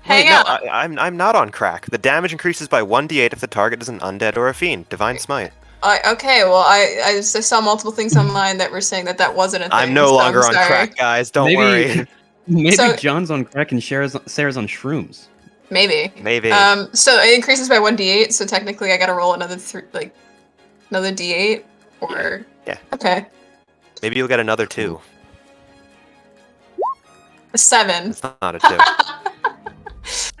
hang Wait, out. no, I'm not on crack. The damage increases by 1d8 if the target is an undead or a fiend. Divine Smite. Okay, well, I saw multiple things online that were saying that wasn't a thing. I'm no so longer on sorry. crack, guys. Don't worry. Maybe So- John's on crack and Sarah's on shrooms. Maybe. Maybe. So it increases by 1d8, so technically I gotta roll another another d8, or... Yeah. Okay. Maybe you'll get another 2. A 7. It's not a 2.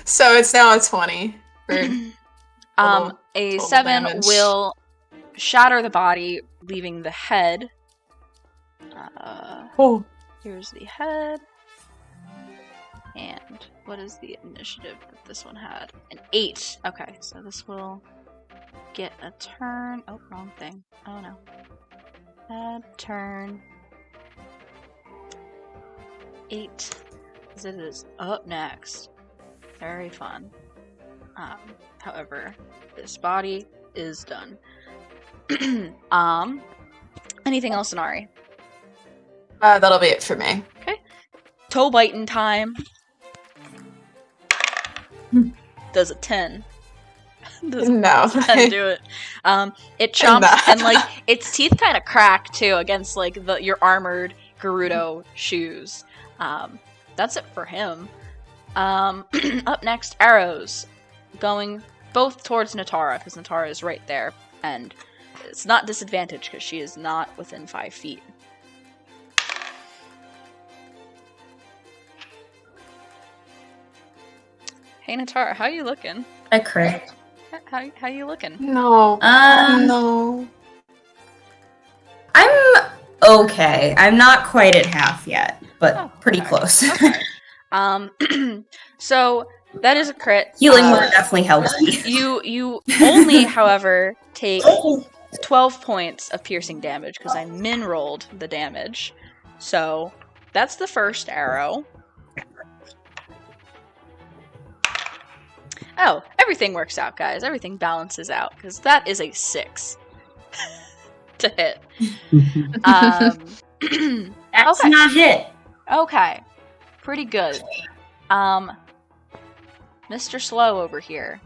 So it's now a 20. For A total 7 damage. will shatter the body, leaving the head. Oh. Here's the head. And what is the initiative that this one had? An 8. Okay, so this will get a turn. Oh, wrong thing. Oh no. Add turn. 8. As it is up next. Very fun. However, this body is done. Anything else, Inari? That'll be it for me. Toe biting time. Does a 10. Does No. 10 do it. It chomps and like its teeth kind of crack too against like your armored Gerudo shoes. That's it for him. Up next, arrows going both towards Natara because Natara is right there, and it's not disadvantaged because she is not within 5 feet. Hey Natara, how you looking? A crit. How you looking? No. No. I'm okay. I'm not quite at half yet, but Oh, pretty okay. close. Okay. So that is a crit. Healing word definitely helps me. You only, however, take 12 points of piercing damage because I min-rolled the damage. So that's the first arrow. Oh, everything works out, guys. Everything balances out because that is a 6 to hit. That's Okay. not hit. Okay, pretty good. Mr. Slow over here,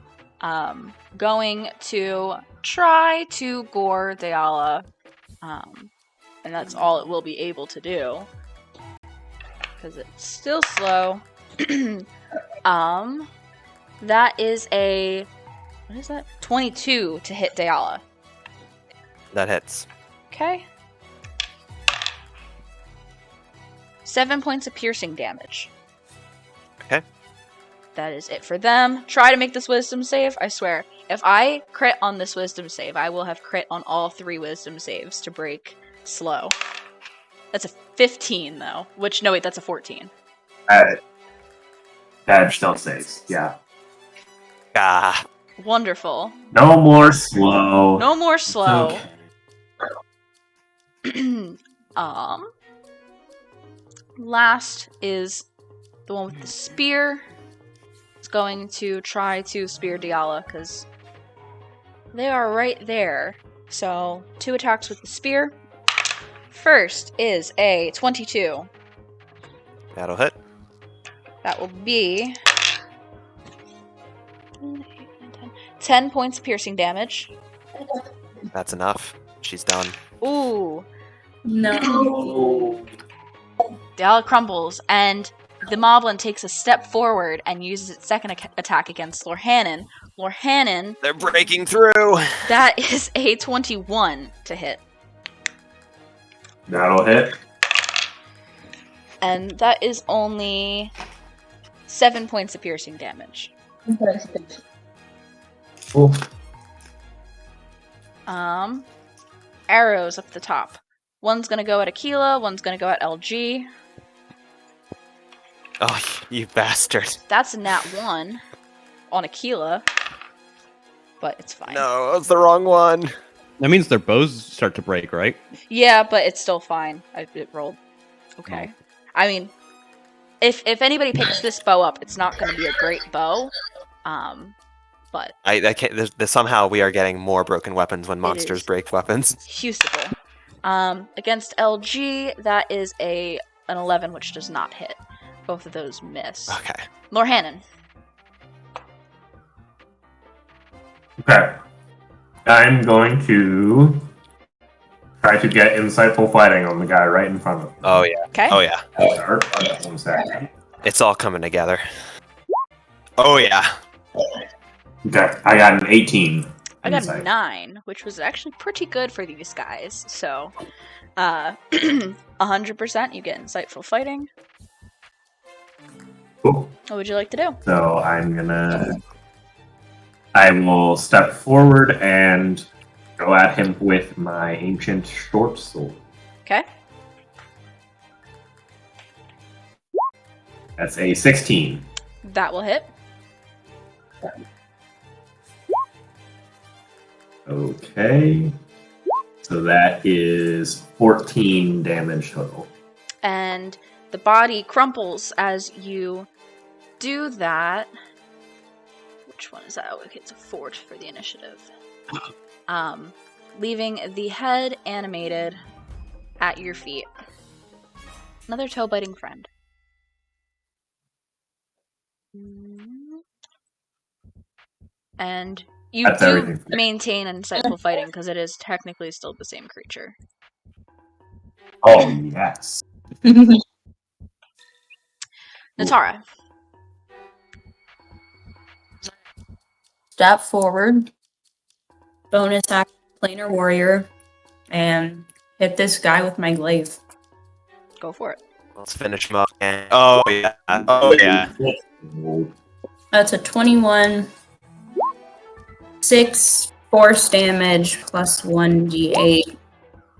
going to try to gore Deala, and that's all it will be able to do because it's still slow. That is a what is that? 22 to hit Deala. That hits. Okay. 7 points of piercing damage. Okay. That is it for them. Try to make this wisdom save. I swear, if I crit on this wisdom save, I will have crit on all 3 wisdom saves to break slow. That's a 15, though. Which, no, wait, that's a 14. Badge still saves. Yeah. Ah. Wonderful. No more slow. No more slow. Okay. Last is the one with the spear. It's going to try to spear Deala because they are right there. So 2 attacks with the spear. First is a 22. That'll hit. That will be 10 points of piercing damage. That's enough. She's done. Ooh. No. Deala crumbles, and the Moblin takes a step forward and uses its second attack against Lorhannon, Lorhannon, They're breaking through. that is a 21 to hit. That'll hit. And that is only 7 points of piercing damage. Cool. Arrows up the top. One's gonna go at Aquila, one's gonna go at LG. Oh, you bastard. That's a nat 1 on Aquila. But it's fine. No, that's the wrong one. That means their bows start to break, right? Yeah, but it's still fine. It rolled okay. I mean, if anybody picks this bow up, it's not going to be a great bow. But I can't. Somehow we are getting more broken weapons when monsters is. break weapons. usable. Against LG, that is an 11, which does not hit. Both of those miss. Okay. Lorhannon. Okay. I'm going to try to get insightful fighting on the guy right in front of me. Oh yeah. Okay. Oh yeah. One second. It's all coming together. Oh yeah. Okay, I got an 18. I got a insight. 9, which was actually pretty good for these guys. So, 100% you get insightful fighting. Cool. What would you like to do? So I will step forward and go at him with my ancient short sword. Okay. That's a 16. That will hit. Okay. So that is 14 damage total. And the body crumples as you do that. Which one is that? Oh, okay, it's a 4 for the initiative. Leaving the head animated at your feet. Another toe-biting friend. And you That's do everything. maintain insightful fighting because it is technically still the same creature. Oh, yes. Natara. Step forward. Bonus action, planar warrior, and hit this guy with my glaive. Go for it. Let's finish him up. And oh yeah. Oh yeah. That's a 21. 6 force damage plus 1d8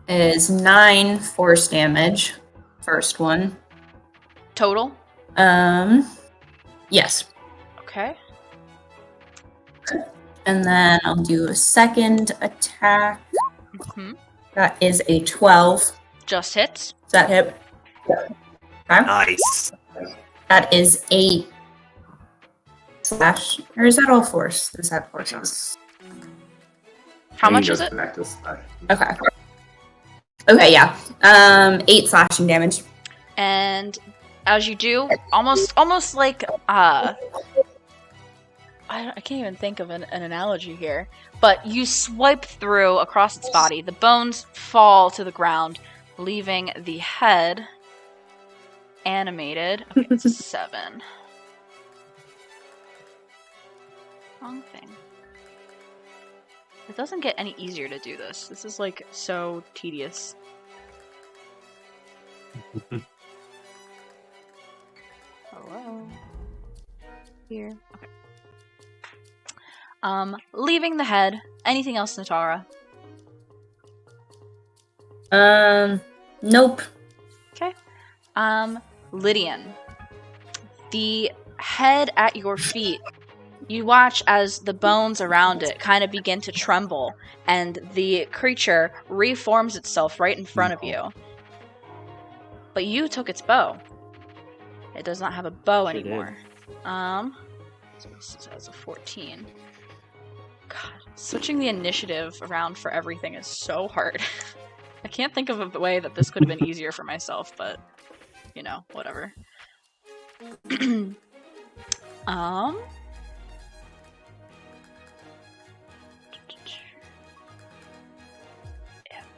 is 9 force damage. First one. Total? Yes. Okay. And then I'll do a second attack. Mm-hmm. That is a 12. Just hits. Does that hit? Okay. Nice. That is 8 slash. Or is that all force? Is that force? How much is it? Okay. Okay, yeah. 8 slashing damage. And as you do, almost like I can't even think of an analogy here, but you swipe through across its body. The bones fall to the ground, leaving the head animated. Okay, it's a 7. Wrong thing. It doesn't get any easier to do this. This is like so tedious. Hello. Here. Okay. Leaving the head. Anything else, Natara? Nope. Okay. Lydian. The head at your feet. You watch as the bones around it kind of begin to tremble, and the creature reforms itself right in front of you. But you took its bow. It does not have a bow anymore. So this has a 14. God, switching the initiative around for everything is so hard. I can't think of a way that this could have been easier for myself, but you know, whatever. Yeah,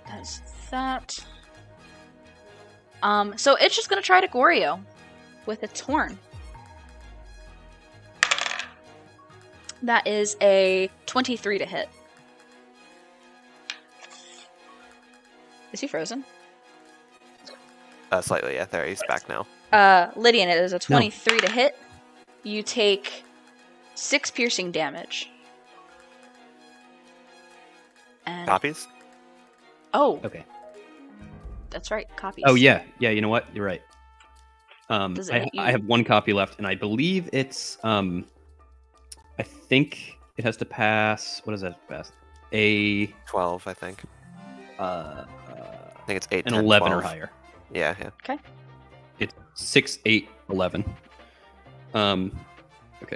that's that. So it's just gonna try to gore you with its horn. That is a 23 to hit. Is he frozen? Slightly, yeah. There, he's back now. Lydian, it is a 23 to hit. You take 6 piercing damage. And Copies? oh, Okay. that's right, copies. Oh yeah, yeah. You know what? You're right. Does it hit you? I have 1 copy left, and I believe it's I think it has to pass. What does that pass? A 12, I think. uh, I think it's 8, an 10, 11 12. or higher. Yeah. It's 6, 8, 11. Okay, There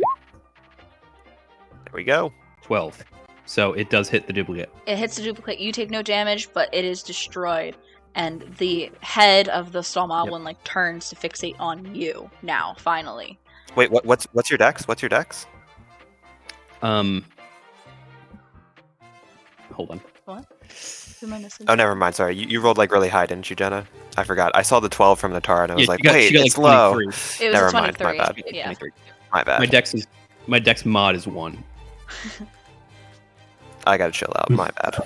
we go. 12. So it does hit the duplicate. It hits the duplicate. You take no damage, but it is destroyed. And the head of the Stall Moblin like turns to fixate on you now. Finally. Wait, what's your dex? What's your dex? Hold on. What? Who am I missing? Oh, never mind. Sorry, you rolled like really high, didn't you, Jenna? I forgot. I saw the 12 from Natara, and I was like, wait, she got it's low. 23. It was Never a mind, 23. my bad. Yeah. 23. My bad. My dex mod is 1. I gotta chill out. My bad.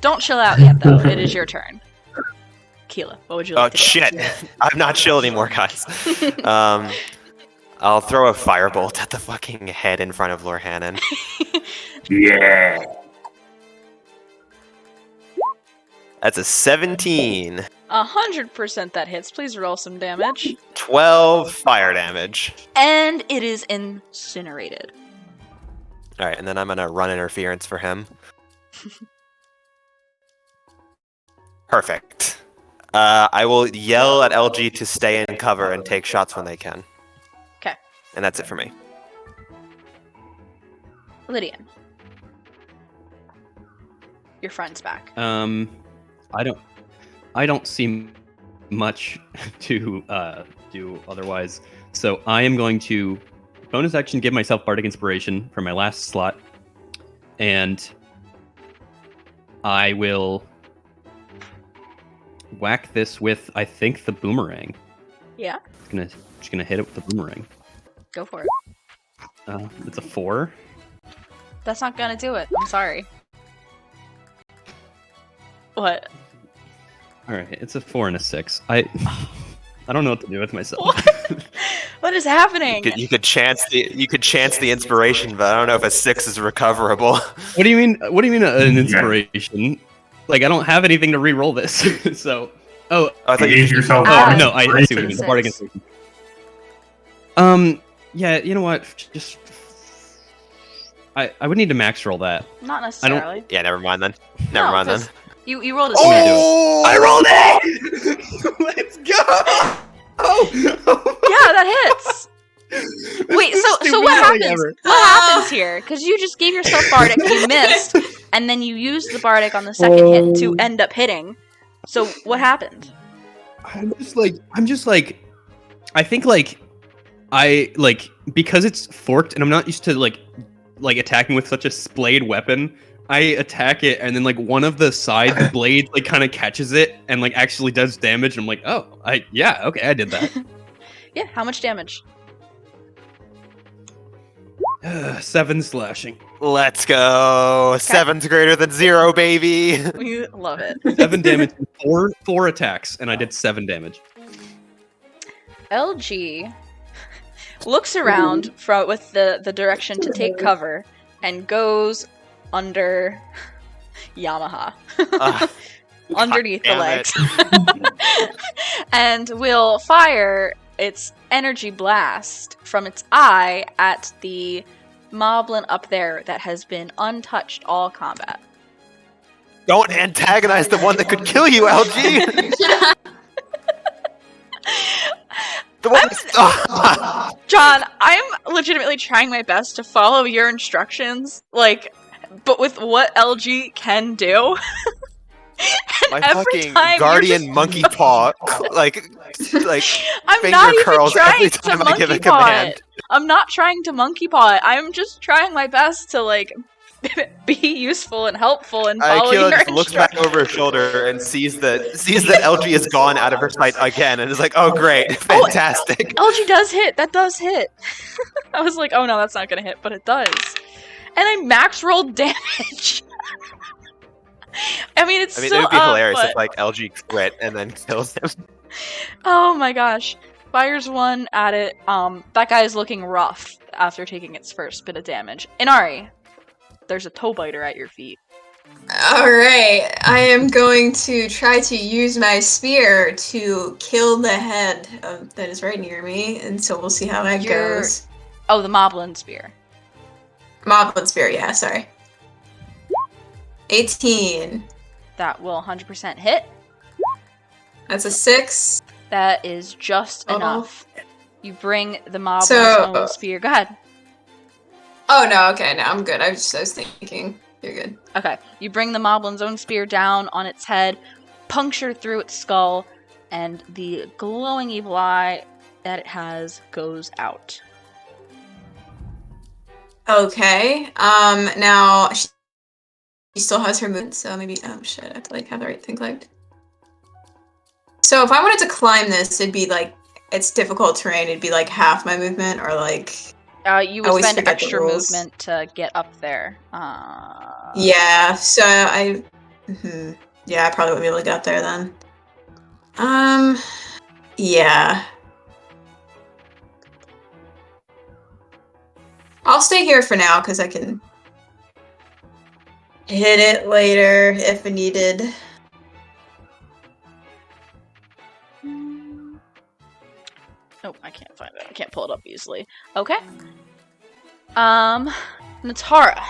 Don't chill out yet, though. It is your turn. Keela, what would you like Oh to do? shit! I'm not chill anymore, guys. I'll throw a firebolt at the fucking head in front of Lord Hannon. Yeah. That's a 17. 100% that hits. Please roll some damage. 12 fire damage. And it is incinerated. All right, and then I'm gonna run interference for him. Perfect. I will yell at LG to stay in cover and take shots when they can. Okay. And that's it for me. Lydian. Your friend's back. I don't see much to do otherwise. So I am going to bonus action give myself Bardic Inspiration for my last slot, and I will whack this with, I think, the boomerang. Yeah. Just gonna hit it with the boomerang. Go for it. It's a 4. That's not gonna do it. I'm sorry. What? All right, it's a 4 and a 6. I don't know what to do with myself. What? What is happening? You could chance the inspiration, but I don't know if a 6 is recoverable. What do you mean? What do you mean an inspiration? Like I don't have anything to re-roll this. So, I thought You you gave yourself no, I see what you mean. Six. Bardic Inspiration. Yeah, you know what? Just I would need to max roll that. Not necessarily. Yeah, never mind then. Never mind then. 'cause You rolled a Oh! I rolled it! Let's go! Yeah, that hits. Wait, so what happens? What happens here? Because you just gave yourself Bardic, you missed, and then you used the Bardic on the second hit to end up hitting. So what happened? I'm just like, I think I because it's forked and I'm not used to like attacking with such a splayed weapon. I attack it and then like one of the side blades like kind of catches it and like actually does damage. I'm like, oh, okay, I did that. Yeah, how much damage? 7 slashing. Let's go. 7's greater than 0, baby. We love it. 7 damage, four attacks, and I did 7 damage. LG looks around with the direction to take cover and goes under Yamaha. Underneath the damn legs. And will fire its energy blast from its eye at the moblin up there that has been untouched all combat. Don't antagonize the one that could kill you, LG. The one John, I'm legitimately trying my best to follow your instructions, but with what LG can do. My every fucking time guardian you're just- monkey paw, like I'm finger not even curls trying every to time I give a monkey paw command. it. I'm not trying to monkey paw it. I'm just trying my best to be useful and helpful and Akila following her just looks back over her shoulder and sees that LG is gone out of her sight again, and is like, "Oh, great, fantastic!" LG does hit. That does hit. I was like, oh no, that's not gonna hit, but it does. And I max rolled damage. I mean, it would be up, hilarious but... if like LG crit and then kills him. Oh my gosh. Fires one at it. That guy is looking rough after taking its first bit of damage. Inari, there's a toe biter at your feet. Alright, I am going to try to use my spear to kill the head that is right near me, and so we'll see how that goes. Oh, the Moblin spear. Moblin spear, yeah, sorry. 18. That will 100% hit. That's a 6. That is just enough. You bring the Moblin's own spear. Go ahead. Oh, no, okay, no, I'm good. I was thinking. You're good. Okay. You bring the Moblin's own spear down on its head, puncture through its skull, and the glowing evil eye that it has goes out. Okay. Now she still has her movement, so maybe. Oh shit! I have to have the right thing clicked. So if I wanted to climb this, it'd be it's difficult terrain. It'd be half my movement, or you would spend extra movement to get up there. Yeah. So I. Yeah, I probably wouldn't be able to get up there then. Yeah. I'll stay here for now because I can hit it later if needed. Oh, I can't find it. I can't pull it up easily. Okay. Natara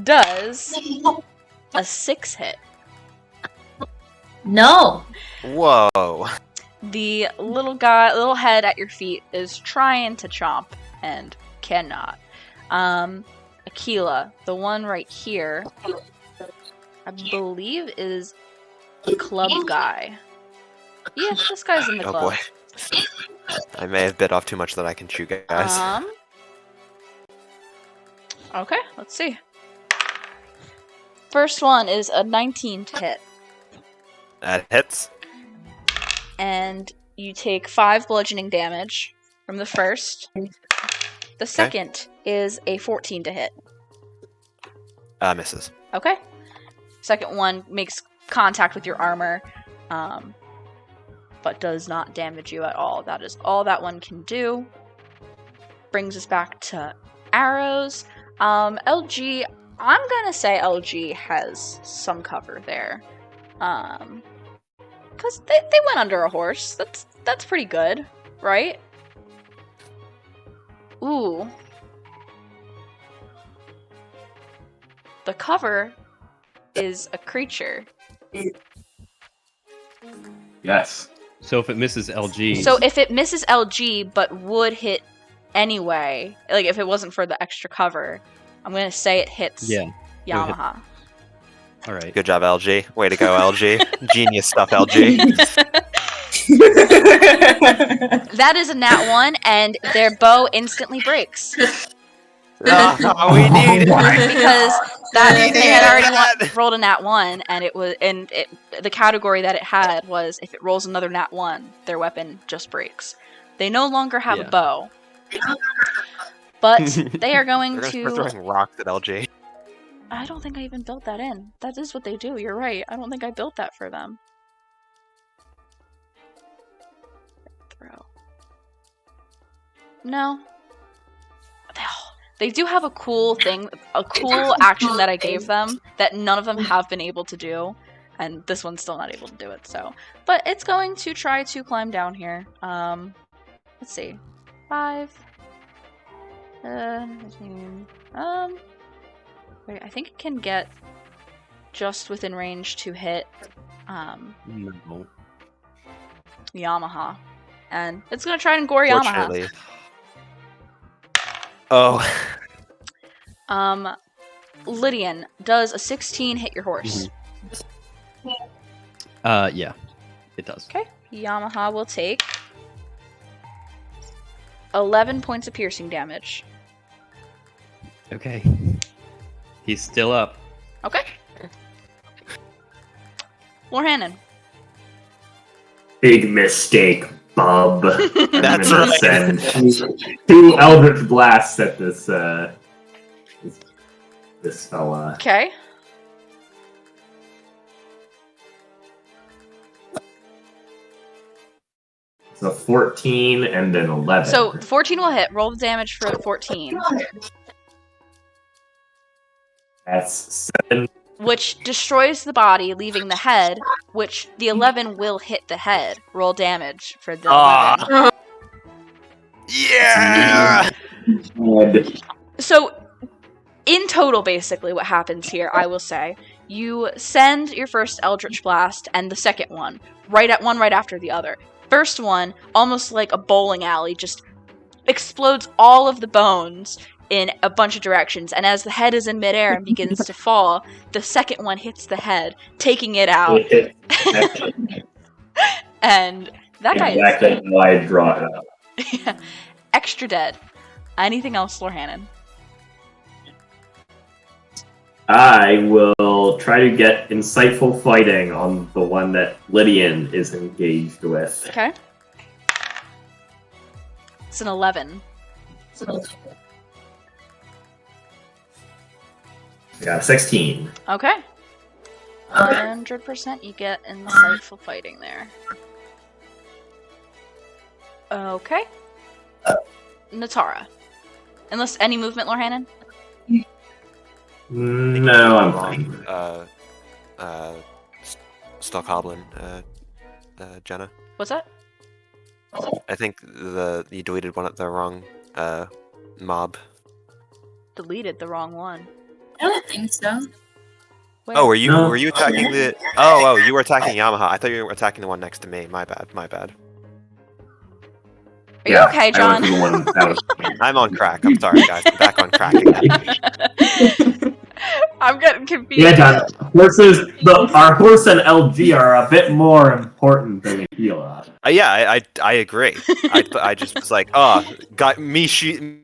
does a 6 hit. No. Whoa. The little head at your feet is trying to chomp and cannot. Akila, the one right here, I believe is a club guy. Yeah, this guy's in the club. Oh boy. I may have bit off too much that I can chew, guys. Okay, let's see. First one is a 19 to hit. That hits. And you take 5 bludgeoning damage from the first. The second is a 14 to hit. Misses. Okay. Second one makes contact with your armor, but does not damage you at all. That is all that one can do. Brings us back to arrows. LG, I'm gonna say LG has some cover there. Because they went under a horse. That's pretty good, right? Ooh. The cover is a creature. Yes. So if it misses LG... So if it misses LG but would hit anyway, if it wasn't for the extra cover, I'm going to say it hits Yamaha. All right. Good job, LG. Way to go, LG. Genius stuff, LG. That is a nat 1, and their bow instantly breaks. Oh, we need it. Because they had already rolled a nat 1, and the category that it had was if it rolls another nat 1, their weapon just breaks. They no longer have a bow. But they are going to... They're throwing rocks at LG. I don't think I even built that in. That is what they do. You're right. I don't think I built that for them. Throw. No. They do have a cool thing, a cool action that I gave them that none of them have been able to do, and this one's still not able to do it. So, but it's going to try to climb down here. Let's see, 5. Wait, I think it can get just within range to hit No. Yamaha, and it's gonna try and gore Yamaha. Fortunately. Oh. Lydian, does a 16 hit your horse? Yeah, it does. Okay. Yamaha will take 11 points of piercing damage. Okay. He's still up. Okay. Lorhannon. Big mistake, bub. That's I'm gonna right. send two Eldritch Blasts at this fella. Okay. So 14 and an 11. So 14 will hit. Roll the damage for 14. That's 7. Which destroys the body, leaving the head, which the 11 will hit the head. Roll damage for the 11. Yeah. And So, in total, basically, what happens here, I will say, you send your first Eldritch Blast and the second one, right after the other. First one, almost like a bowling alley, just explodes all of the bones in a bunch of directions, and as the head is in midair and begins to fall, the second one hits the head, taking it out, and that guy is exactly how I draw it up. yeah, extra dead. Anything else, Lorhannon? I will try to get insightful fighting on the one that Lydian is engaged with. Okay. It's an 11. I got a 16. Okay. 100% you get insightful fighting there. Okay. Natara. Unless any movement, Lorhannon? No, I'm fine. Stockhoblin, Jenna. What's that? I think you deleted one at the wrong mob. Deleted the wrong one. I don't think so. Wait. Oh, were you No. attacking the? Oh, you were attacking Yamaha. I thought you were attacking the one next to me. My bad. Are you okay, I John? went for the one that was I'm on crack. I'm sorry, guys. I'm back on crack again. I'm getting confused. Yeah, John. Our horse and LG are a bit more important than a healer. Yeah, I agree. I just was like, oh, got me shoot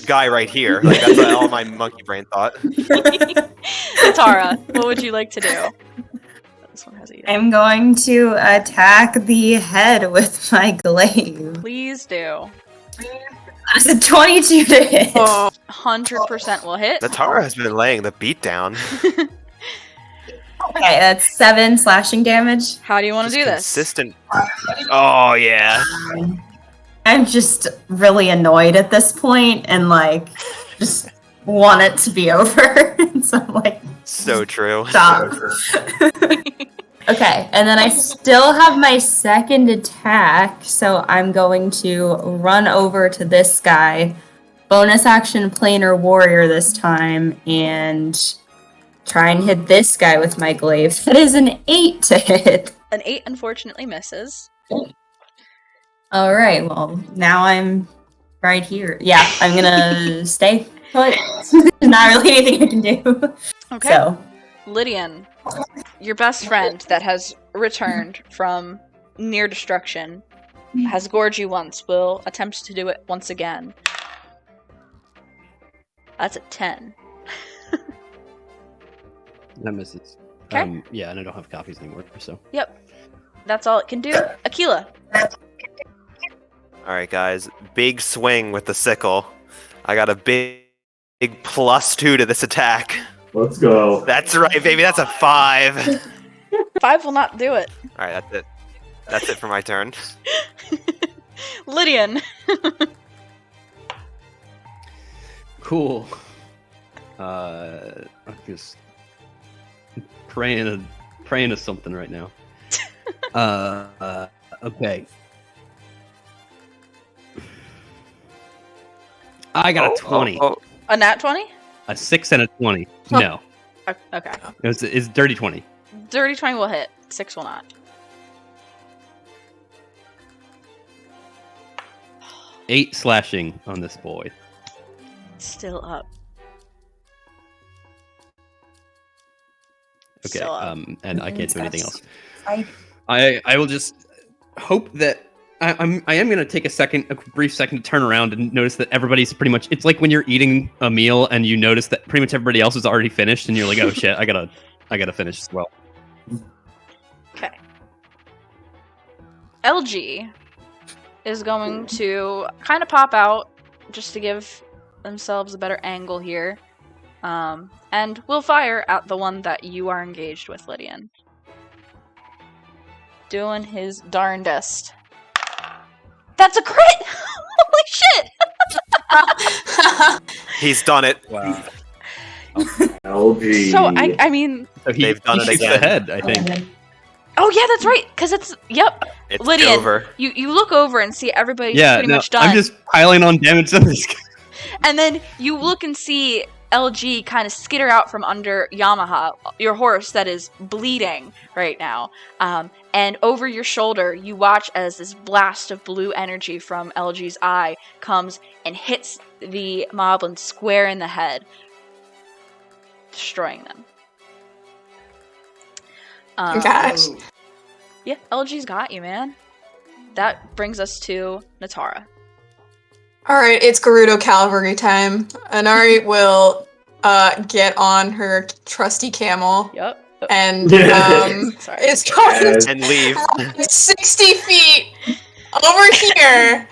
guy right here. Like that's what all my monkey brain thought. Natara, what would you like to do? This one has a I'm going to attack the head with my glaive. Please do. That's a 22 to hit. 100% will hit. Natara has been laying the beat down. Okay, that's 7 slashing damage. How do you want to Just do this? consistent. Oh yeah. I'm just really annoyed at this point and like just want it to be over. So I'm like, So true. stop. Okay, and then I still have my second attack, so I'm going to run over to this guy, bonus action planar warrior this time, and try and hit this guy with my glaive. That is an 8 to hit. An 8 unfortunately misses. All right, well, now I'm right here. Yeah, I'm gonna stay put. There's not really anything I can do. Okay. So, Lydian, your best friend that has returned from near destruction, has gored you once, will attempt to do it once again. That's a 10. That misses. 'Kay. Yeah, and I don't have copies anymore, so. Yep. That's all it can do. Aquila. All right, guys. Big swing with the sickle. I got a big +2 to this attack. Let's go. That's right, baby. That's a 5. 5 will not do it. All right, that's it. That's it for my turn. Lydian. Cool. I'm just praying to something right now. Okay. I got a 20. A nat 20? A 6 and a 20. No. Okay. It's dirty 20. Dirty 20 will hit. 6 will not. 8 slashing on this boy. Still up. Okay. Still up. And I can't do anything else. I I will just hope that I am gonna take a brief second to turn around and notice that everybody's pretty much. It's like when you're eating a meal and you notice that pretty much everybody else is already finished, and you're like, oh shit, I gotta finish as well. Okay. LG is going to kind of pop out just to give themselves a better angle here. And we'll fire at the one that you are engaged with, Lydian. Doing his darndest. That's a crit! Holy shit! He's done it. Wow. LG. So, I mean... So They've done it shoots again. ahead, I think. Oh, yeah, that's right! Because it's... Yep. It's Lydian, over. you look over and see everybody's Yeah, pretty no, much done. I'm just piling on damage on this guy. And then you look and see LG kind of skitter out from under Yamaha, your horse that is bleeding right now. And over your shoulder, you watch as this blast of blue energy from LG's eye comes and hits the moblin square in the head, destroying them. Gosh. Yeah, LG's got you, man. That brings us to Natara. Alright, it's Gerudo cavalry time. Anari will get on her trusty camel Yep. and Sorry. it's going And leave. 60 feet over here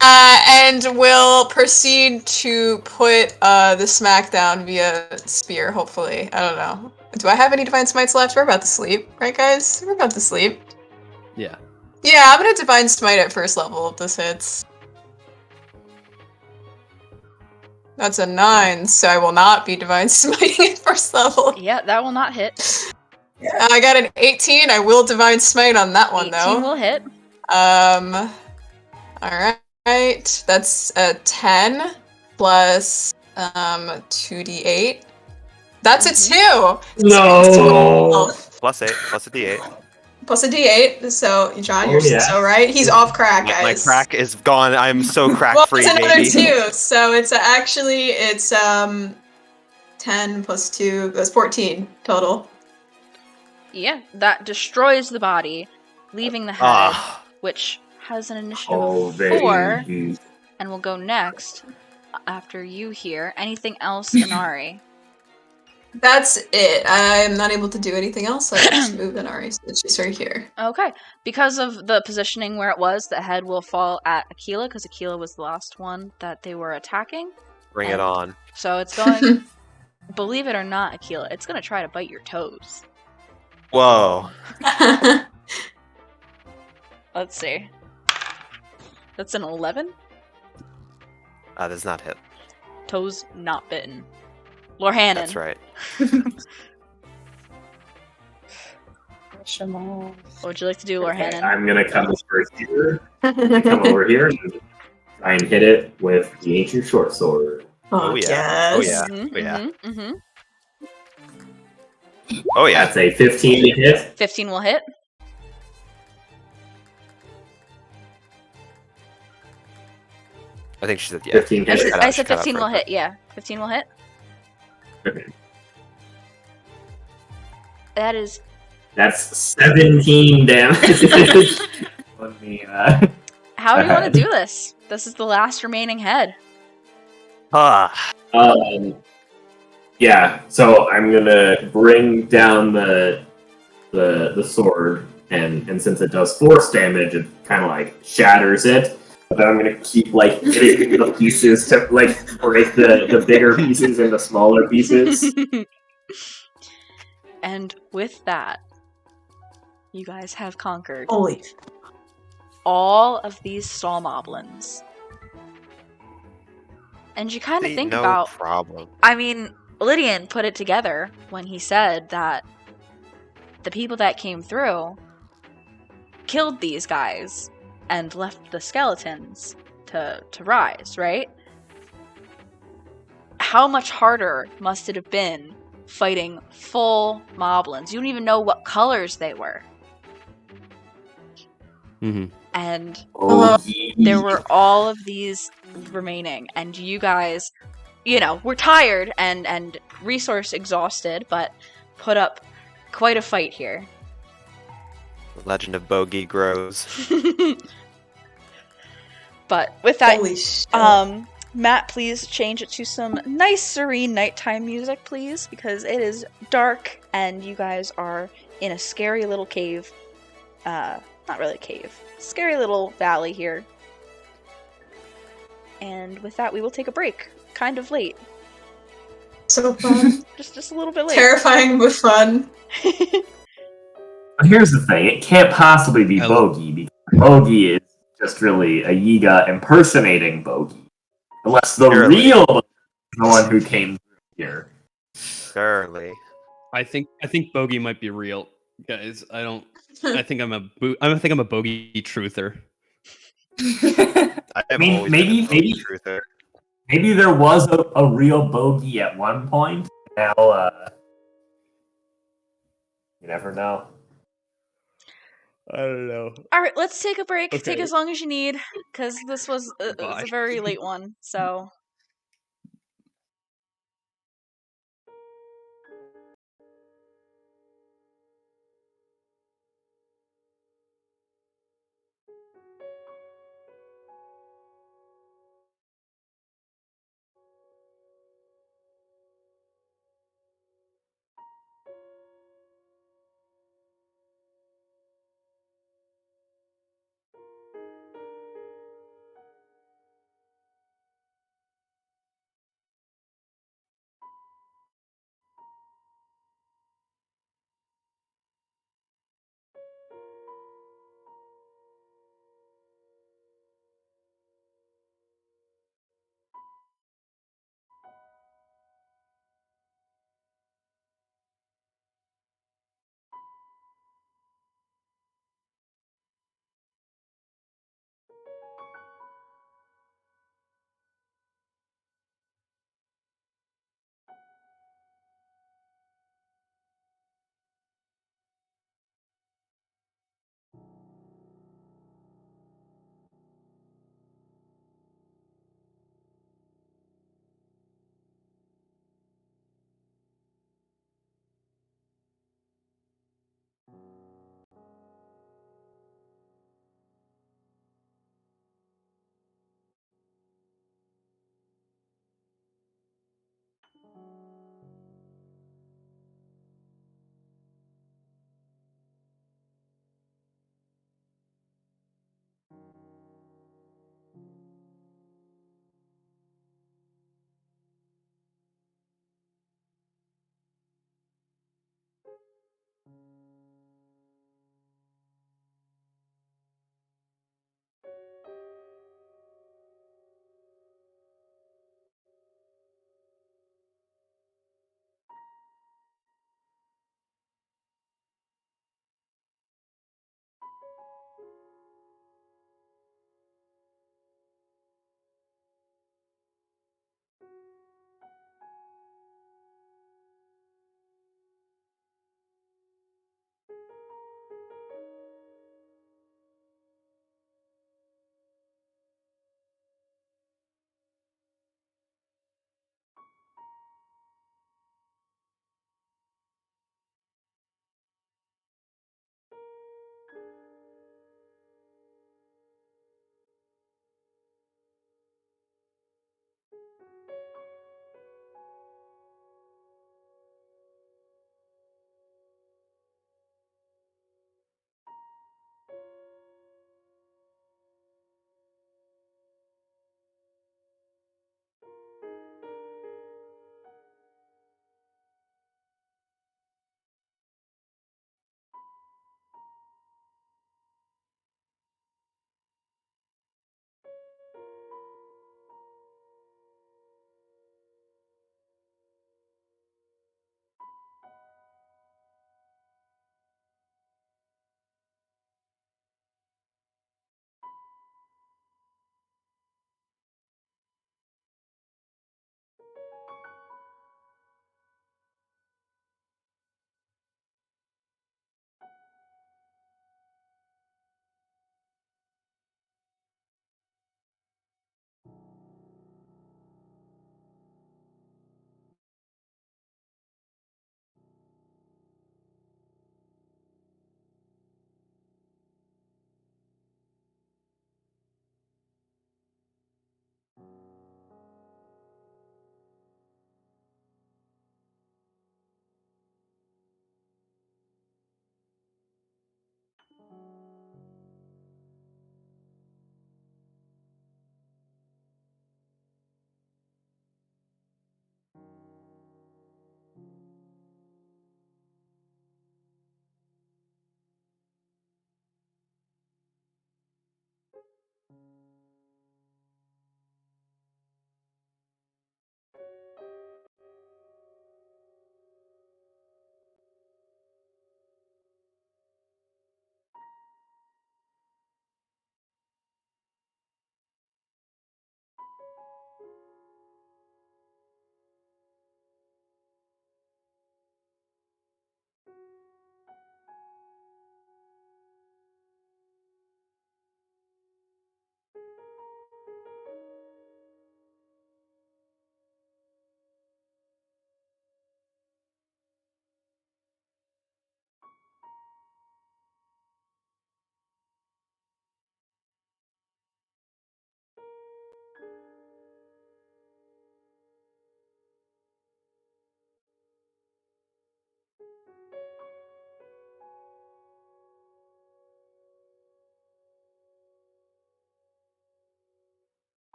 and will proceed to put the smackdown via spear, hopefully. I don't know. Do I have any Divine Smites left? We're about to sleep, right guys? We're about to sleep. Yeah. Yeah, I'm gonna Divine Smite at first level if this hits. That's a 9, so I will not be Divine Smiting at first level. Yeah, that will not hit. I got an 18, I will Divine Smite on that one 18 though. will hit. Alright, that's a 10 plus 2d8. That's a 2! No! Plus 8, plus a d8. Plus a d8, so John, Oh, you're yeah. so right. He's off crack, My guys. crack is gone. I'm so crack Well, free, it's another baby. 2, so it's 10 plus 2, that's 14 total. Yeah, that destroys the body, leaving the head, Ah, which has an initiative Oh, of 4, baby. and will go next after you here. Anything else, Inari? That's it. I'm not able to do anything else. I just moved Inari, so she's right here. Okay. Because of the positioning where it was, the head will fall at Aquila, because Aquila was the last one that they were attacking. bring it on. So it's going, believe it or not, Aquila, it's going to try to bite your toes. Whoa. Let's see. That's an 11? Does not hit. Toes not bitten. Lorhannon. That's right. What would you like to do, Lorhannon? I'm gonna come over here. Come over here and try and hit it with the ancient short sword. Oh, yeah. Oh, yeah. Mhm, Oh, yeah. mhm, mhm. Oh, yeah. That's a 15 to hit. 15 will hit. I think she said yeah. 15 I hit. said, cut I out- said cut out 15 for will a hit, yeah. 15 will hit. Okay. That is... That's 17 damage. On the, How do you want ahead. to do this? This is the last remaining head. Ah. Yeah, so I'm gonna bring down the sword, and since it does force damage, it kind of like shatters it. But then I'm gonna keep like hitting the pieces to like break the bigger pieces into smaller pieces. And with that, you guys have conquered Holy. all of these stall moblins. And you kind of think no about... problem. I mean, Lydian put it together when he said that the people that came through killed these guys and left the skeletons to rise, right? How much harder must it have been fighting full moblins? You don't even know what colors they were. Mm-hmm. And Oh, there were all of these remaining, and you guys, you know, were tired and resource exhausted, but put up quite a fight here. The legend of Bogey grows. But with that, Holy shit. Matt, please change it to some nice, serene nighttime music, please, because it is dark and you guys are in a scary little cave. Not really a cave. Scary little valley here. And with that, we will take a break. Kind of late. So fun. Just a little bit late. Terrifying but fun. But here's the thing: it can't possibly be Bogey because Bogey is just really a Yiga impersonating Bogey, unless the Surely. real Bogey is the one who came through here. Surely. I think bogey might be real, guys. I think I'm a bogey truther. I have mean, always maybe- been a maybe- truther. Maybe there was a real Bogey at one point. Now, you never know. I don't know. All right, let's take a break. Okay. Take as long as you need, because this was a Bye. very late one. So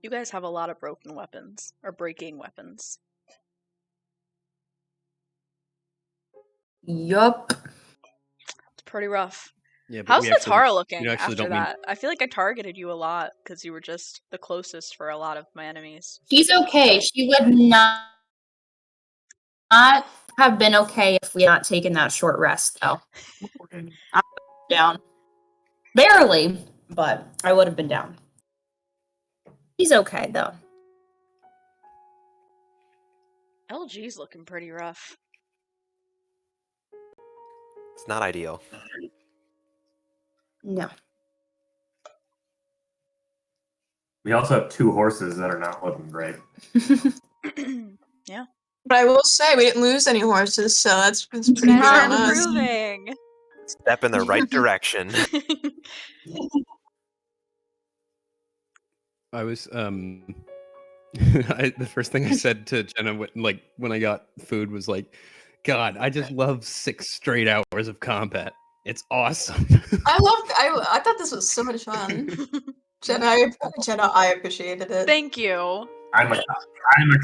You guys have a lot of broken weapons, or breaking weapons. Yup. It's pretty rough. Yeah, but How's we the actually, Tara looking we actually after don't mean. that? I feel like I targeted you a lot because you were just the closest for a lot of my enemies. She's okay. She would not have been okay if we had not taken that short rest, though. I'm down. Barely, but I would have been down. She's okay, though. LG's looking pretty rough. It's not ideal. No. We also have 2 horses that are not looking great. Yeah. But I will say we didn't lose any horses, so that's pretty good Not on us. Improving. Step in the right direction. I was the first thing I said to Jenna when I got food was like, God, I just love 6 straight hours of combat. It's awesome. I thought this was so much fun. Jenna, I appreciated it. Thank you. I'm a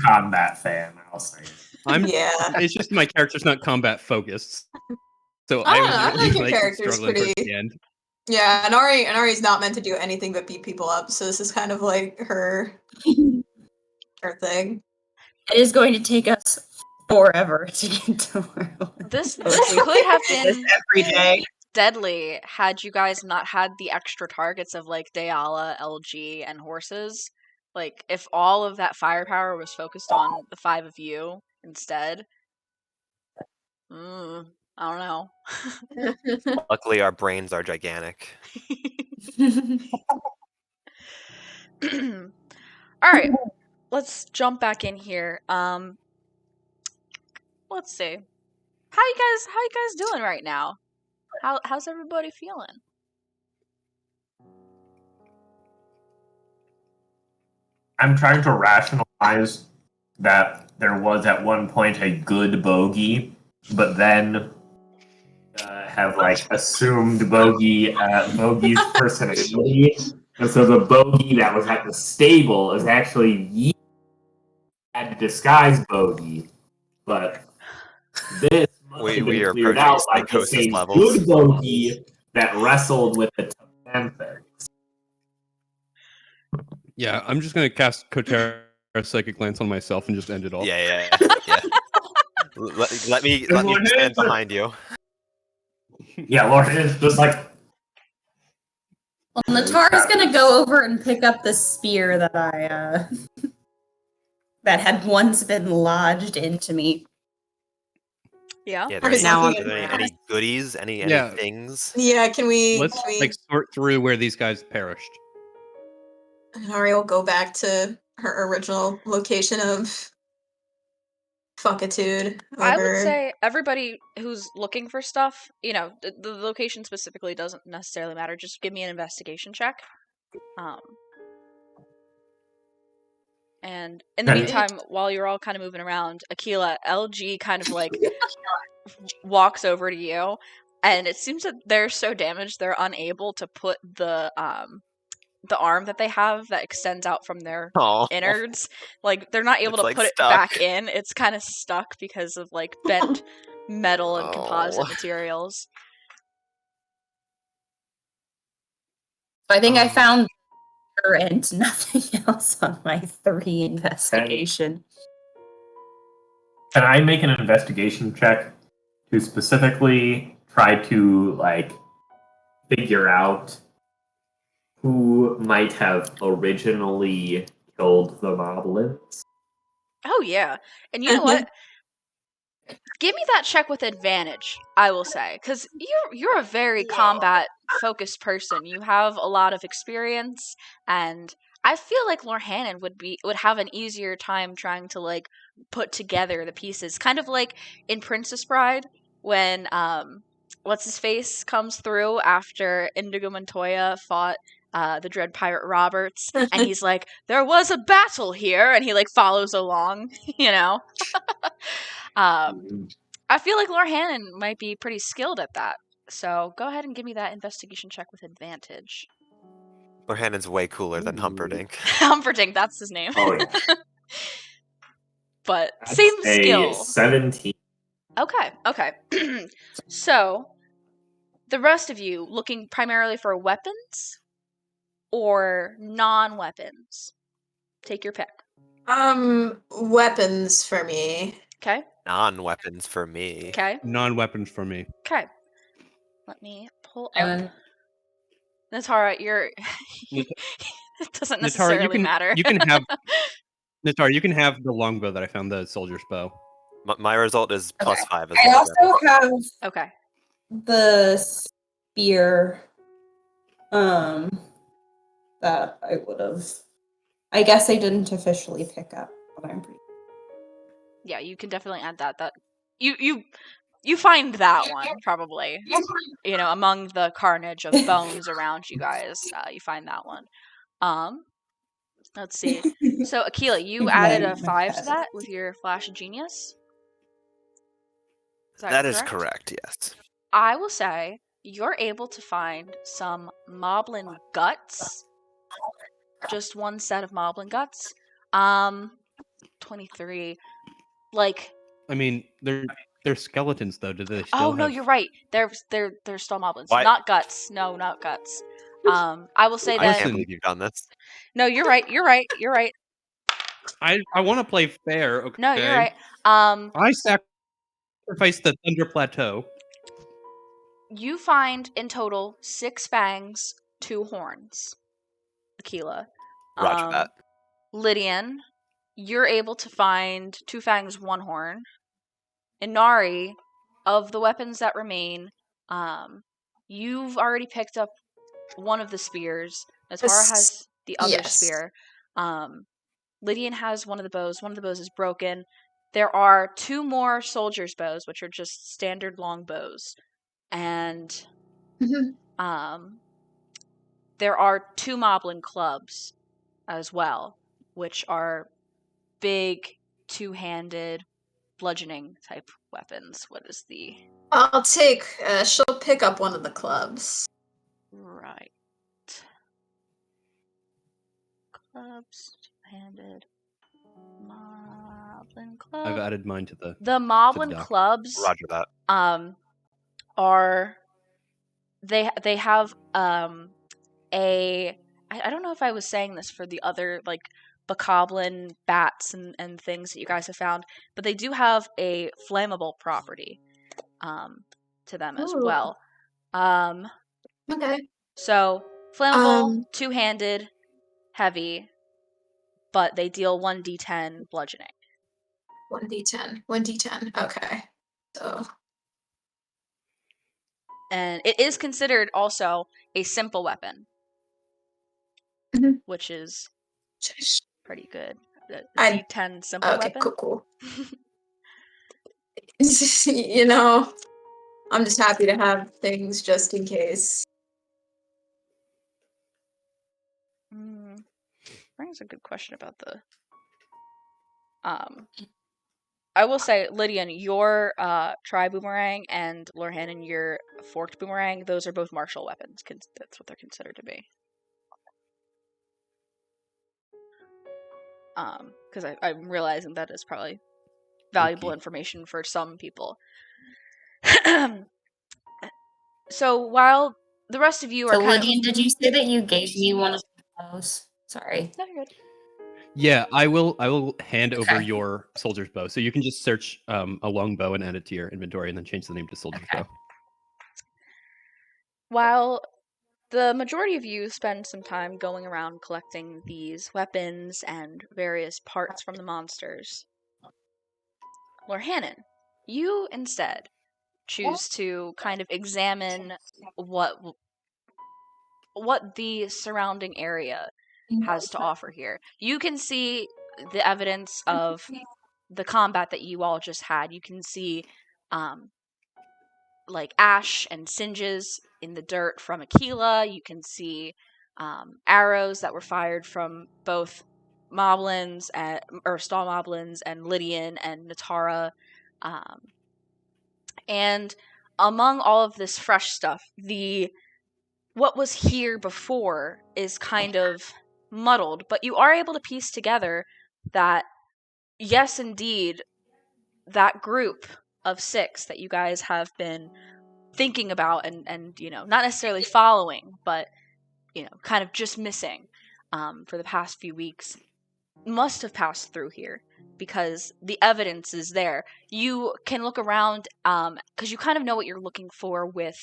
combat fan, I'll say. Yeah. It's just my character's not combat focused. So I I don't was know, I really think your character's struggling towards pretty- the end. Yeah, and Ari's not meant to do anything but beat people up, so this is kind of like her thing. It is going to take us forever to get to where This could have been every day. deadly had you guys not had the extra targets of like Dayala, LG, and horses. Like if all of that firepower was focused on the 5 of you instead. I don't know. Luckily, our brains are gigantic. All right, let's jump back in here. Let's see. How you guys doing right now? How's everybody feeling? I'm trying to rationalize that there was at one point a good bogey, but then have like assumed bogey's personality, and so the bogey that was at the stable is actually had disguised bogey, but this must have We been are cleared approaching out like the psychosis same levels. good bogey that wrestled with the panther. Yeah, I'm just gonna cast Kotara Psychic Glance on myself and just end it all. Yeah. Let me stand behind you. Yeah, Lord is just like Well, Natara's gonna go over and pick up the spear that I that had once been lodged into me. Yeah. Yeah, Or are something there any goodies? Any Yeah. things? Yeah, can we Let's sort through where these guys perished. and Ari will go back to her original location of fuckitude. I would over- say everybody who's looking for stuff, the location specifically doesn't necessarily matter. Just give me an investigation check. And in the Okay. meantime, while you're all kind of moving around, Akila, LG kind of like walks over to you, and it seems that they're so damaged they're unable to put the arm that they have that extends out from their Oh, innards. Like they're not able It's, to like, put stuck. it back in. It's kind of stuck because of like bent metal and composite Oh. materials. So I think I found her and nothing else on my 3 investigation. Can I make an investigation check to specifically try to like figure out who might have originally killed the moblins? Oh yeah, and you know what? Give me that check with advantage, I will say, because you're a very combat focused person. You have a lot of experience, and I feel like Lorhannon would have an easier time trying to like put together the pieces, kind of like in Princess Bride when what's his face comes through after Indigo Montoya fought the Dread Pirate Roberts, and he's like, "There was a battle here," and he like follows along, you know. I feel like Lorhannon might be pretty skilled at that. So go ahead and give me that investigation check with advantage. Lorhannon's way cooler than Ooh. Humperdinck. Humperdinck, that's his name. Oh yeah. But That's same a skill. 17. Okay. So, the rest of you looking primarily for weapons or non-weapons? Take your pick. Weapons for me. Okay? Non-weapons for me. Okay? Non-weapons for me. Okay. Let me pull And up. Natara, you're... Nat- it doesn't Natara, necessarily matter. you can have Natara, you can have the longbow that I found, the soldier's bow. My result is Okay. +5 as I well. also have Okay. the spear. That I would have. I guess I didn't officially pick up, but I'm pretty. Yeah, you can definitely add that. That you find that one probably. You know, among the carnage of bones around you guys, you find that one. Let's see. So Akila, you added a 5 to that with your flash of genius. Is That is correct, yes. I will say you're able to find some moblin guts. Just one set of moblin guts. 23. Like, I mean, they're skeletons though. Do they still oh no, have... you're right. They're still moblins, Why- not guts. No, not guts. I will say I I that. can't Listen. believe you've done this. No, you're right. You're right. You're right. I want to play fair. Okay. No, you're right. I sacrificed the Thunder Plateau. You find in total 6 fangs, 2 horns. Aquila. Roger that. Lydian, you're able to find 2 fangs, 1 horn. Inari, of the weapons that remain, you've already picked up one of the spears. Natara has the other Yes. spear. Lydian has one of the bows. One of the bows is broken. There are 2 more soldiers' bows, which are just standard long bows. And there are 2 moblin clubs as well, which are big, 2-handed, bludgeoning type weapons. What is the... I'll take. She'll pick up one of the clubs. Right. Clubs, 2-handed, moblin club. I've added mine to the. The moblin dock. clubs Roger that. are they have I don't know if I was saying this for the other like bokoblin bats and things that you guys have found, but they do have a flammable property to them as Ooh. well. Okay. So flammable, 2-handed, heavy, but they deal 1d10 bludgeoning. 1d10. 1d10. Okay. So. And it is considered also a simple weapon, which is pretty good. A D10 simple weapon. Okay, cool. You know, I'm just happy to have things just in case. Brings a good question about the. I will say, Lydian, your tri-boomerang and Lorhannon, your forked boomerang, those are both martial weapons. That's what they're considered to be. Because I'm realizing that is probably valuable information for some people. So while the rest of you are Lydian, did you say that you gave me one of those? Sorry. No, you're good. Yeah, I will hand over your soldier's bow. So you can just search a longbow and add it to your inventory, and then change the name to soldier's bow. While the majority of you spend some time going around collecting these weapons and various parts from the monsters, Lorhannon, you instead choose to kind of examine what the surrounding area has to offer here. You can see the evidence of the combat that you all just had. You can see like ash and singes in the dirt from Aquila. You can see arrows that were fired from both moblins or stall moblins and Lydian and Natara. And among all of this fresh stuff, the what was here before is kind of muddled, but you are able to piece together that, yes, indeed, that group of 6 that you guys have been thinking about and not necessarily following, but, kind of just missing for the past few weeks must have passed through here because the evidence is there. You can look around because you kind of know what you're looking for with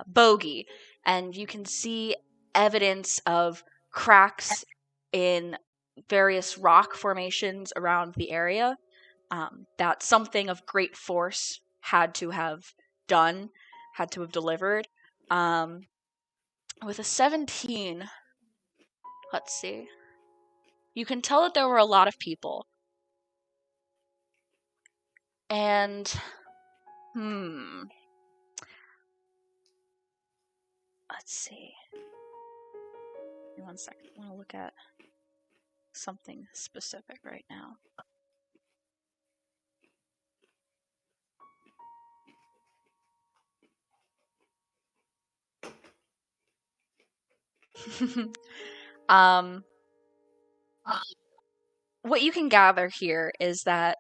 Bogey, and you can see evidence of cracks in various rock formations around the area that something of great force had to have done, had to have delivered. With a 17, let's see. You can tell that there were a lot of people. And, let's see. Give me one second. I want to look at something specific right now. What you can gather here is that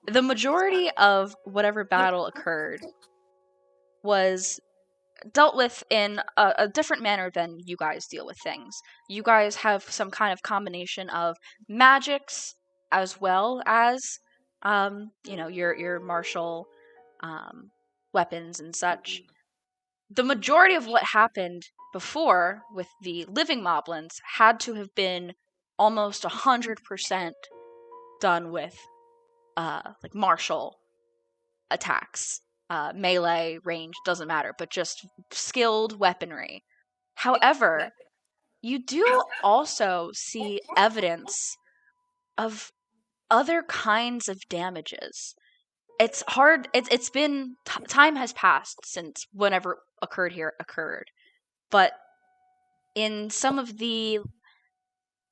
the majority of whatever battle occurred was dealt with in a different manner than you guys deal with things. You guys have some kind of combination of magics as well as, your martial weapons and such. The majority of what happened before with the living moblins had to have been almost 100% done with like martial attacks. Melee, range, doesn't matter, but just skilled weaponry. However, you do also see evidence of other kinds of damages. It's hard, it's been, time has passed since whenever occurred here occurred. But in some of the,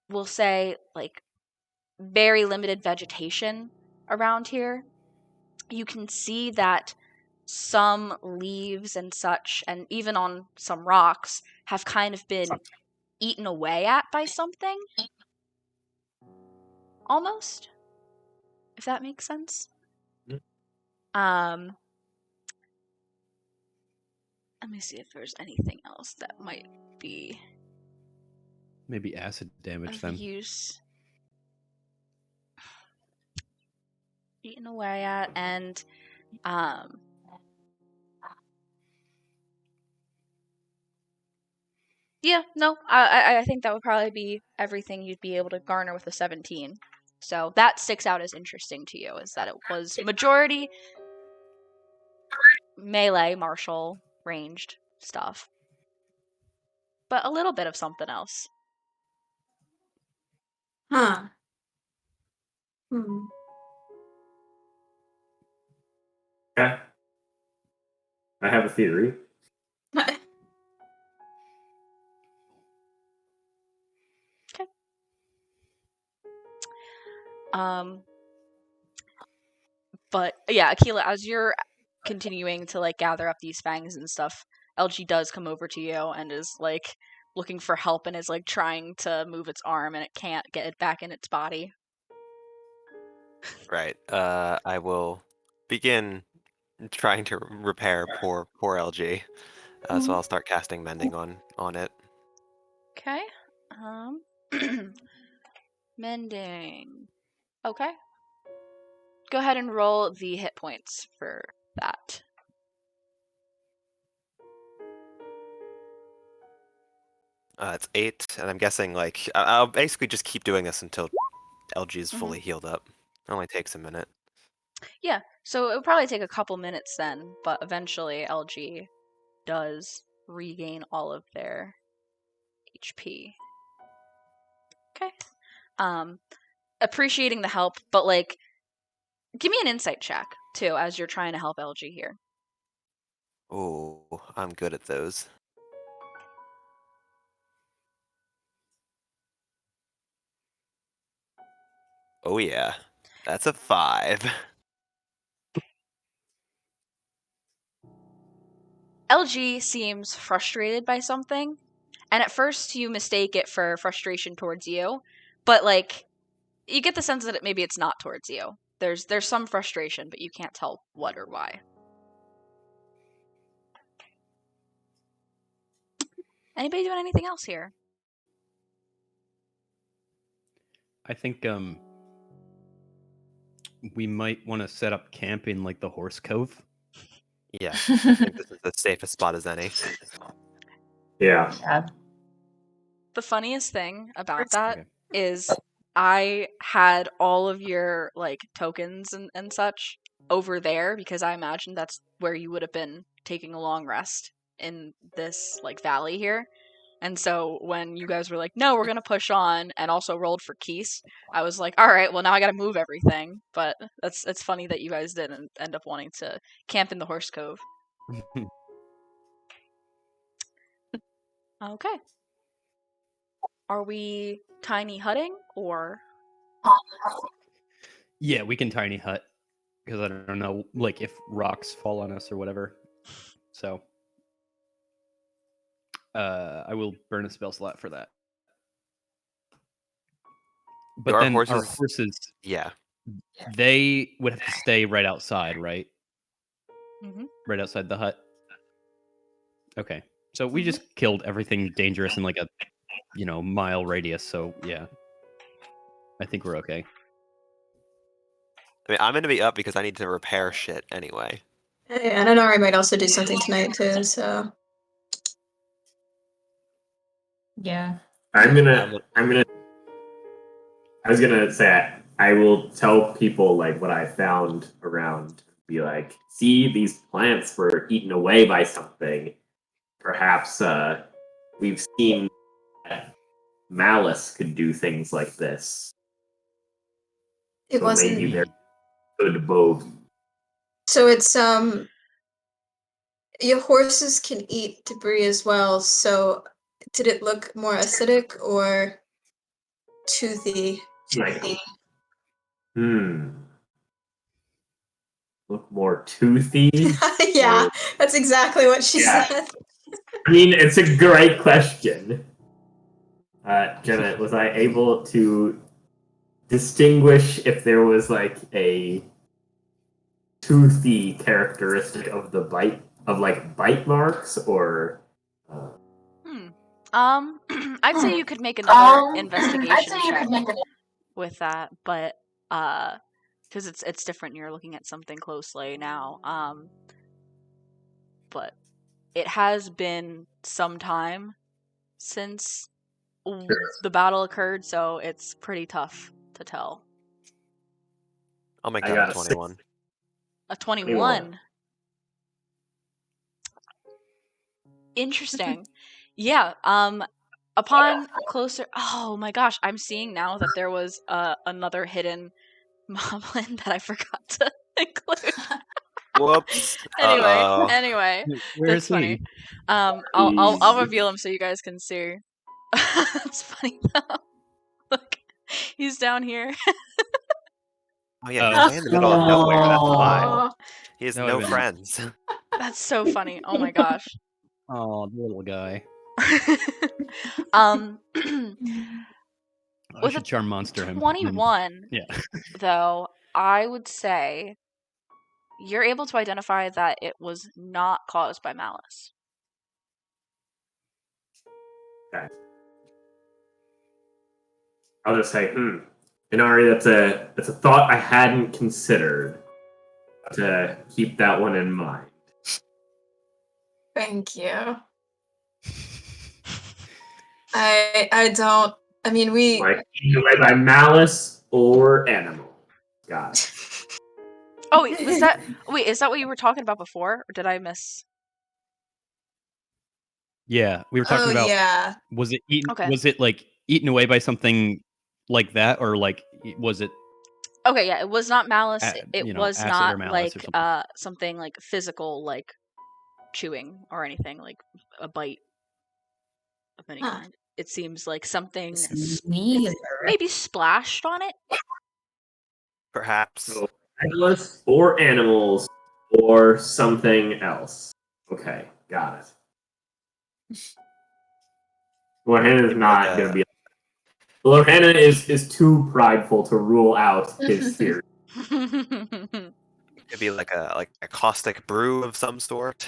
we'll say, like, very limited vegetation around here, you can see that some leaves and such, and even on some rocks, have kind of been eaten away at by something. Almost. If that makes sense. Let me see if there's anything else that might be Maybe acid damage of then. use. Eaten away at, and yeah, no, I think that would probably be everything you'd be able to garner with a 17. So that sticks out as interesting to you, is that it was majority melee, martial, ranged stuff. But a little bit of something else. Huh. Yeah. I have a theory. But yeah, Akila, as you're continuing to like gather up these fangs and stuff, LG does come over to you and is like looking for help and is like trying to move its arm and it can't get it back in its body. Right. I will begin trying to repair poor LG. So I'll start casting mending on it. Okay. Mending. Okay. Go ahead and roll the hit points for that. It's 8, and I'm guessing like I'll basically just keep doing this until LG is fully healed up. It only takes a minute. Yeah, so it would probably take a couple minutes then, but eventually LG does regain all of their HP. Okay. Appreciating the help, but like, give me an insight check too as you're trying to help LG here. Oh, I'm good at those. Oh yeah, that's a 5. LG seems frustrated by something, and at first you mistake it for frustration towards you, but like you get the sense that maybe it's not towards you. There's some frustration, but you can't tell what or why. Anybody doing anything else here? I think we might want to set up camp in like the Horse Cove. Yeah, I think this is the safest spot as any. Yeah. Yeah. The funniest thing about that Okay. is I had all of your like tokens and such over there because I imagined that's where you would have been taking a long rest in this like valley here. And so when you guys were like, no, we're gonna push on, and also rolled for Keese, I was like, all right, well now I gotta move everything. But it's funny that you guys didn't end up wanting to camp in the Horse Cove. Okay. Are we tiny hutting or? Yeah, we can tiny hut because I don't know, like if rocks fall on us or whatever. So, I will burn a spell slot for that. But Our then our horses- horses, Yeah. they would have to stay right outside, right? Mm-hmm. Right outside the hut. Okay, so we just killed everything dangerous in like a, mile radius. So yeah, I think we're okay. I mean, I'm going to be up because I need to repair shit anyway. Hey, and Anari might also do something tonight too, so Yeah. I was gonna say I will tell people like what I found around. Be like, see, these plants were eaten away by something. Perhaps we've seen that Malice could do things like this. it So wasn't. maybe they're good bogey. So it's your horses can eat debris as well. So did it look more acidic or toothy? Like, look more toothy. Yeah, that's exactly what she Yeah. said. I mean, it's a great question. Jenna, was I able to distinguish if there was like a toothy characteristic of the bite, of like bite marks, or I'd say you could make another investigation I'd say you check could make with that, but because it's different. You're looking at something closely now. But it has been some time since the battle occurred, so it's pretty tough to tell. I'll make I that got a a 21. A 21. Interesting. Yeah. Upon closer. Oh my gosh! I'm seeing now that there was another hidden moblin that I forgot to include. Whoops. Anyway, Where that's is funny. he? I'll reveal him so you guys can see. It's funny though. Look, he's down here. Oh yeah, he's way in the middle of nowhere. That's why. He has That no would've been- friends. That's so funny. Oh my gosh. Oh, the little guy. um, I with should a charm monster him. 21, Yeah. though, I would say you're able to identify that it was not caused by malice. I'll just say, Inari, that's a thought I hadn't considered. To keep that one in mind. Thank you. I don't. I mean, we. Like either way by malice or animal. Got it. Oh, wait, is that what you were talking about before, or did I miss? Yeah, we were talking about. Yeah. Was it eaten? Okay. Was it like eaten away by something like that, or like was it? Okay, yeah, it was not malice. It was acid not or malice like or something. something like physical, like chewing or anything, like a bite of any Huh. kind. It seems like something Neither. maybe splashed on it. Perhaps. So malice or animals or something else. Okay. Got it. Lorena is not going to be. Lorena is too prideful to rule out his theory. It'd be like a caustic brew of some sort.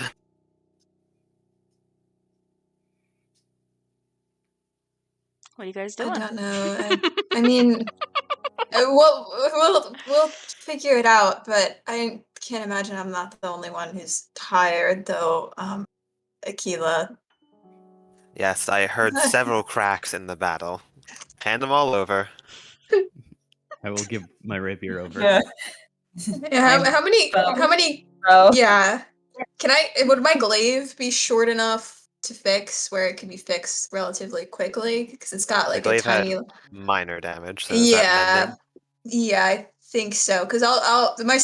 What are you guys I doing? don't know. I mean, we'll figure it out. But I can't imagine I'm not the only one who's tired, though. Aquila. Yes, I heard several cracks in the battle. Hand them all over. I will give my rapier over. Yeah. Yeah, how many? bow. How many? Bro. Yeah. Would my glaive be short enough to fix where it can be fixed relatively quickly? Because it's got The like a glaive had tiny. minor damage, so is that Yeah. mending? Yeah, I think so. Because my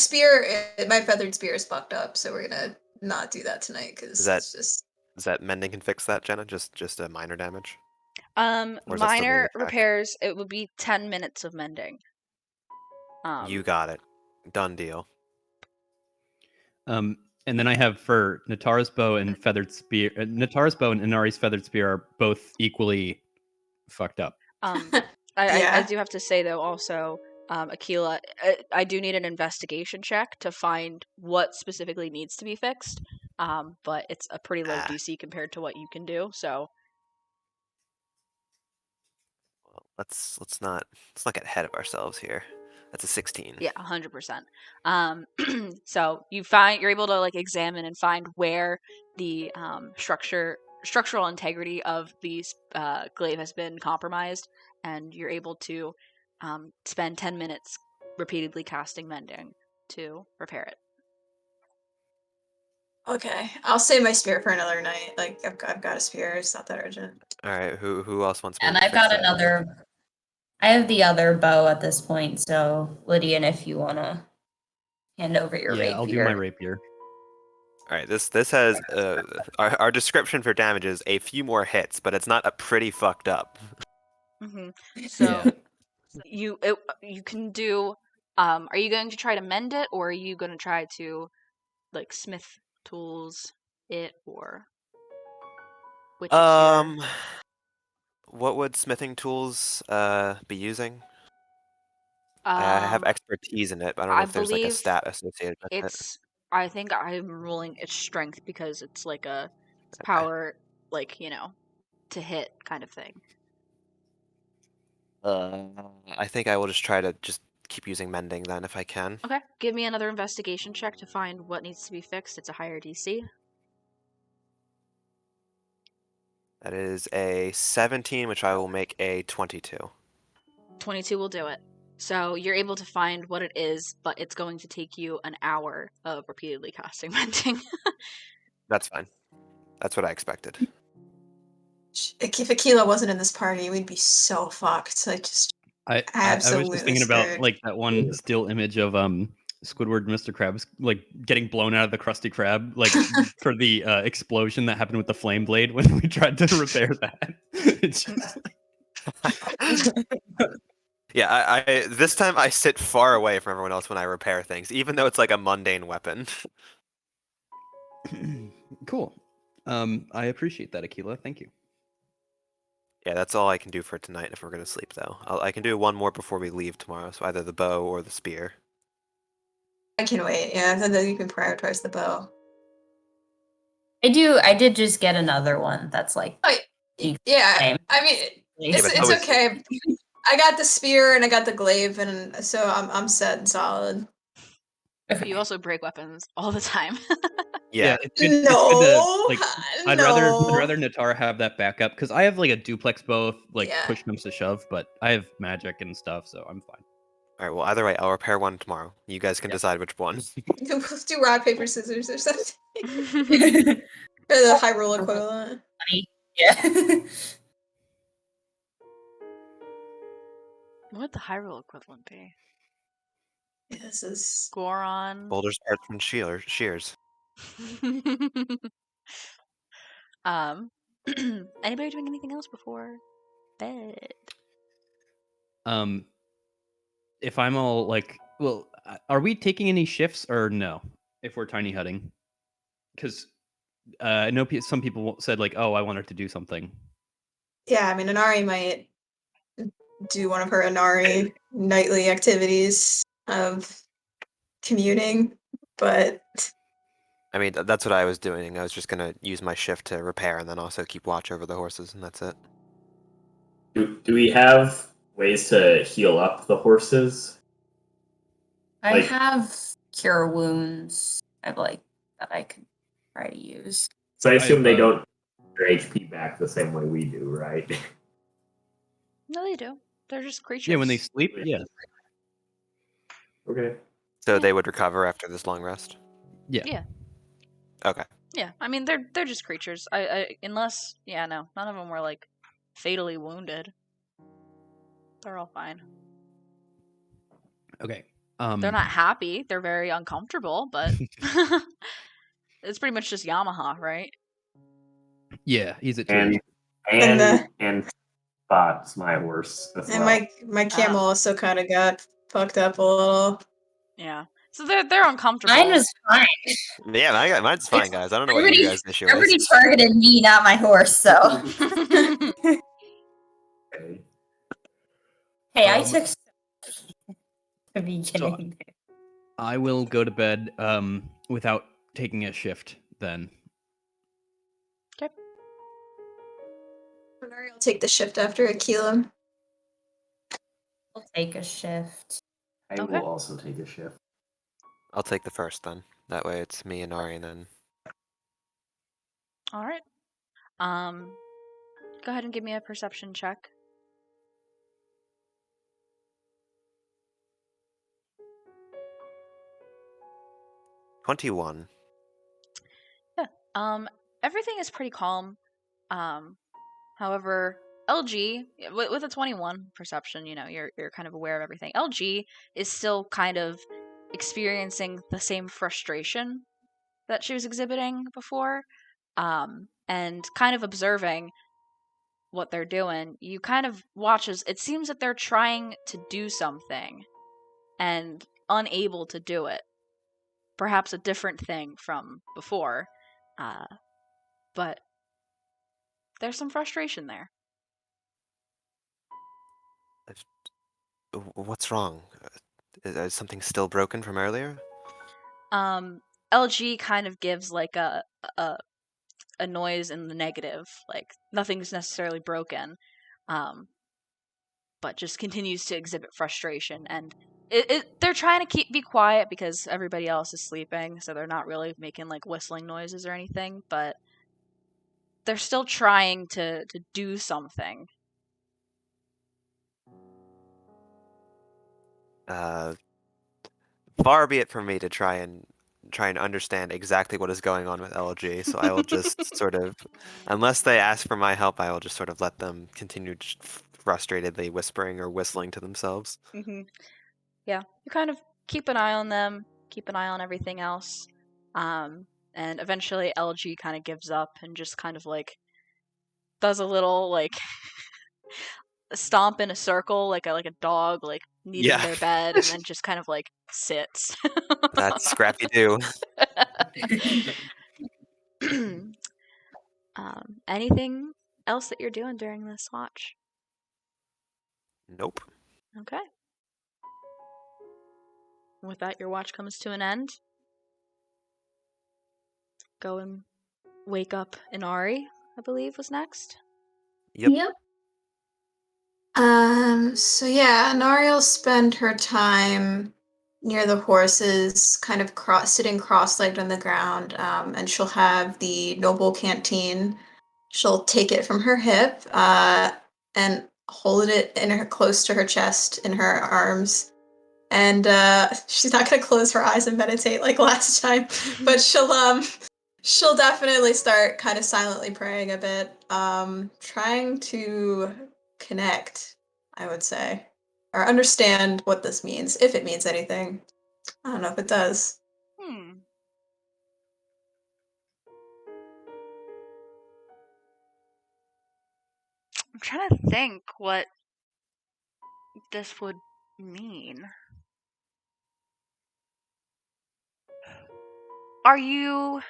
my feathered spear is fucked up, so we're gonna not do that tonight. Because Is that- it's just. Is that mending can fix that, Jenna? Just a minor damage? Or is that still Minor being attacked? repairs. It would be 10 minutes of mending. You got it. Done deal. And then I have for Natara's bow and feathered spear. Natara's bow and Inari's feathered spear are both equally fucked up. I Yeah. do have to say though, also, Aquila, I do need an investigation check to find what specifically needs to be fixed. But it's a pretty low DC compared to what you can do. So Well, let's not get ahead of ourselves here. That's a 16. yeah, 100%. So you're able to like examine and find where the structural integrity of the glaive has been compromised, and you're able to spend 10 minutes repeatedly casting mending to repair it. Okay, I'll save my spear for another night. Like I've got a spear. It's not that urgent. All right, who else wants me And to I've fix got that? another. I have the other bow at this point, so Lydian, if you wanna hand over your rapier. I'll do my rapier. All right, this has our description for damage is a few more hits, but it's not a pretty fucked up. So you can do. Are you going to try to mend it, or are you going to try to like smith tools it, or which is your... What would smithing tools be using? I have expertise in it, but I don't know I if there's like a believe stat associated with it. it's. I think I'm ruling its strength because it's like it's power, like to hit kind of thing. I think I will just try to keep using mending then if I can. Okay, give me another investigation check to find what needs to be fixed. It's a higher DC. That is a 17, which I will make a 22. 22 will do it. So you're able to find what it is, but it's going to take you an hour of repeatedly casting mending. That's fine. That's what I expected. If Aquila wasn't in this party, we'd be so fucked. Like just I was just thinking about like that one still image of Squidward and Mr. Krabs like getting blown out of the Krusty Krab like for the explosion that happened with the flame blade when we tried to repair that. It's just Yeah, I this time I sit far away from everyone else when I repair things, even though it's like a mundane weapon. cool. I appreciate that, Aquila. Thank you. Yeah, that's all I can do for tonight if we're going to sleep, though. I can do one more before we leave tomorrow, so either the bow or the spear. I can wait. Yeah, then you can prioritize the bow. I did just get another one that's like. Yeah, same. I mean, Yeah, but it's okay. I got the spear and I got the glaive, and so I'm set and solid. You also break weapons all the time. Yeah. It's good to, like, I'd rather Natara have that backup because I have like a duplex bow, like push comes to shove, but I have magic and stuff, so I'm fine. All right. Well, either way, I'll repair one tomorrow. You guys can decide which one. We'll do rock paper scissors or something. Or the Hyrule equivalent. Yeah. What would the Hyrule equivalent be? This is Goron. Boulders, parts, and shears. Anybody doing anything else before bed? If I'm all like, are we taking any shifts or no? If we're tiny hutting, because I know some people said like, "Oh, I want her to do something." Yeah, I mean, Inari might do one of her Inari nightly activities of commuting, but I mean, that's what I was doing. I was just gonna use my shift to repair and then also keep watch over the horses, and that's it. Do we have ways to heal up the horses? I Like- have cure wounds. That I can try to use. So I assume have, they don't get their HP back the same way we do, right? No, they do. They're just creatures. Yeah, when they sleep. Yeah. Okay. So Yeah. they would recover after this long rest. Yeah. Yeah. Okay. Yeah, I mean they're just creatures. Unless no, none of them were like fatally wounded. They're all fine. Okay. They're not happy. They're very uncomfortable, but it's pretty much just Yamaha, right? Yeah, he's a change. And Spot's my horse as and well. my camel also kind of got fucked up a little. Yeah. So they're uncomfortable. Mine was fine. Yeah, mine's fine, guys. I don't know what you guys' issue Everybody is. targeted me, not my horse. So Okay. hey, I Um, took the beginning. I will go to bed without taking a shift then. Inari will take the shift after Aquila. I'll take a shift. I Okay. will also take a shift. I'll take the first then. That way it's me and Ari, and then All right. Go ahead and give me a perception check. $21. Everything is pretty calm. However, LG with a 21 perception, you're kind of aware of everything. LG is still kind of experiencing the same frustration that she was exhibiting before, and kind of observing what they're doing. You kind of watch as it seems that they're trying to do something and unable to do it. Perhaps a different thing from before, but there's some frustration there. What's wrong? Is something still broken from earlier? LG kind of gives like a noise in the negative, like nothing's necessarily broken, but just continues to exhibit frustration. And they're trying to be quiet because everybody else is sleeping, so they're not really making like whistling noises or anything, but they're still trying to do something. Far be it from me to try and understand exactly what is going on with LG. So I will just sort of, unless they ask for my help, I will just sort of let them continue just frustratedly whispering or whistling to themselves. Mm-hmm. Yeah, you kind of keep an eye on them, keep an eye on everything else, and eventually LG kind of gives up and just kind of like does a little like stomp in a circle like a dog like needing their bed, and then just kind of like sits. That's Scrappy Doo. Anything else that you're doing during this watch? Nope. Okay. With that, your watch comes to an end. Go and wake up Inari, I believe, was next. Yep. So yeah, Inari will spend her time near the horses, kind of sitting cross-legged on the ground, and she'll have the noble canteen. She'll take it from her hip, and hold it close to her chest in her arms. And she's not gonna close her eyes and meditate like last time, but she'll definitely start kind of silently praying a bit, trying to connect, I would say, or understand what this means, if it means anything. I don't know if it does. I'm trying to think what this would mean. Are you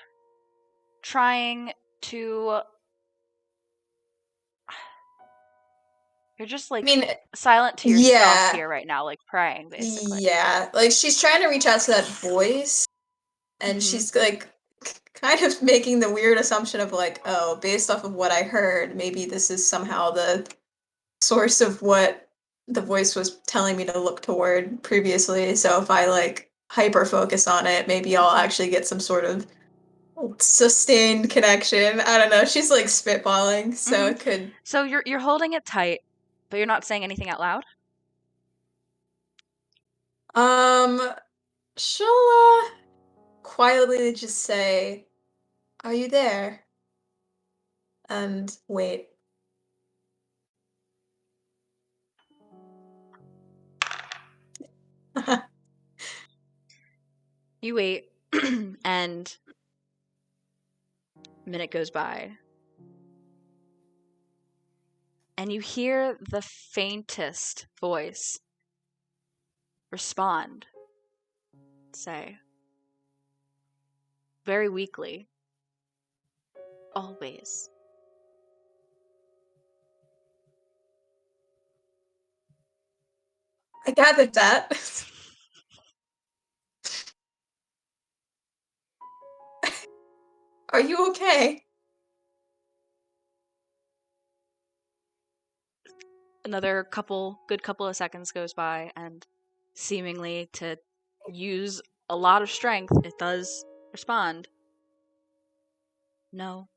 trying to... You're just, like, I mean, silent to yourself yeah. here right now, like, praying, basically. Yeah, like she's trying to reach out to that voice, and Mhm. she's like kind of making the weird assumption of like, oh, based off of what I heard, maybe this is somehow the source of what the voice was telling me to look toward previously. So if I like hyper focus on it, maybe I'll actually get some sort of sustained connection. I don't know. She's like spitballing, so it could. So you're holding it tight, but you're not saying anything out loud? She'll quietly just say, "Are you there?" And wait. You wait, and a minute goes by. And you hear the faintest voice respond, say, very weakly, always. I gathered that. Are you okay? Another good couple of seconds goes by, and seemingly to use a lot of strength, it does respond. No.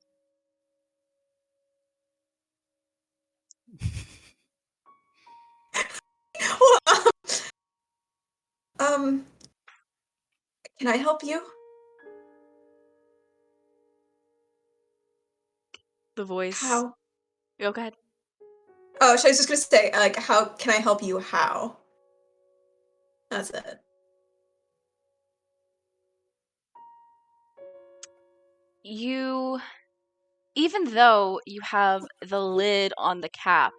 Well, can I help you? The voice. How? Oh, go ahead. Oh, so I was just gonna say, like, how can I help you? How? That's it. You, even though you have the lid on the cap,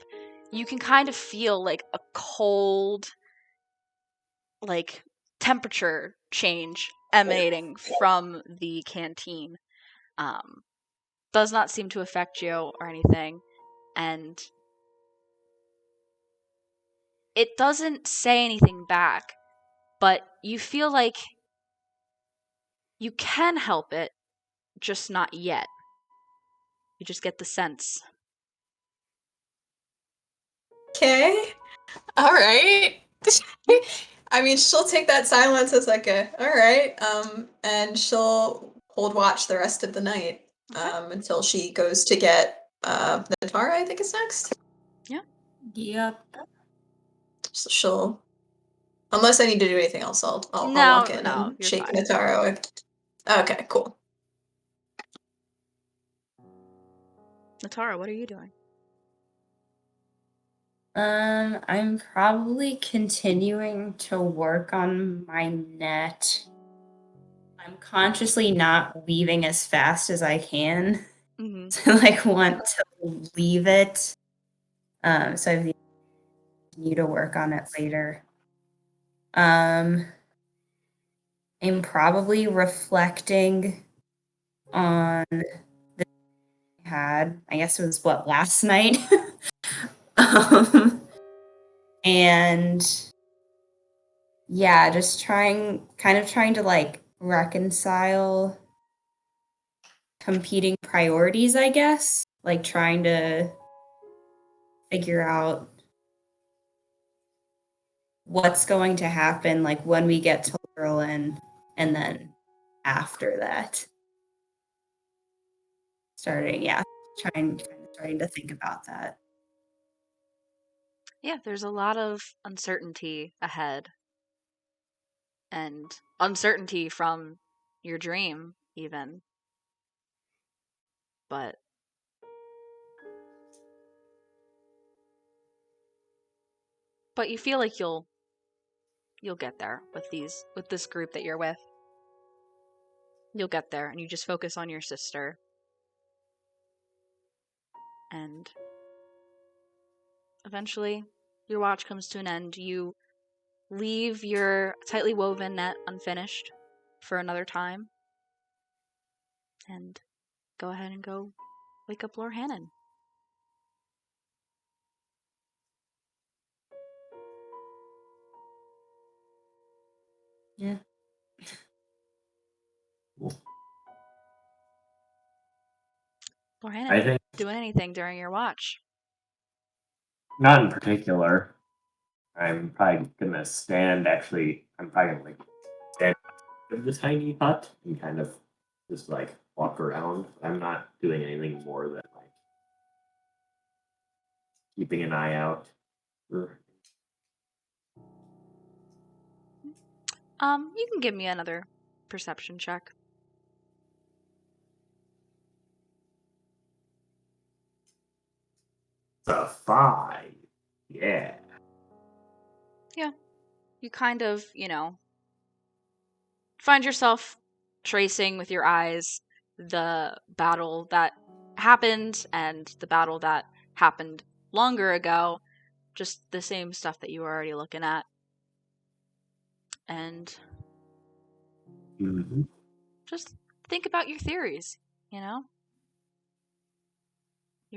you can kind of feel like a cold, like, temperature change emanating from the canteen. Does not seem to affect you or anything, and it doesn't say anything back, but you feel like you can help it, just not yet. You just get the sense. Okay. All right. I mean, she'll take that silence as like a all right, and she'll hold watch the rest of the night, until she goes to get Natara. I think is next. Yep. So she'll, unless I need to do anything else, I'll No, walk in no, and you're shake fine. Natara. Okay, cool. Natara, what are you doing? I'm probably continuing to work on my net. I'm consciously not weaving as fast as I can. Mm-hmm. So like want to leave it. So I need to work on it later. I'm probably reflecting on the I had. I guess it was what, last night. And yeah, just trying to like reconcile competing priorities, I guess. Like trying to figure out what's going to happen, like when we get to Berlin, and then after that. Starting to think about that. Yeah, there's a lot of uncertainty ahead. And uncertainty from your dream, even. But you feel like you'll get there with this group that you're with. You'll get there, and you just focus on your sister. And eventually, your watch comes to an end. You leave your tightly woven net unfinished for another time. And go ahead and go wake up Lord Hannon. Yeah. Cool. Lord I Hannon, think doing anything during your watch? not in particular. I'm probably gonna stand. Actually, I'm probably gonna like stand in the tiny hut and kind of just like walk around. I'm not doing anything more than like keeping an eye out. For... You can give me another perception check. It's a 5. Yeah. You kind of, find yourself tracing with your eyes the battle that happened and the battle that happened longer ago. Just the same stuff that you were already looking at. And Mm-hmm. just think about your theories, Your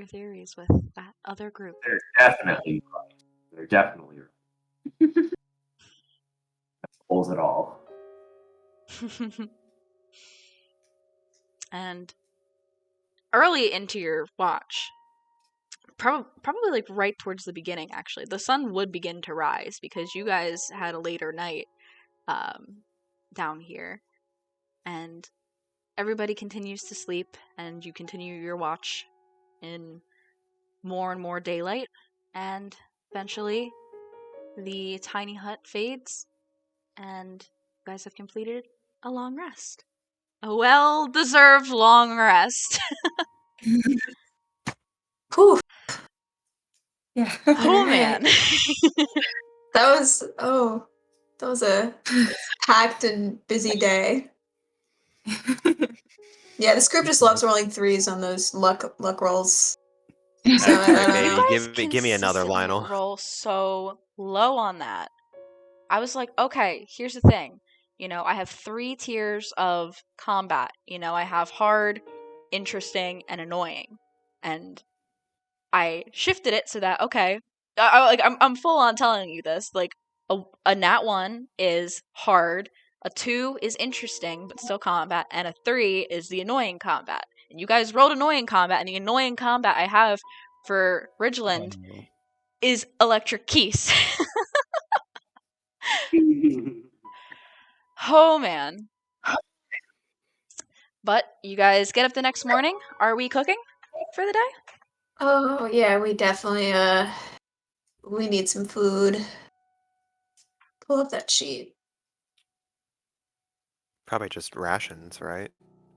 theories with that other group. They're definitely right. They're definitely right. That pulls it all. And early into your watch, probably like right towards the beginning, actually, the sun would begin to rise because you guys had a later night down here, and everybody continues to sleep, and you continue your watch in more and more daylight, and eventually the tiny hut fades, and you guys have completed a long rest. A well-deserved long rest. Whew. Yeah. Oh, man. That was a packed and busy day. Yeah, this group just loves rolling 3s on those luck rolls. So I Excellent, don't baby. know. You guys Give me another, consistently Lionel. roll so low on that. I was like, okay, here's the thing. I have 3 tiers of combat. I have hard, interesting, and annoying. And I shifted it so that, okay, I'm full on telling you this. Like, a nat 1 is hard, a 2 is interesting but still combat, and a 3 is the annoying combat. And you guys rolled annoying combat, and the annoying combat I have for Ridgeland is electric keys. Oh, man. But you guys get up the next morning. Are we cooking for the day? Oh yeah, we definitely we need some food. Pull up that sheet. Probably just rations, right?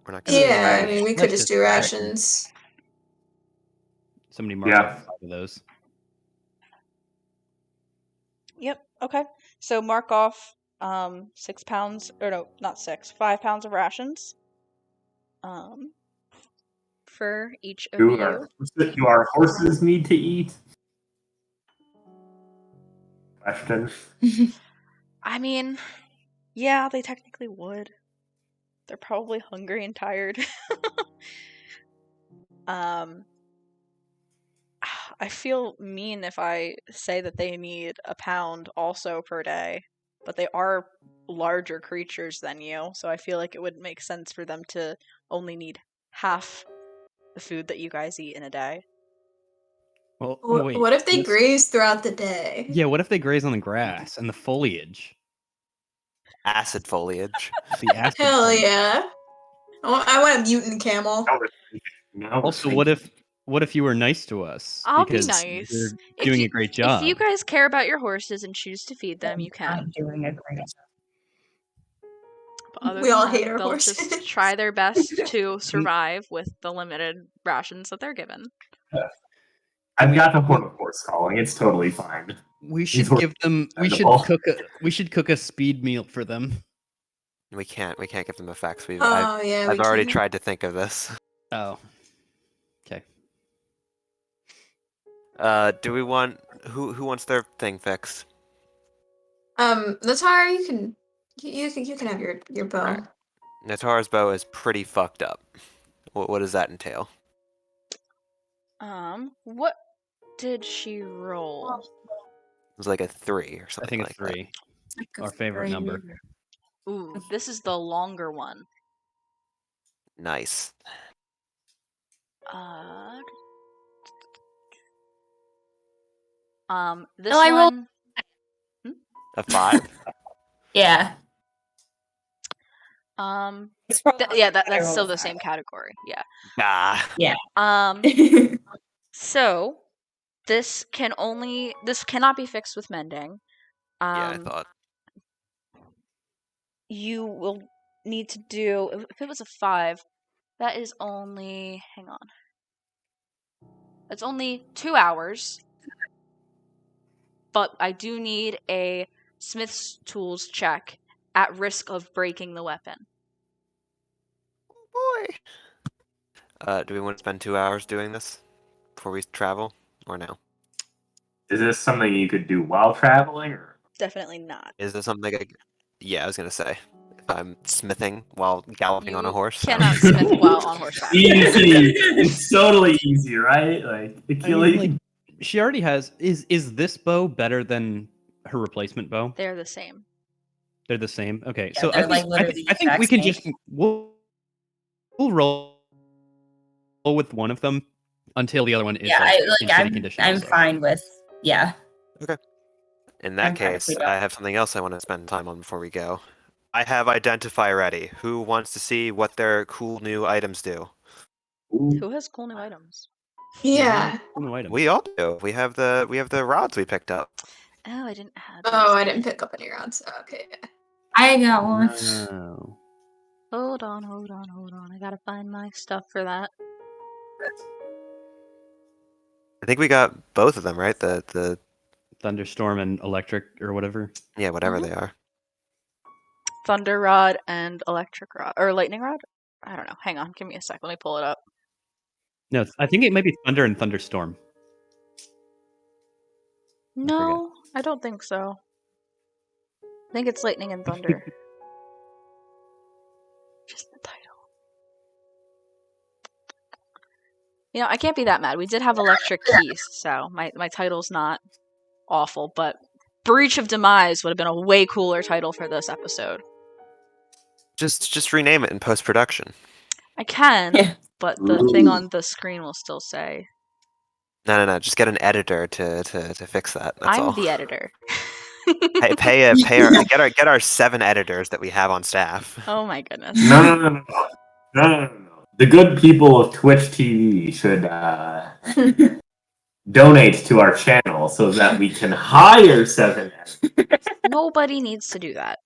We're not gonna. Yeah, I mean we could Let's just just do rations. rations. Somebody mark Yeah. up 5 of those. Yep. Okay. So mark off 6 pounds, or no, not 6, 5 pounds of rations. For each of you. Do our horses need to eat? Question. I mean, yeah, they technically would. They're probably hungry and tired. I feel mean if I say that they need a pound also per day, but they are larger creatures than you, so I feel like it would make sense for them to only need half the food that you guys eat in a day. Well, wait. What if they let's- graze throughout the day? Yeah, what if they graze on the grass and the foliage? Acid foliage. The acid Hell foliage. yeah. I want a mutant camel. Also, what if you were nice to us? I'll be Because nice. you're If doing you- a great job. If you guys care about your horses and choose to feed them, you can. I'm doing a great job. But other We than all that, hate our they'll horses. just try their best to survive with the limited rations that they're given. I've got the horse calling. It's totally fine. We should were give them. We should expendable. We should cook a speed meal for them. We can't give them effects. Oh yeah, I've we already can. tried to think of this. Oh. Okay. Do we want who wants their thing fixed? Latar, you can have your bow. Alright. Natara's bow is pretty fucked up. What does that entail? What did she roll? It was like a 3 or I something think like it's 3. Our favorite number. Ooh, this is the longer one. that. Nice. This Oh, I rolled- one. A 5? Yeah. That's I still rolled the a same category. Yeah. Ah. So this cannot be fixed with mending. Yeah, I thought. You will need to do, if it was a 5, that is only, hang on. That's only 2 hours. But I do need a Smith's Tools check at risk of breaking the weapon. Boy. Do we want to spend 2 hours doing this before we travel, or no? Is this something you could do while traveling? Or? Definitely not. Is this something Yeah, I was gonna say. If I'm smithing while galloping on a You horse. cannot smith while on horseback. Easy. It's totally easy, right? Like, Achilles. She already has. Is this bow better than her replacement bow? They're the same. They're the same. Okay, Yeah, so they're, like, literally I think we exact can same. just we'll roll with one of them until the other one is in shitty condition. I'm also. fine with In that I'm fine if case, we don't. I have something else I want to spend time on before we go. I have Identify ready. Who wants to see what their cool new items do? Who has cool new items? Yeah. Cool new items. We all do. We have the rods we picked up. Oh, I didn't have Oh, I didn't pick up any rounds. Okay. I got one. Oh. Hold on. I gotta find my stuff for that. I think we got both of them, right? The Thunderstorm and electric or whatever. yeah, whatever they are. Thunder rod and electric rod. Or lightning rod? I don't know. Hang on. Give me a sec. Let me pull it up. No, I think it might be Thunder and Thunderstorm. No, I don't think so. I think it's lightning and thunder. Just the title. You know, I can't be that mad. We did have electric keys, so my title's not awful, but Breach of Demise would have been a way cooler title for this episode. Just rename it in post production. I can, Yeah. but the thing on the screen will still say No. Just get an editor to fix that. That's I'm all. the editor. Get our 7 editors that we have on staff. Oh my goodness. No. The good people of Twitch TV should donate to our channel so that we can hire 7 editors. Nobody needs to do that.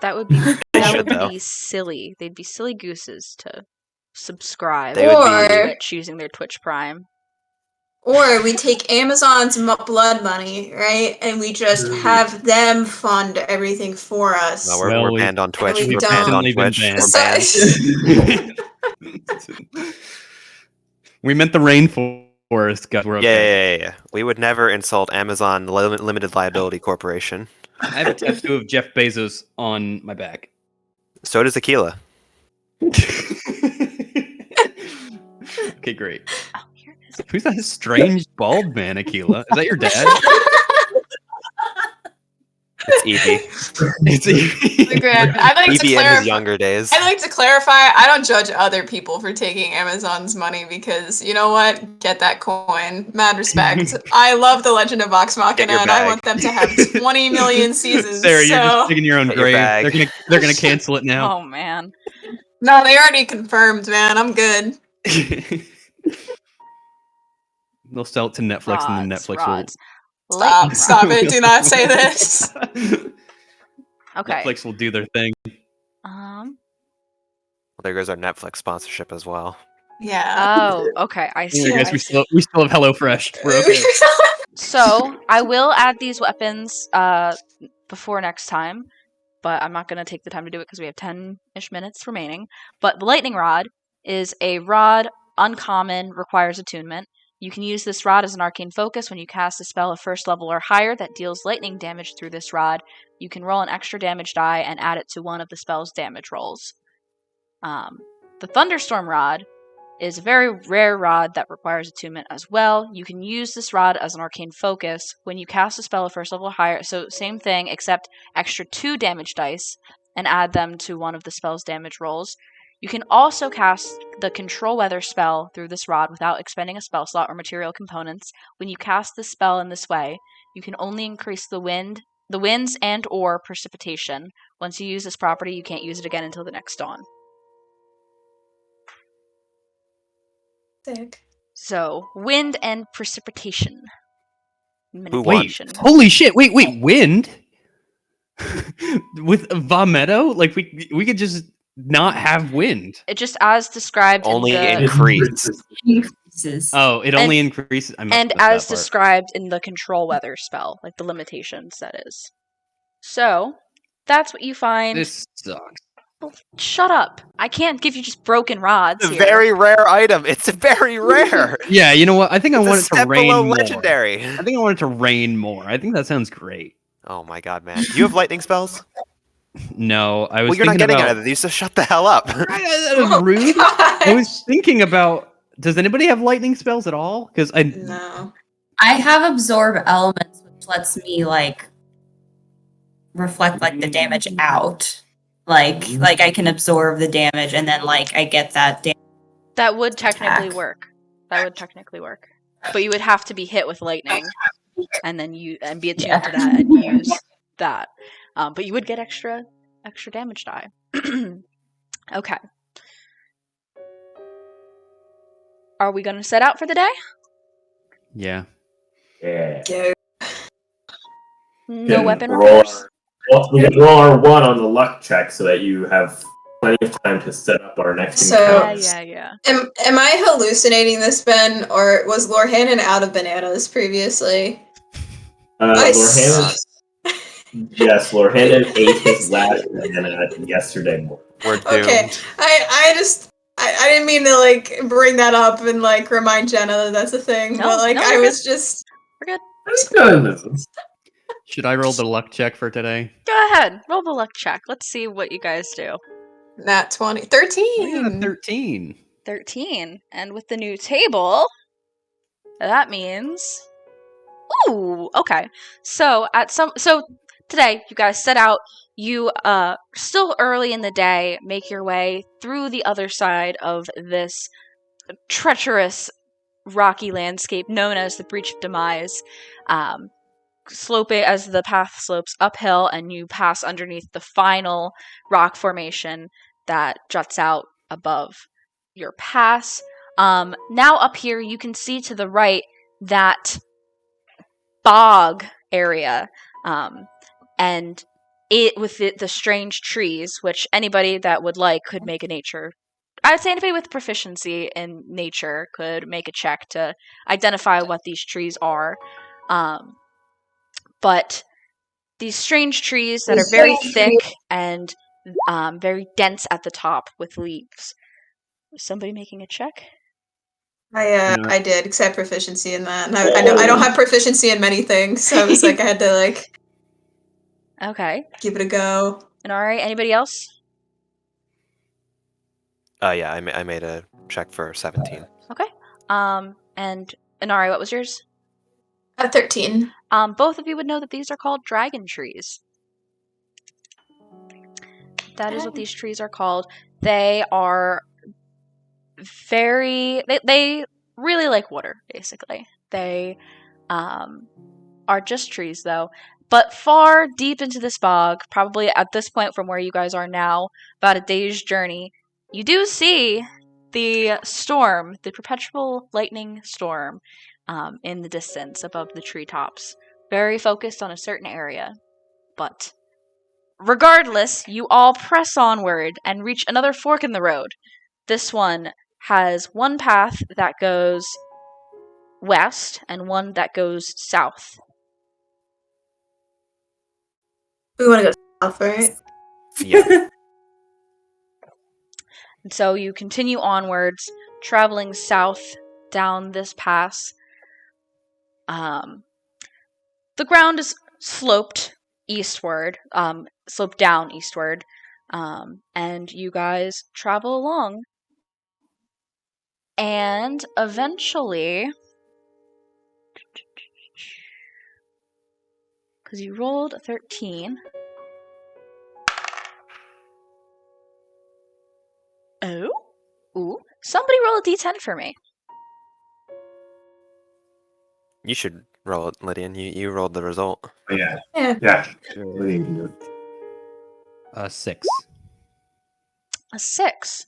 That would be silly. They'd be silly gooses to subscribe They would on be- Twitch using their Twitch Prime. Or we take Amazon's blood money, right? And we just have them fund everything for us. No, Well, we're we- banned on Twitch. we We're banned on recently been Twitch. banned. We're banned. We meant the rainforest, guys. We're okay. Yeah. We would never insult Amazon Limited Liability Corporation. I have a tattoo of Jeff Bezos on my back. So does Aquila. Okay, great. Oh, here it is. Who's that strange bald man, Aquila? Is that your dad? It's Evie. It's Evie. Grant, I'd like to Evie in his clarify. younger days. I'd like to clarify, I don't judge other people for taking Amazon's money because, you know what? Get that coin. Mad respect. I love The Legend of Vox Machina your and I bag. want them to have 20 million seasons. Sarah, you're so... just digging your own Get your grave. bag. They're gonna cancel it now. Oh man. No, they already confirmed, man. I'm good. They'll sell it to Netflix, and then Netflix rods. Stop it. Do not say this. will. Okay. Netflix will do their thing. Well, there goes our Netflix sponsorship as well. Yeah. Oh, okay. I see. Anyway, guys, we still have HelloFresh. We're okay. So I will add these weapons before next time, but I'm not going to take the time to do it because we have 10-ish minutes remaining. But the lightning rod is a rod, uncommon, requires attunement. You can use this rod as an arcane focus when you cast a spell of 1st level or higher that deals lightning damage through this rod. You can roll an extra damage die and add it to one of the spell's damage rolls. The Thunderstorm Rod is a very rare rod that requires attunement as well. You can use this rod as an arcane focus when you cast a spell of first level or higher. So same thing, except extra 2 damage dice and add them to one of the spell's damage rolls. You can also cast the Control Weather spell through this rod without expending a spell slot or material components. When you cast the spell in this way, you can only increase the winds and or precipitation. Once you use this property, you can't use it again until the next dawn. Sick. So, wind and precipitation. Who won? Manipulation. Holy shit! Wait, wind with Vametto? Like we could just not have wind. It just as described Only in the, increase. Increases. Oh, it only increases. I missed and that as part. described in the control weather spell, like the limitations that is. So, that's what you find. This sucks. Shut up. I can't give you just broken rods It's a here. very rare item. It's very rare. Yeah, you know what? I think I It's want a it to step rain below more. legendary. I think I want it to rain more. I think that sounds great. Oh my god, man. Do you have lightning spells? No, I was Well, you're not thinking getting about. out of these, so shut the hell up. That was Oh, rude. I God. was thinking about. Does anybody have lightning spells at all? Because I. No. I have absorb elements, which lets me like reflect like the damage out. Like I can absorb the damage and then like I get that damage. That would technically Attack. work. That would technically work. But you would have to be hit with lightning and then be attuned to that and use that. But you would get extra damage die. Okay. Are we going to set out for the day? Yeah. Yeah. Go. No Can weapon roll- repairs? Well, we can roll our 1 on the luck check so that you have plenty of time to set up our next So- encounters. Yeah. Am I hallucinating this, Ben, or was Lorhannon out of bananas previously? I Lorhannon, yes, Lorhannon ate his last banana yesterday morning. We're doomed. Okay, I didn't mean to like bring that up and like remind Jenna that that's a thing, No, but like no, I we're was just We're good. Let's go with this. Should I roll the luck check for today? Go ahead. Roll the luck check. Let's see what you guys do. nat 20. I got 13. 13. 13. And with the new table, that means... Ooh, okay. So today you guys set out. You still early in the day make your way through the other side of this treacherous rocky landscape known as the Breach of Demise. Sloping as the path slopes uphill, and you pass underneath the final rock formation that juts out above your pass. Now up here, you can see to the right that bog area, and it with the strange trees, which anybody that would like could make a nature. I'd say anybody with proficiency in nature could make a check to identify what these trees are. But these strange trees that are very thick and very dense at the top with leaves. Is somebody making a check? I did, because I have proficiency in that. And I know I don't have proficiency in many things, so it was like I had to like Okay. give it a go. And alright, anybody else? Yeah, I made a check for 17. Okay. And Inari, what was yours? 13. Both of you would know that these are called dragon trees. That is what these trees are called. They are they really like water, basically. They are just trees, though. But far deep into this bog, probably at this point from where you guys are now, about a day's journey, you do see the storm, the perpetual lightning storm, in the distance above the treetops. Very focused on a certain area. But regardless, you all press onward and reach another fork in the road. This one has one path that goes west and one that goes south. We want to go south, right? Yeah. And so you continue onwards, traveling south down this pass. The ground is sloped eastward, sloped down eastward, and you guys travel along And eventually, because you rolled a 13. Oh? Ooh. Somebody roll a d10 for me. You should roll it, Lydian. You rolled the result. Oh, yeah. Yeah. Yeah. Sure. 6. A 6.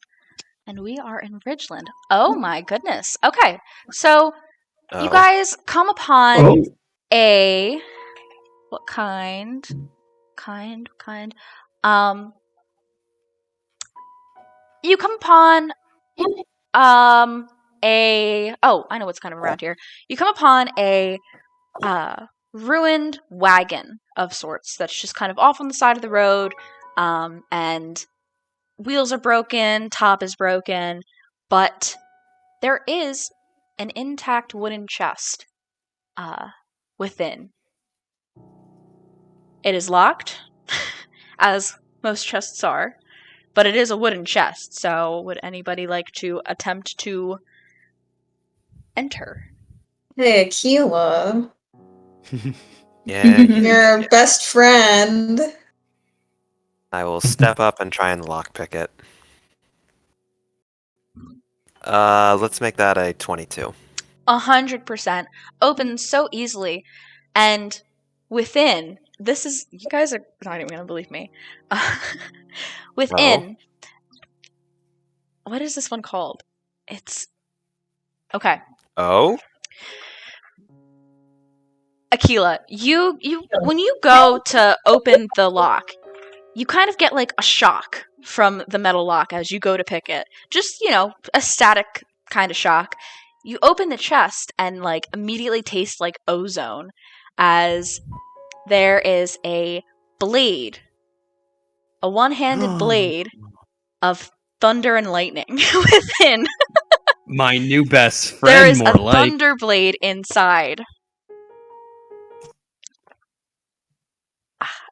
And we are in Ridgeland. Oh my goodness. Okay. So you Oh. guys come upon Oh. a what kind? You come upon I know what's kind of around here. You come upon a ruined wagon of sorts that's just kind of off on the side of the road, and wheels are broken, top is broken, but there is an intact wooden chest within. It is locked, as most chests are, but it is a wooden chest, so would anybody like to attempt to enter? Hey, Aquila, Yeah. your best friend. I will step up and try and lockpick it. Let's make that a 22. 100% opens so easily, and within, this is, you guys are not even gonna believe me. Within, what is this one called? It's okay. Oh? Aquila, you when you go to open the lock, you kind of get like a shock from the metal lock as you go to pick it. Just, a static kind of shock. You open the chest and like immediately taste like ozone as there is a blade, a one-handed blade of thunder and lightning within. My new best friend, There is more a like. thunder blade inside.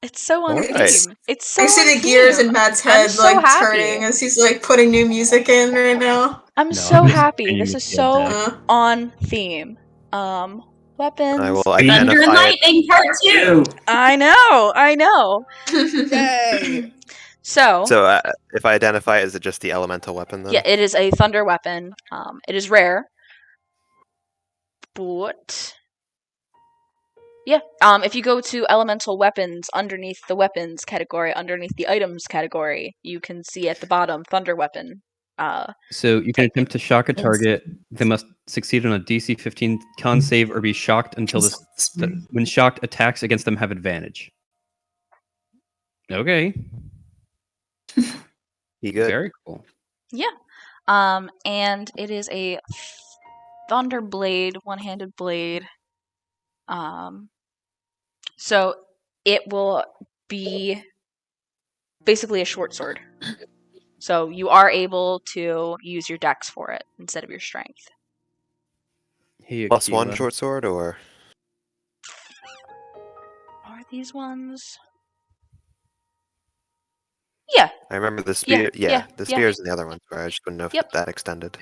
It's so on Alright. theme. It's so I see on the gears theme. in Matt's I'm head so like happy. turning as he's like putting new music in right now. I'm No, so I'm just happy. grinding This with is the so attack. on theme. Weapons. I will Thunder and identify it. Lightning Part 2! I know. Yay! So, So, if I identify it, is it just the elemental weapon then? yeah, it is a thunder weapon. It is rare. But yeah, if you go to elemental weapons underneath the weapons category, underneath the items category, you can see at the bottom thunder weapon. So you can attempt to shock a target. They must succeed on a DC 15 con save or be shocked until when shocked, attacks against them have advantage. Okay. You good? Very cool. Yeah. And it is a thunder blade, one-handed blade. So it will be basically a short sword. So you are able to use your dex for it instead of your strength. Hey, Plus one Aquila. short sword, or? Are these ones? Yeah. I remember the spear. yeah, The spears and the other ones, where I just wouldn't know if Yep. that extended.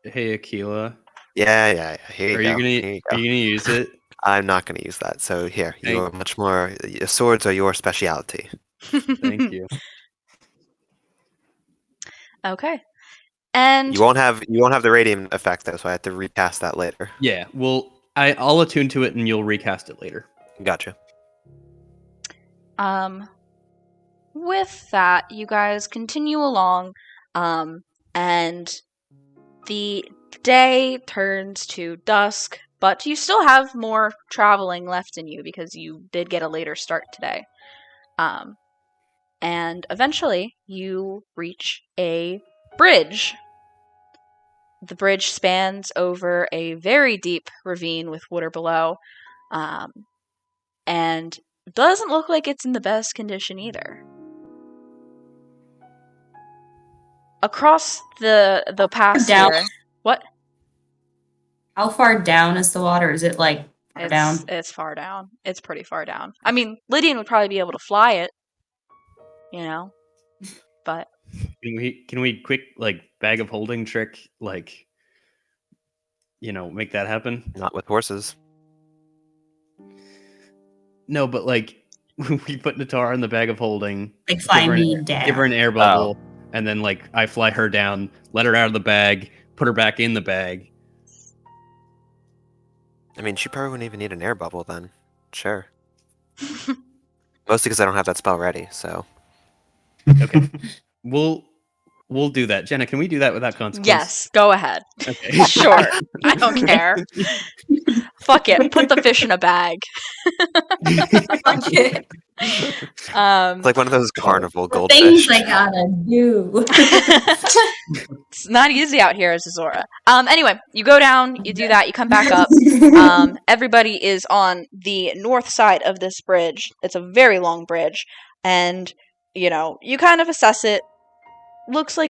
Hey, Aquila. Yeah. Here you Are go. you Here gonna you go. use it? I'm not going to use that. So here, Thank- you are much more. Swords are your specialty. Thank you. Okay. And You won't have the radiant effect though, so I have to recast that later. Yeah. Well, I'll attune to it, and you'll recast it later. Gotcha. with that, you guys continue along, and the day turns to dusk, but you still have more traveling left in you because you did get a later start today. And eventually, you reach a bridge. The bridge spans over a very deep ravine with water below, and doesn't look like it's in the best condition either. Across the pass Down. here, what? How far down is the water? Is it like far down? It's far down. It's pretty far down. I mean, Lydian would probably be able to fly it, but Can we quick bag of holding trick make that happen? Not with horses. No, but like we put Natara in the bag of holding, Like fly give her me an, down. give her an air bubble, and then like I fly her down, let her out of the bag, put her back in the bag. I mean, she probably wouldn't even need an air bubble then. Sure. Mostly because I don't have that spell ready, so. Okay. We'll do that. Jenna, can we do that without consequence? Yes, go ahead. Okay. Sure. I don't care. Fuck it. Put the fish in a bag. Okay. It's like one of those carnival The goldfish. things I gotta do. It's not easy out here as Azora. Anyway, you go down, you do that, you come back up. Everybody is on the north side of this bridge. It's a very long bridge, and you kind of assess it. Looks like